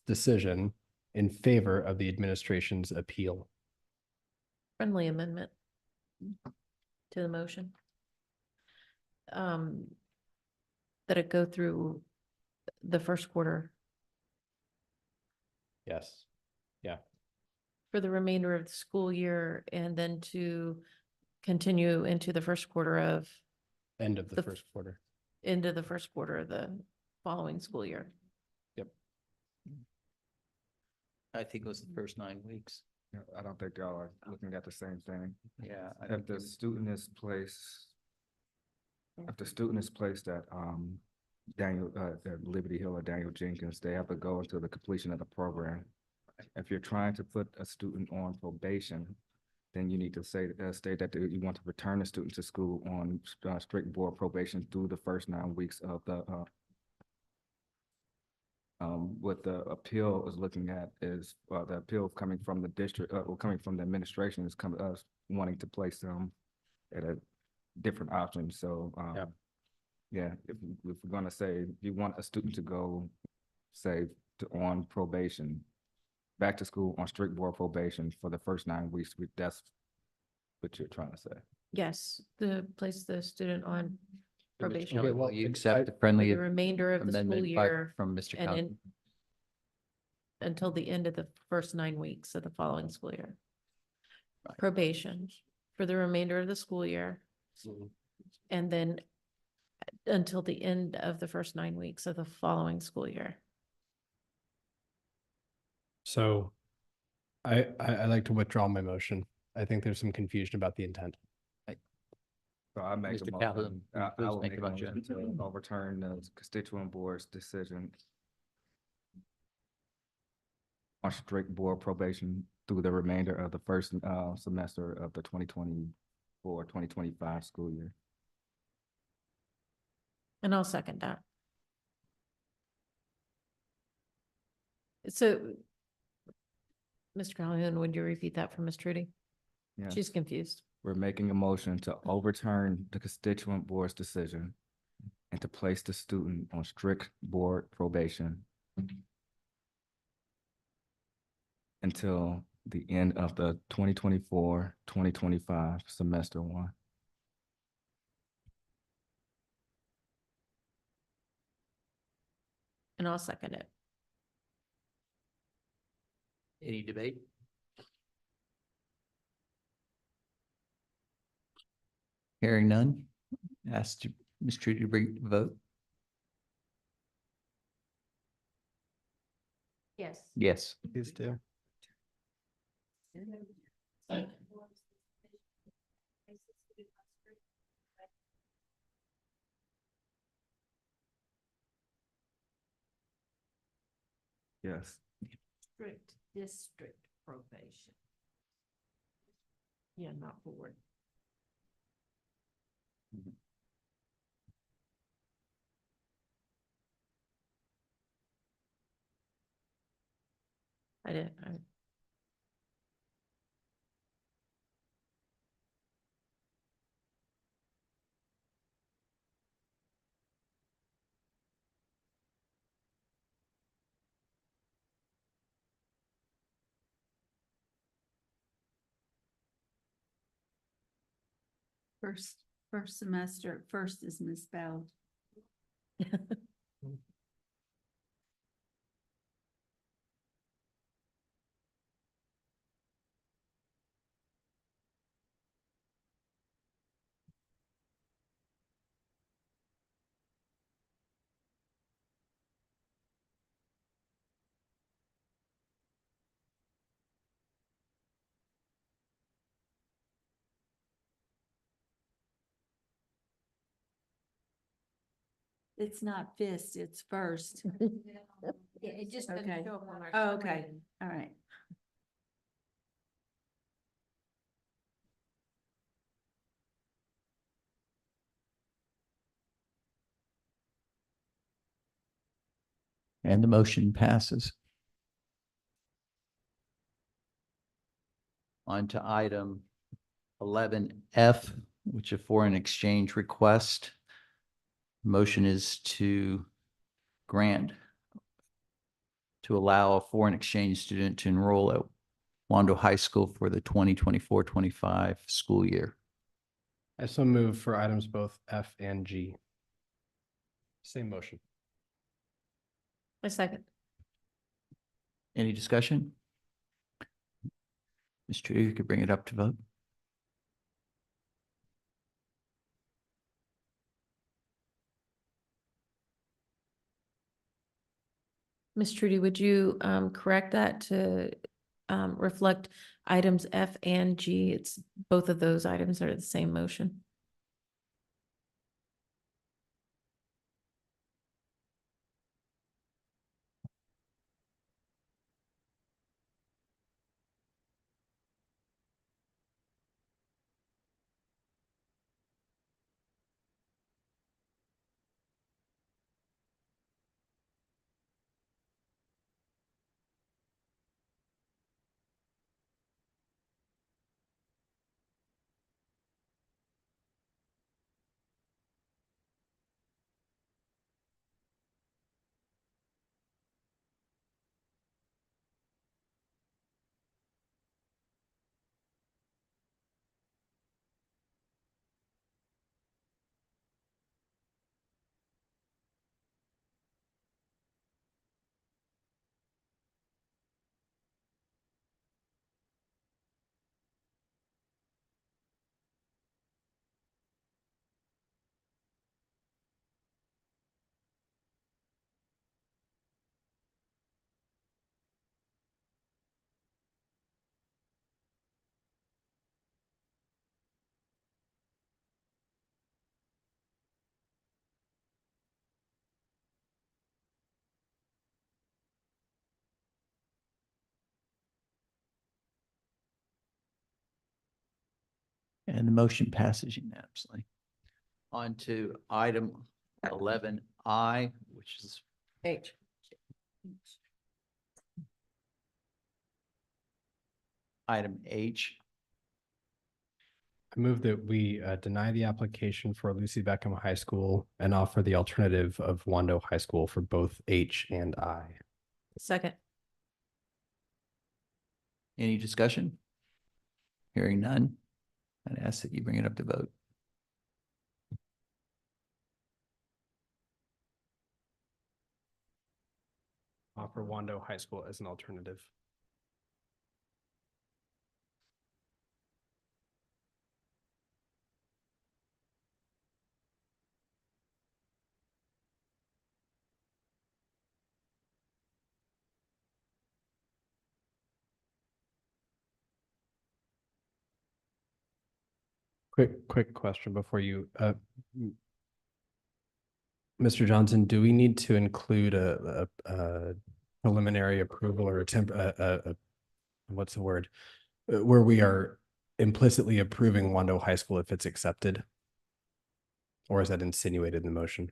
decision in favor of the administration's appeal. Friendly amendment to the motion. That it go through the first quarter Yes. Yeah. for the remainder of the school year and then to continue into the first quarter of, End of the The- first quarter. into the first quarter of the following school year. I think it was the first 9 weeks. Yeah, I don't think y'all are looking at the same thing. Yeah. I If think the it- student is placed, if the student is placed at, Daniel, at Liberty Hill or Daniel Jenkins, they have to go until the completion of the program. If you're trying to put a student on probation, then you need to say, state that you want to return the student to school on, strict board probation through the first 9 weeks of the, what the appeal is looking at is, the appeal coming from the district, or coming from the administration is coming, us wanting to place them at a different option, so, yeah, if we're gonna say, if you want a student to go, say, on probation, back to school on strict board probation for the first 9 weeks, that's what you're trying to say. Yes, to place the student on probation. Okay, well, You I- accept the For friendly the remainder of the school amendment by- year from Mr. and Conley. in until the end of the first 9 weeks of the following school year. Right. Probation for the remainder of the school year and then until the end of the first 9 weeks of the following school year. So I like to withdraw my motion. I think there's some confusion about the intent. So I make a Mr. Calhoun, motion, I please will make make a a motion. motion to overturn the constituent board's decision on strict board probation through the remainder of the first, semester of the 2024-2025 school year. And I'll second that. So, Mr. Calhoun, would you repeat that for Ms. Trudy? Yeah. She's confused. We're making a motion to overturn the constituent board's decision and to place the student on strict board probation until the end of the 2024-2025 semester one. And I'll second it. Any debate? Hearing none, ask Ms. Trudy to bring the vote. Yes. Yes. Please do. Yes. Strict district probation. Yeah, not board. I did, First semester, first is misspelled. It's not fist, it's first. It just doesn't doesn't show show up on our. Oh, okay, all right. And the motion passes. On to item 11F, which is a foreign exchange request. Motion is to grant, to allow a foreign exchange student to enroll at Wando High School for the 2024-25 school year. I so move for items both F and G. Same motion. A second. Any discussion? Ms. Trudy, you could bring it up to vote. Ms. Trudy, would you correct that to reflect items F and G? It's both of those items are the same motion. And the motion passes unanimously. On to item 11I, which is H. item H. I move that we deny the application for Lucy Beckham High School and offer the alternative of Wando High School for both H and I. Second. Any discussion? Hearing none, I'd ask that you bring it up to vote. Offer Wando High School as an alternative. Quick question before you, Mr. Johnson, do we need to include a preliminary approval or what's the word? Where we are implicitly approving Wando High School if it's accepted? Or is that insinuated in the motion?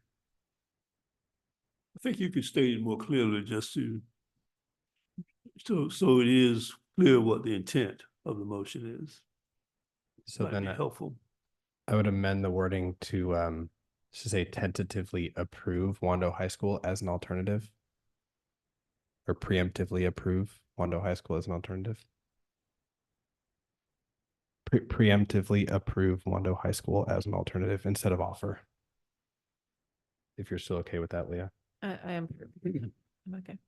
I think you could state it more clearly just to, so it is clear what the intent of the motion is. So Might then be helpful. I would amend the wording to say tentatively approve Wando High School as an alternative. Or preemptively approve Wando High School as an alternative. Preemptively approve Wando High School as an alternative instead of offer. If you're still okay with that, Leah. I am. I'm okay.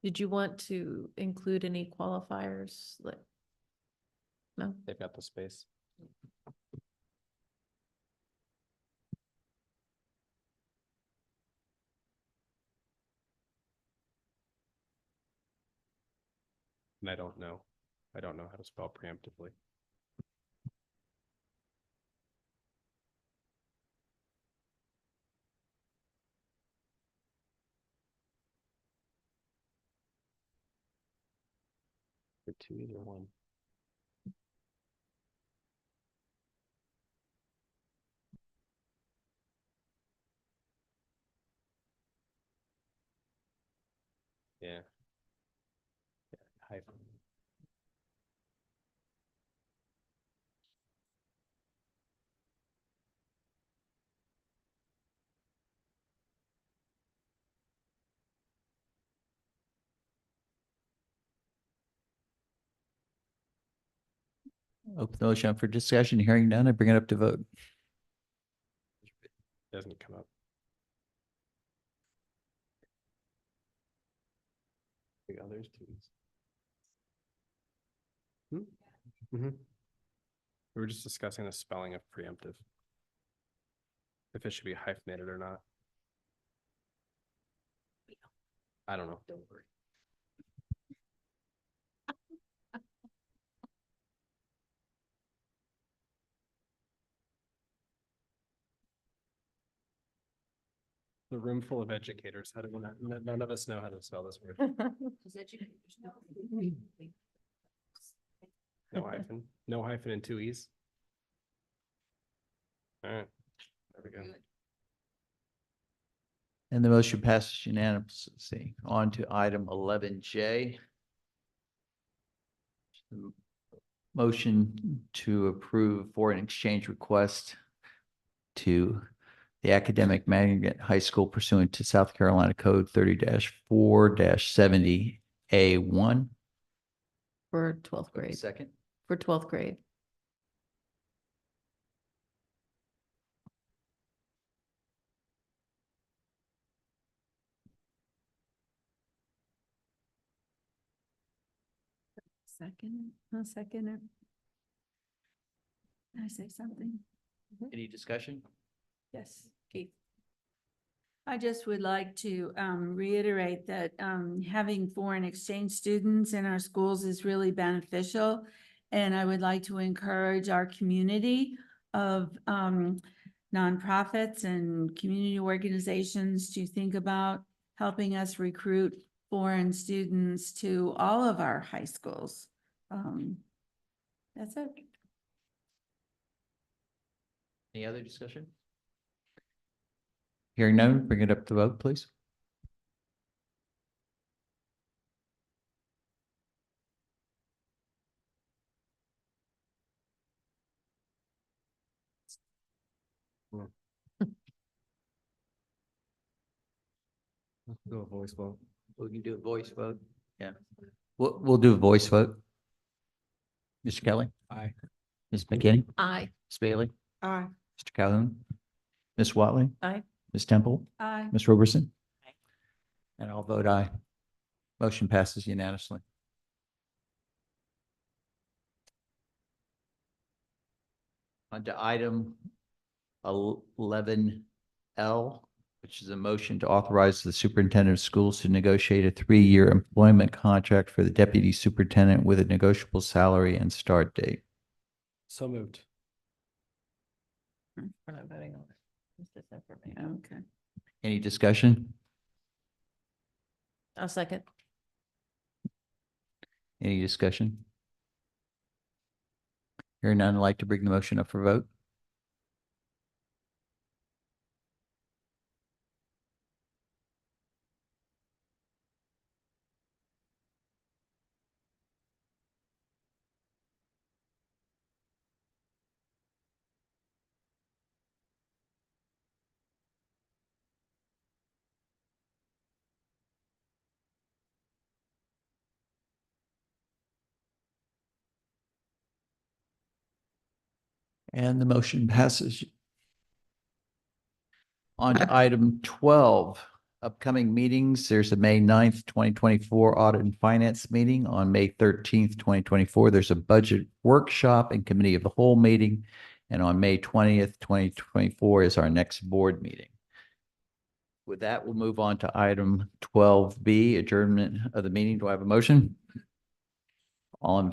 Did you want to include any qualifiers? No? They've got the space. And I don't know how to spell preemptively. Or two, either one. Yeah. Open the motion up for discussion. Hearing none, I bring it up to vote. Doesn't come up. The others too. We were just discussing the spelling of preemptive. If it should be hyphenated or not. I don't know. Don't worry. The room full of educators. How do we not, none of us know how to spell this word. No hyphen and two E's. All right, there we go. And the motion passes unanimously. On to item 11J. Motion to approve foreign exchange request to the Academic Magnet High School pursuant to South Carolina Code 30-4-70A1. For 12th grade. Second. For 12th grade. I'll second it. Can I say something? Any discussion? Yes, Keith. I just would like to reiterate that having foreign exchange students in our schools is really beneficial. And I would like to encourage our community of nonprofits and community organizations to think about helping us recruit foreign students to all of our high schools. That's it. Any other discussion? Hearing none, bring it up to vote, please. Let's do a voice vote. We can do a voice vote. Yeah. We'll do a voice vote. Mr. Kelly? Aye. Ms. McKinney? Aye. Ms. Bailey? Aye. Mr. Calhoun? Ms. Watley? Aye. Ms. Temple? Aye. Ms. Roberson? And I'll vote aye. Motion passes unanimously. On to item 11L, which is a motion to authorize the superintendent of schools to negotiate a 3-year employment contract for the deputy superintendent with a negotiable salary and start date. So moved. We're not voting on it. It's just information. Okay. Any discussion? I'll second. Any discussion? Hearing none, I'd like to bring the motion up for vote. And the motion passes. On to item 12, upcoming meetings. There's a May 9th, 2024 Audit and Finance meeting. On May 13th, 2024, there's a budget workshop and committee of the whole meeting. And on May 20th, 2024 is our next board meeting. With that, we'll move on to item 12B, adjournment of the meeting. Do I have a motion? All in